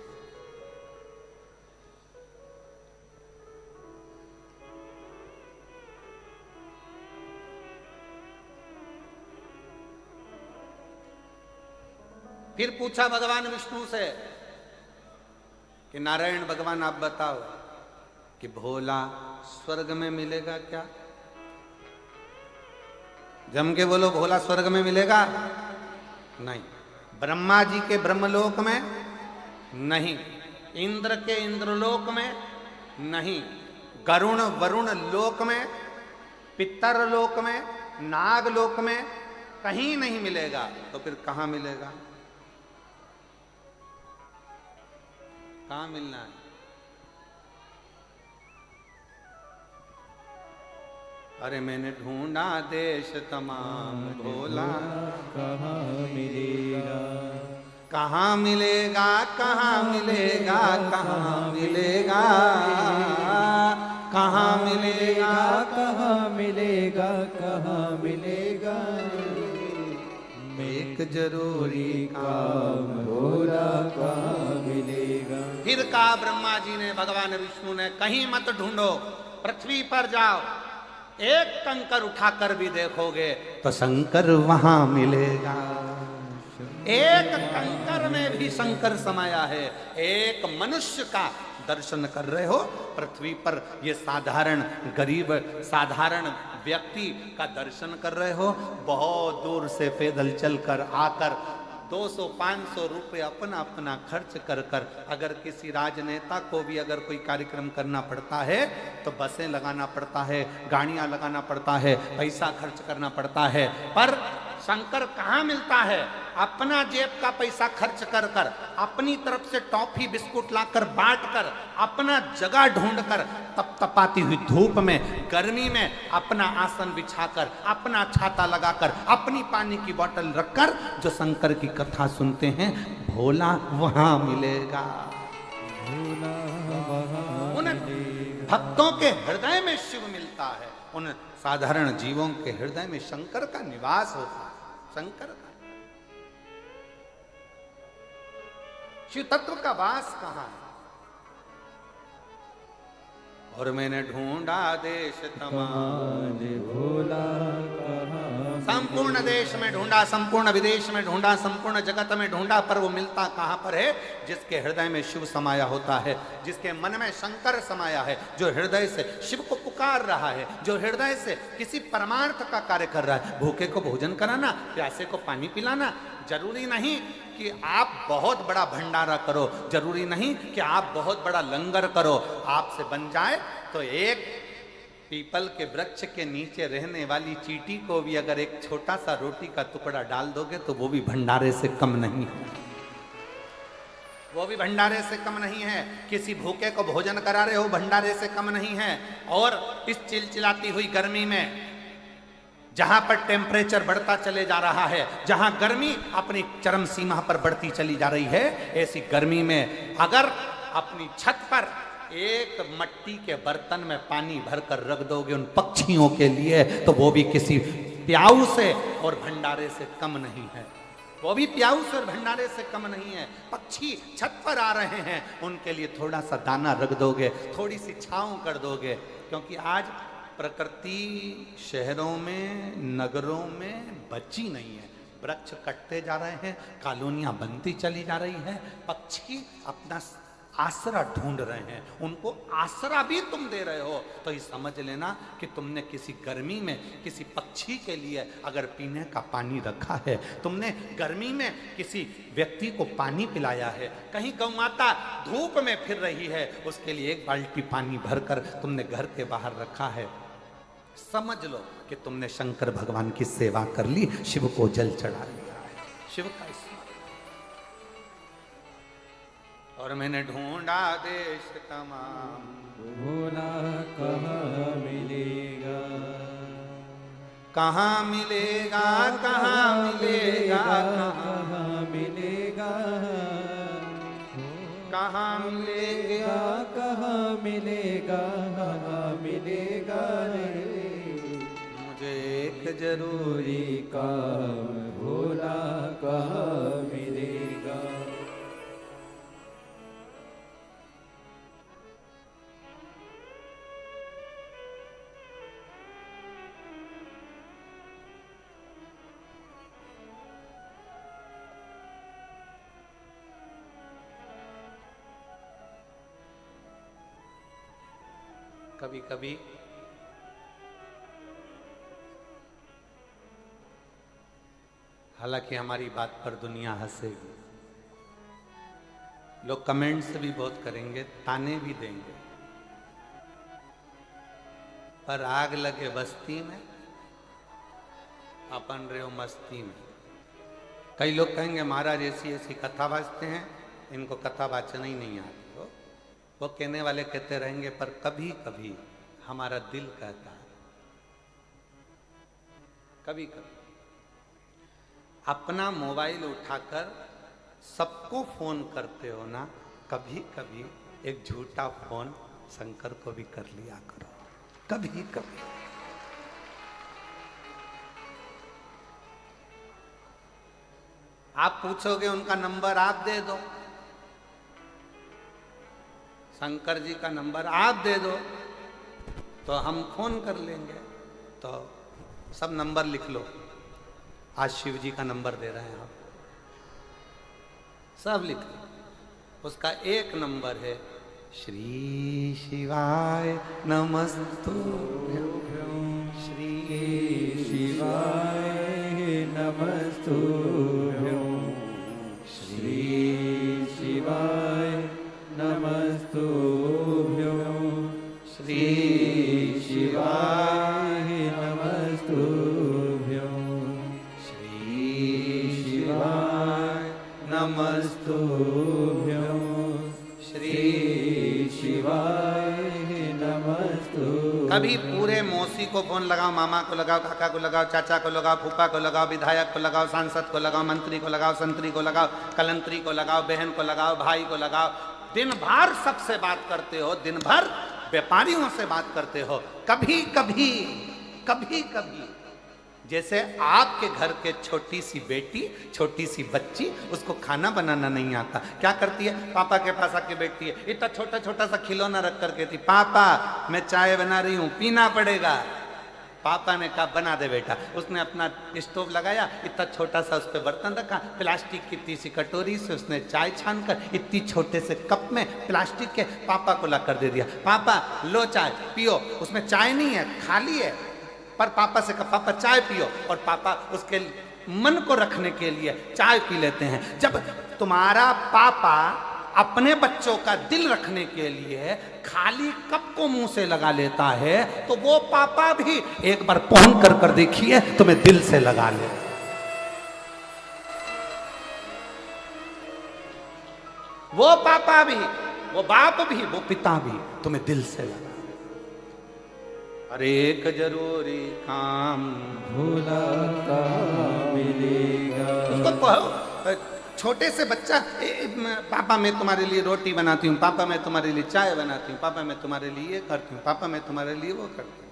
[SPEAKER 1] फिर पूछा भगवान विष्णु से कि नारायण भगवान आप बताओ कि भोला स्वर्ग में मिलेगा क्या? जम के बोलो, भोला स्वर्ग में मिलेगा? नहीं। ब्रह्मा जी के ब्रह्मलोक में नहीं, इंद्र के इंद्रलोक में नहीं, गरुण वरुण लोक में, पितर लोक में, नाग लोक में कहीं नहीं मिलेगा। तो फिर कहां मिलेगा? कहां मिलना है? अरे मैंने ढूंढा देश तमाम भोला
[SPEAKER 2] कहाँ मिलेगा।
[SPEAKER 1] कहाँ मिलेगा, कहाँ मिलेगा, कहाँ मिलेगा, कहाँ मिलेगा,
[SPEAKER 2] कहाँ मिलेगा। कहाँ मिलेगा।
[SPEAKER 1] एक जरूरी
[SPEAKER 2] काम भोला कहाँ मिलेगा।
[SPEAKER 1] फिर कहा ब्रह्मा जी ने, भगवान विष्णु ने, कहीं मत ढूंढो, पृथ्वी पर जाओ, एक कंकर उठाकर भी देखोगे तो शंकर वहां मिलेगा। एक कंकर में भी शंकर समाया है। एक मनुष्य का दर्शन कर रहे हो पृथ्वी पर, ये साधारण गरीब साधारण व्यक्ति का दर्शन कर रहे हो, बहुत दूर से पैदल चलकर आकर 200-500 रुपये अपना अपना खर्च कर कर अगर किसी राजनेता को भी अगर कोई कार्यक्रम करना पड़ता है तो बसें लगाना पड़ता है, गाड़ियां लगाना पड़ता है, पैसा खर्च करना पड़ता है। पर शंकर कहाँ मिलता है? अपना जेब का पैसा खर्च कर कर, अपनी तरफ से टॉफी बिस्कुट लाकर बांट कर, अपना जगह ढूंढ कर, तपतपाती हुई धूप में, गर्मी में अपना आसन बिछाकर, अपना छाता लगाकर, अपनी पानी की बोतल रखकर जो शंकर की कथा सुनते हैं, भोला वहां मिलेगा। उन भक्तों के हृदय में शिव मिलता है, उन साधारण जीवों के हृदय में शंकर का निवास होता है। शंकर का शिव तत्व का वास कहां है? और मैंने ढूंढा देश तमाम
[SPEAKER 2] भोला कहाँ।
[SPEAKER 1] संपूर्ण देश में ढूंढा, संपूर्ण विदेश में ढूंढा, संपूर्ण जगत में ढूंढा, पर वो मिलता कहां पर है? जिसके हृदय में शिव समाया होता है, जिसके मन में शंकर समाया है, जो हृदय से शिव को पुकार रहा है, जो हृदय से किसी परमार्थ का कार्य कर रहा है। भूखे को भोजन कराना, प्यासे को पानी पिलाना। जरूरी नहीं कि आप बहुत बड़ा भंडारा करो, जरूरी नहीं कि आप बहुत बड़ा लंगर करो। आपसे बन जाए तो एक पीपल के वृक्ष के नीचे रहने वाली चींटी को भी अगर एक छोटा सा रोटी का टुकड़ा डाल दोगे तो वो भी भंडारे से कम नहीं है, वो भी भंडारे से कम नहीं है। किसी भूखे को भोजन करा रहे हो, भंडारे से कम नहीं है। और इस चिलचिलाती हुई गर्मी में जहां पर टेम्परेचर बढ़ता चले जा रहा है, जहां गर्मी अपनी चरम सीमा पर बढ़ती चली जा रही है, ऐसी गर्मी में अगर अपनी छत पर एक मट्टी के बर्तन में पानी भरकर रख दोगे उन पक्षियों के लिए, तो वो भी किसी प्याऊ से और भंडारे से कम नहीं है। वो भी प्याऊ से और भंडारे से कम नहीं है। पक्षी छत पर आ रहे हैं, उनके लिए थोड़ा सा दाना रख दोगे, थोड़ी सी छांव कर दोगे। क्योंकि आज प्रकृति शहरों में, नगरों में बची नहीं है। वृक्ष कटते जा रहे हैं, कॉलोनियां बनती चली जा रही है, पक्षी अपना आसरा ढूंढ रहे हैं, उनको आसरा भी तुम दे रहे हो। तो ये समझ लेना कि तुमने किसी गर्मी में किसी पक्षी के लिए अगर पीने का पानी रखा है, तुमने गर्मी में किसी व्यक्ति को पानी पिलाया है, कहीं गौ माता धूप में फिर रही है, उसके लिए एक बाल्टी पानी भरकर तुमने घर के बाहर रखा है, समझ लो कि तुमने शंकर भगवान की सेवा कर ली, शिव को जल चढ़ा लिया है, शिव का स्मरण। और मैंने ढूंढा देश तमाम,
[SPEAKER 2] भोला कहाँ मिलेगा,
[SPEAKER 1] कहाँ मिलेगा, कहाँ मिलेगा,
[SPEAKER 2] कहाँ मिलेगा,
[SPEAKER 1] कहाँ मिलेगा,
[SPEAKER 2] कहाँ मिलेगा, कहाँ मिलेगा रे।
[SPEAKER 1] मुझे एक जरूरी
[SPEAKER 2] पूरी काम भोला कहाँ मिलेगा।
[SPEAKER 1] कभी कभी हालांकि हमारी बात पर दुनिया हंसेगी, लोग कमेंट्स भी बहुत करेंगे, ताने भी देंगे, पर आग लगे बस्ती में अपन रहे हो मस्ती में। कई लोग कहेंगे महाराज ऐसी ऐसी कथा वाचते हैं, इनको कथा वाचना ही नहीं आती हो। वो कहने वाले कहते रहेंगे, पर कभी कभी हमारा दिल कहता है, कभी कभी अपना मोबाइल उठाकर सबको फोन करते हो ना, कभी कभी एक झूठा फोन शंकर को भी कर लिया करो, कभी कभी। आप पूछोगे उनका नंबर आप दे दो, शंकर जी का नंबर आप दे दो तो हम फोन कर लेंगे। तो सब नंबर लिख लो, आज शिव जी का नंबर दे रहे हैं आप, सब लिख लो। उसका एक नंबर है श्री शिवाय नमस्तुभ्यं, श्री
[SPEAKER 2] शिवाय नमस्तुभ्यं, श्री शिवाय नमस्तुभ्यं, श्री शिवाय नमस्तुभ्यं, श्री शिवाय नमस्तुभ्यं, श्री शिवाय नमस्तुभ्यं।
[SPEAKER 1] कभी पूरे मौसी को फोन लगाओ, मामा को लगाओ, काका को लगाओ, चाचा को लगाओ, फूफा को लगाओ, विधायक को लगाओ, सांसद को लगाओ, मंत्री को लगाओ, संतरी को लगाओ, कलंतरी को लगाओ, बहन को लगाओ, भाई को लगाओ। दिन भर सबसे बात करते हो, दिन भर व्यापारियों से बात करते हो। कभी कभी कभी कभी जैसे आपके घर के छोटी सी बेटी, छोटी सी बच्ची, उसको खाना बनाना नहीं आता, क्या करती है? पापा के पास आके बैठती है, इतना छोटा छोटा सा खिलौना रख कर कहती, पापा मैं चाय बना रही हूं, पीना पड़ेगा। पापा ने कहा बना दे बेटा। उसने अपना स्टोव लगाया, इतना छोटा सा उस पर बर्तन रखा, प्लास्टिक की इतनी सी कटोरी से उसने चाय छान कर इतनी छोटे से कप में प्लास्टिक के पापा को ला कर दे दिया। पापा लो चाय पियो। उसमें चाय नहीं है, खाली है, पर पापा से कहा पापा चाय पियो, और पापा उसके मन को रखने के लिए चाय पी लेते हैं। जब तुम्हारा पापा अपने बच्चों का दिल रखने के लिए खाली कप को मुंह से लगा लेता है, तो वो पापा भी एक बार पहुंच कर देखिए तुम्हें दिल से लगा ले। वो पापा भी, वो बाप भी, वो पिता भी तुम्हें दिल से लगा। अरे एक जरूरी काम
[SPEAKER 2] भूला का मिलेगा।
[SPEAKER 1] उसको कहो, छोटे से बच्चा पापा मैं तुम्हारे लिए रोटी बनाती हूँ, पापा मैं तुम्हारे लिए चाय बनाती हूँ, पापा मैं तुम्हारे लिए ये करती हूँ, पापा मैं तुम्हारे लिए वो करती हूँ।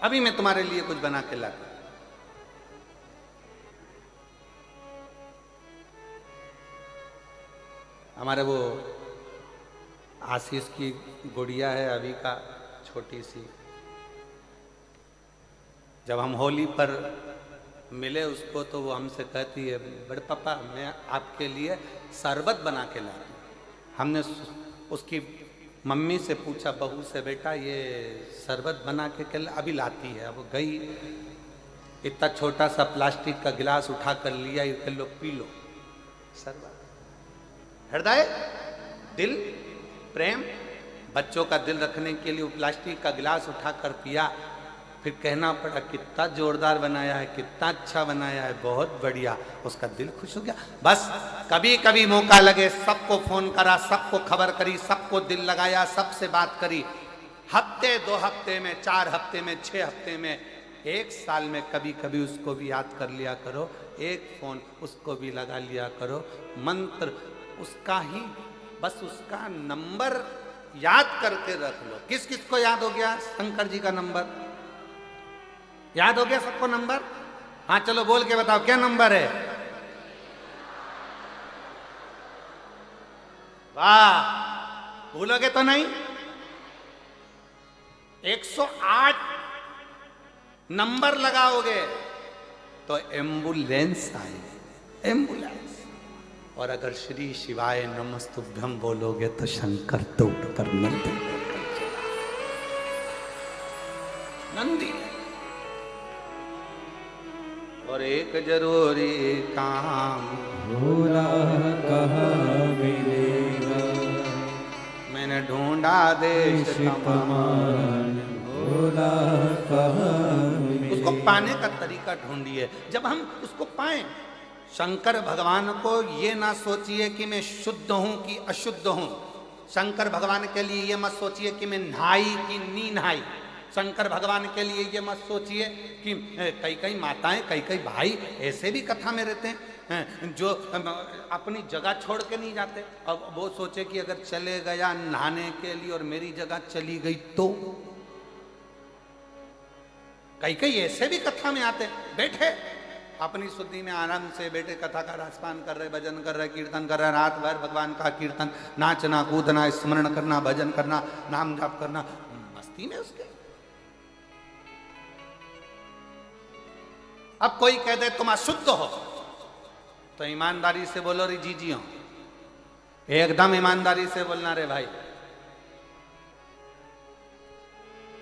[SPEAKER 1] अभी मैं तुम्हारे लिए कुछ बना के लाता। हमारे वो आशीष की गुड़िया है अभी का, छोटी सी, जब हम होली पर मिले उसको तो वो हमसे कहती है बड़े पापा मैं आपके लिए शरबत बना के लाती हूँ। हमने उसकी मम्मी से पूछा, बहू से, बेटा ये शरबत बना के क्या अभी लाती है? अब गई, इतना छोटा सा प्लास्टिक का गिलास उठा कर लिया, ये कह लो पी लो शरबत। हृदय, दिल, प्रेम, बच्चों का दिल रखने के लिए वो प्लास्टिक का गिलास उठाकर पिया। फिर कहना पड़ा कितना जोरदार बनाया है, कितना अच्छा बनाया है, बहुत बढ़िया। उसका दिल खुश हो गया। बस कभी कभी मौका लगे सबको फोन करा, सबको खबर करी, सबको दिल लगाया, सबसे बात करी। हफ्ते 2 हफ्ते में, 4 हफ्ते में, 6 हफ्ते में, 1 साल में कभी कभी उसको भी याद कर लिया करो, एक फोन उसको भी लगा लिया करो। मंत्र उसका ही, बस उसका नंबर याद करके रख लो। किस किस को याद हो गया शंकर जी का नंबर? याद हो गया सबको नंबर? हाँ चलो बोल के बताओ क्या नंबर है? वाह, भूलोगे तो नहीं? 108 नंबर लगाओगे तो एम्बुलेंस आएगी, एम्बुलेंस। और अगर श्री शिवाय नमस्तुभ्यम बोलोगे तो शंकर तो उठकर नंदी। और एक जरूरी काम
[SPEAKER 2] भूला कहाँ मिलेगा,
[SPEAKER 1] मैंने ढूंढा देश कमान,
[SPEAKER 2] भूला कहाँ मिलेगा।
[SPEAKER 1] उसको पाने का तरीका ढूंढिए। जब हम उसको पाएं, शंकर भगवान को ये ना सोचिए कि मैं शुद्ध हूं कि अशुद्ध हूं। शंकर भगवान के लिए ये मत सोचिए कि मैं नहाई कि नी नहाई। शंकर भगवान के लिए ये मत सोचिए कि कई कई माताएं, कई कई भाई ऐसे भी कथा में रहते हैं जो अपनी जगह छोड़ के नहीं जाते। अब वो सोचे कि अगर चले गया नहाने के लिए और मेरी जगह चली गई तो। कई कई ऐसे भी कथा में आते, बैठे अपनी शुद्धि में आराम से बैठे, कथा का राजपान कर रहे, भजन कर रहे, कीर्तन कर रहे, रात भर भगवान का कीर्तन, नाचना कूदना, स्मरण करना, भजन करना, नाम जाप करना, मस्ती में उसके। अब कोई कह दे तुम अशुद्ध हो तो ईमानदारी से बोलो रे जी हो, एकदम ईमानदारी से बोलना रे भाई।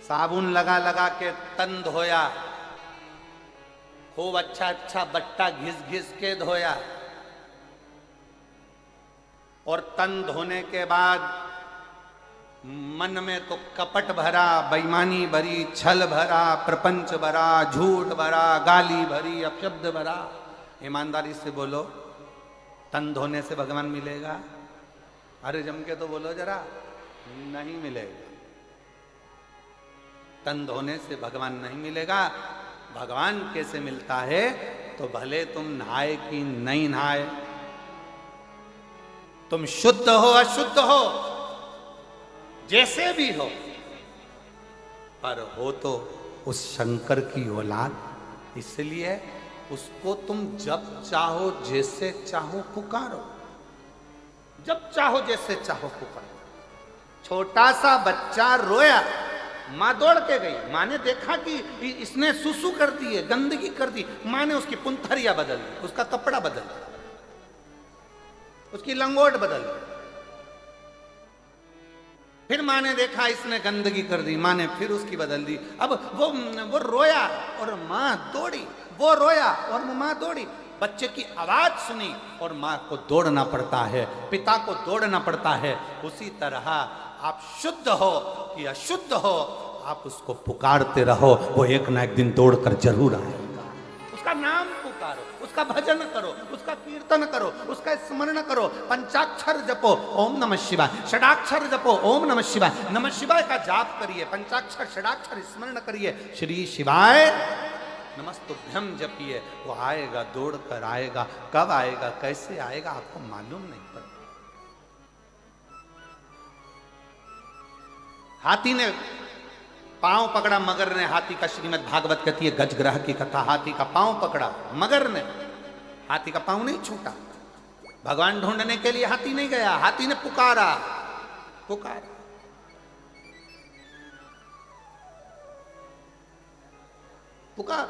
[SPEAKER 1] साबुन लगा लगा के तन धोया, खूब अच्छा अच्छा बट्टा घिस घिस के धोया, और तन धोने के बाद मन में तो कपट भरा, बेईमानी भरी, छल भरा, प्रपंच भरा, झूठ भरा, गाली भरी, अपशब्द भरा। ईमानदारी से बोलो, तन धोने से भगवान मिलेगा? अरे जम के तो बोलो जरा, नहीं मिलेगा। तन धोने से भगवान नहीं मिलेगा। भगवान कैसे मिलता है? तो भले तुम नहाए कि नहीं नहाए, तुम शुद्ध हो अशुद्ध हो, जैसे भी हो, पर हो तो उस शंकर की औलाद। इसलिए उसको तुम जब चाहो जैसे चाहो पुकारो, जब चाहो जैसे चाहो पुकारो। छोटा सा बच्चा रोया, माँ दौड़ के गई, माँ ने देखा कि इसने सुसु कर दी है, गंदगी कर दी। माँ ने उसकी पुंथरिया बदल दी, उसका कपड़ा बदल दिया, उसकी लंगोट बदल दी। फिर माँ ने देखा इसने गंदगी कर दी, माँ ने फिर उसकी बदल दी। अब वो रोया और माँ दौड़ी, वो रोया और माँ दौड़ी। बच्चे की आवाज सुनी और माँ को दौड़ना पड़ता है, पिता को दौड़ना पड़ता है। उसी तरह आप शुद्ध हो कि अशुद्ध हो, आप उसको पुकारते रहो, वो एक ना एक दिन दौड़कर जरूर आएगा। उसका नाम पुकारो, उसका भजन करो, उसका कीर्तन करो, उसका स्मरण करो। पंचाक्षर जपो ओम नमः शिवाय, षडाक्षर जपो ओम नमः शिवाय, नमः शिवाय का जाप करिए, पंचाक्षर षडाक्षर स्मरण करिए, श्री शिवाय नमस्तुभ्यम जपिए। वो आएगा, दौड़ कर आएगा। कब आएगा, कैसे आएगा, आपको मालूम नहीं पड़ता। हाथी ने पांव पकड़ा, मगर ने हाथी का, श्रीमद् भागवत कहती है गजग्रह की कथा, हाथी का पांव पकड़ा मगर ने, हाथी का पांव नहीं छूटा। भगवान ढूंढने के लिए हाथी नहीं गया, हाथी ने पुकारा, पुकारा। पुकार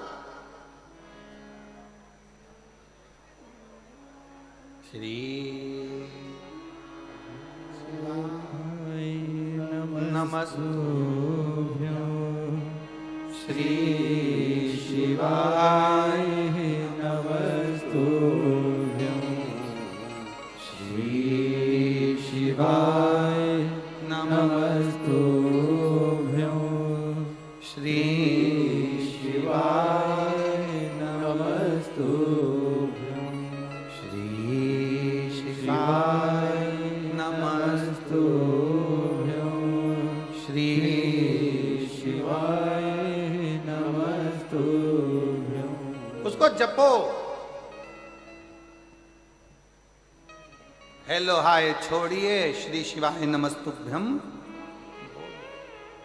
[SPEAKER 1] श्री नमस्तुभ्यं श्री शिवाय नमस्तुभ्यं श्री शिवाय नमस्तुभ्यं श्री शिवाय नमस्तुभ्यं श्री शिवाय नमस्तुभ्यं श्री शिवाय नमस्तुभ्यं। उसको जपो। हेलो हाय छोड़िए, श्री शिवाय नमस्तुभ्यं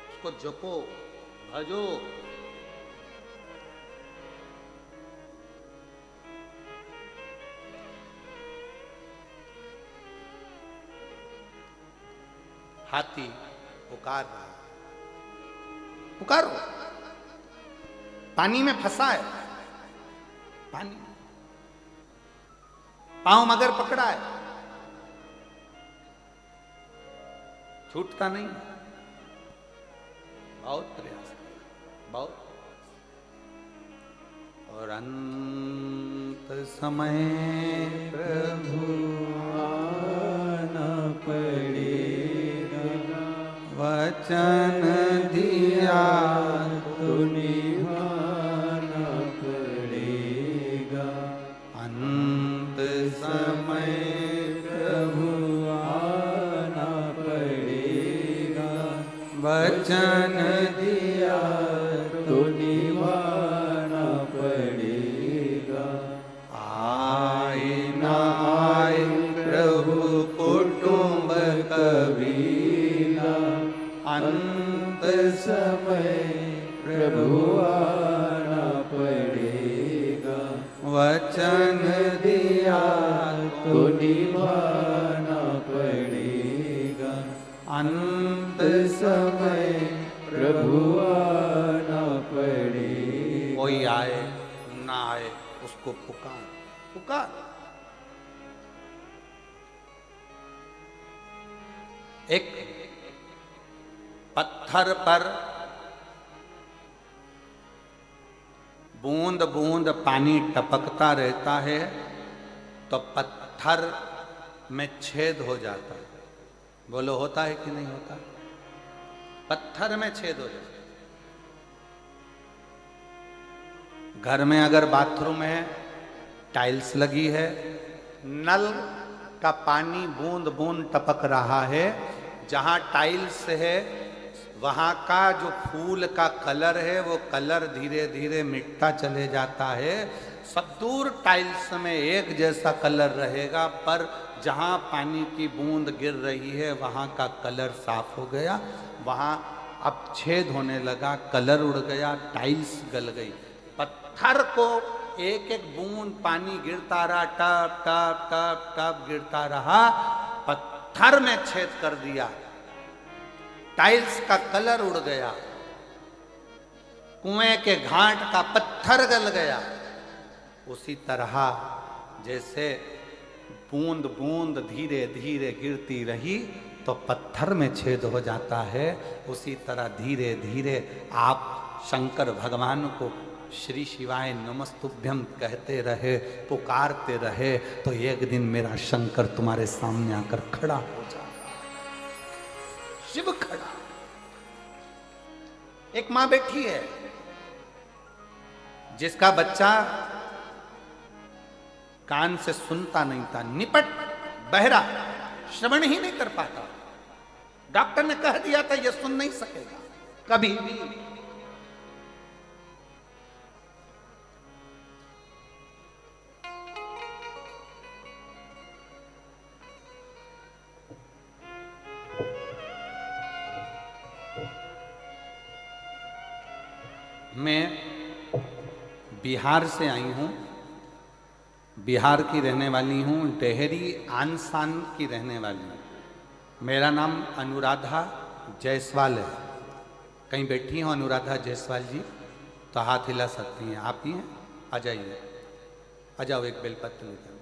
[SPEAKER 1] उसको जपो, भजो। हाथी पुकार रहा है, पुकारो। पानी में फंसा है, पानी, पांव मगर पकड़ा है, छूटता नहीं। बहुत प्रयास, बहुत। और अंत समय प्रभु आना पड़ेगा, वचन दिया तो निभाना पड़ेगा। अंत समय प्रभु आना पड़ेगा, वचन दिया तो निभाना पड़ेगा। आए ना आए प्रभु कुटुंब कबीला, अंत समय प्रभु आना पड़ेगा। वचन दिया तो निभाना पड़ेगा। अंत समय प्रभु आना पड़ेगा। कोई आए ना आए, उसको पुकार, पुकार। एक पत्थर पर बूंद बूंद पानी टपकता रहता है तो पत्थर में छेद हो जाता है। बोलो होता है कि नहीं होता? पत्थर में छेद हो जाता है। घर में अगर बाथरूम है, टाइल्स लगी है, नल का पानी बूंद बूंद टपक रहा है, जहां टाइल्स है वहां का जो फूल का कलर है वो कलर धीरे धीरे मिटता चले जाता है। सदूर टाइल्स में एक जैसा कलर रहेगा, पर जहां पानी की बूंद गिर रही है वहां का कलर साफ हो गया, वहां अब छेद होने लगा, कलर उड़ गया, टाइल्स गल गई। पत्थर को एक एक बूंद पानी गिरता रहा, टप टप टप टप गिरता रहा, पत्थर में छेद कर दिया, टाइल्स का कलर उड़ गया, कुएं के घाट का पत्थर गल गया। उसी तरह जैसे बूंद बूंद धीरे धीरे गिरती रही तो पत्थर में छेद हो जाता है, उसी तरह धीरे धीरे आप शंकर भगवान को श्री शिवाय नमस्तुभ्यम कहते रहे, पुकारते रहे, तो एक दिन मेरा शंकर तुम्हारे सामने आकर खड़ा हो जाएगा। शिव खड़ा। एक मां बैठी है जिसका बच्चा कान से सुनता नहीं था, निपट बहरा, श्रवण ही नहीं कर पाता। डॉक्टर ने कह दिया था यह सुन नहीं सकेगा कभी भी। मैं बिहार से आई हूं, बिहार की रहने वाली हूं, डेहरी आनसान की रहने वाली हूं। मेरा नाम अनुराधा जायसवाल है। कहीं बैठी हो अनुराधा जायसवाल जी तो हाथ हिला सकती हैं। आप ही हैं? आ जाइए, आ जाओ, एक बेलपत्र लेकर।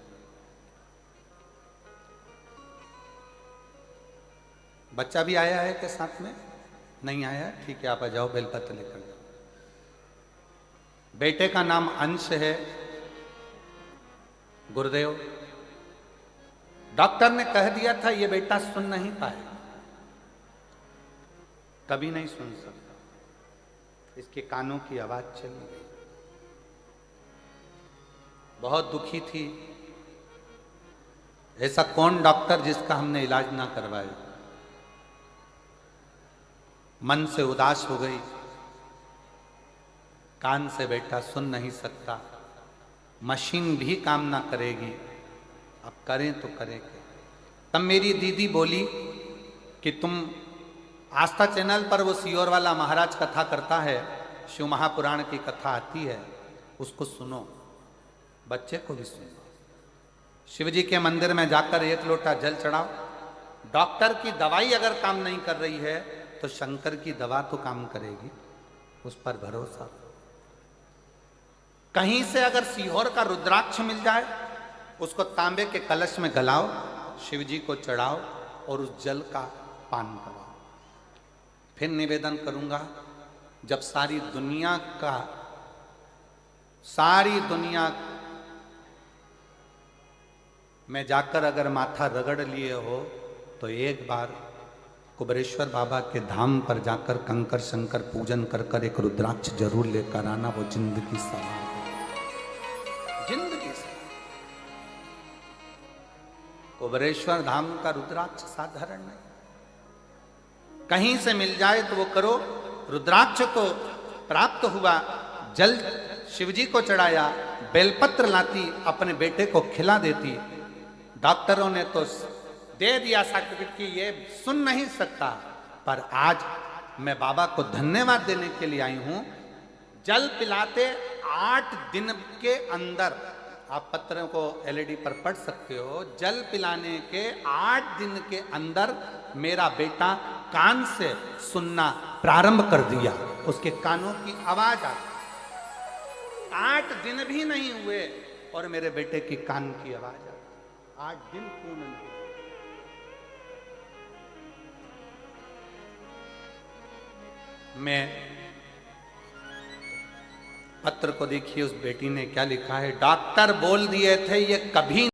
[SPEAKER 1] बच्चा भी आया है के साथ में? नहीं आया? ठीक है, आप आ जाओ, बेलपत्र लेकर जाओ। बेटे का नाम अंश है, गुरुदेव। डॉक्टर ने कह दिया था ये बेटा सुन नहीं पाएगा, कभी नहीं सुन सकता। इसके कानों की आवाज चली गई। बहुत दुखी थी। ऐसा कौन डॉक्टर जिसका हमने इलाज ना करवाया। मन से उदास हो गई। कान से बेटा सुन नहीं सकता, मशीन भी काम ना करेगी, अब करें तो करें क्या। तब मेरी दीदी बोली कि तुम आस्था चैनल पर वो सियोर वाला महाराज कथा करता है, शिव महापुराण की कथा आती है, उसको सुनो, बच्चे को भी सुनो। शिव जी के मंदिर में जाकर एक लोटा जल चढ़ाओ। डॉक्टर की दवाई अगर काम नहीं कर रही है तो शंकर की दवा तो काम करेगी, उस पर भरोसा। कहीं से अगर सीहोर का रुद्राक्ष मिल जाए, उसको तांबे के कलश में गलाओ, शिव जी को चढ़ाओ और उस जल का पान कराओ। फिर निवेदन करूंगा, जब सारी दुनिया में जाकर अगर माथा रगड़ लिए हो तो एक बार कुबरेश्वर बाबा के धाम पर जाकर कंकर शंकर पूजन कर कर एक रुद्राक्ष जरूर लेकर आना। वो जिंदगी सवार, जिंदगी से। कुबरेश्वर धाम का रुद्राक्ष साधारण नहीं, कहीं से मिल जाए तो वो करो। रुद्राक्ष को प्राप्त हुआ, जल शिवजी को चढ़ाया, बेलपत्र लाती, अपने बेटे को खिला देती। डॉक्टरों ने तो दे दिया सर्टिफिकेट कि ये सुन नहीं सकता, पर आज मैं बाबा को धन्यवाद देने के लिए आई हूं। जल पिलाते 8 दिन के अंदर, आप पत्रों को एलईडी पर पढ़ सकते हो, जल पिलाने के 8 दिन के अंदर मेरा बेटा कान से सुनना प्रारंभ कर दिया। उसके कानों की आवाज आ, 8 दिन भी नहीं हुए और मेरे बेटे की कान की आवाज आ, 8 दिन पूर्ण नहीं। मैं पत्र को देखिए, उस बेटी ने क्या लिखा है। डॉक्टर बोल दिए थे ये कभी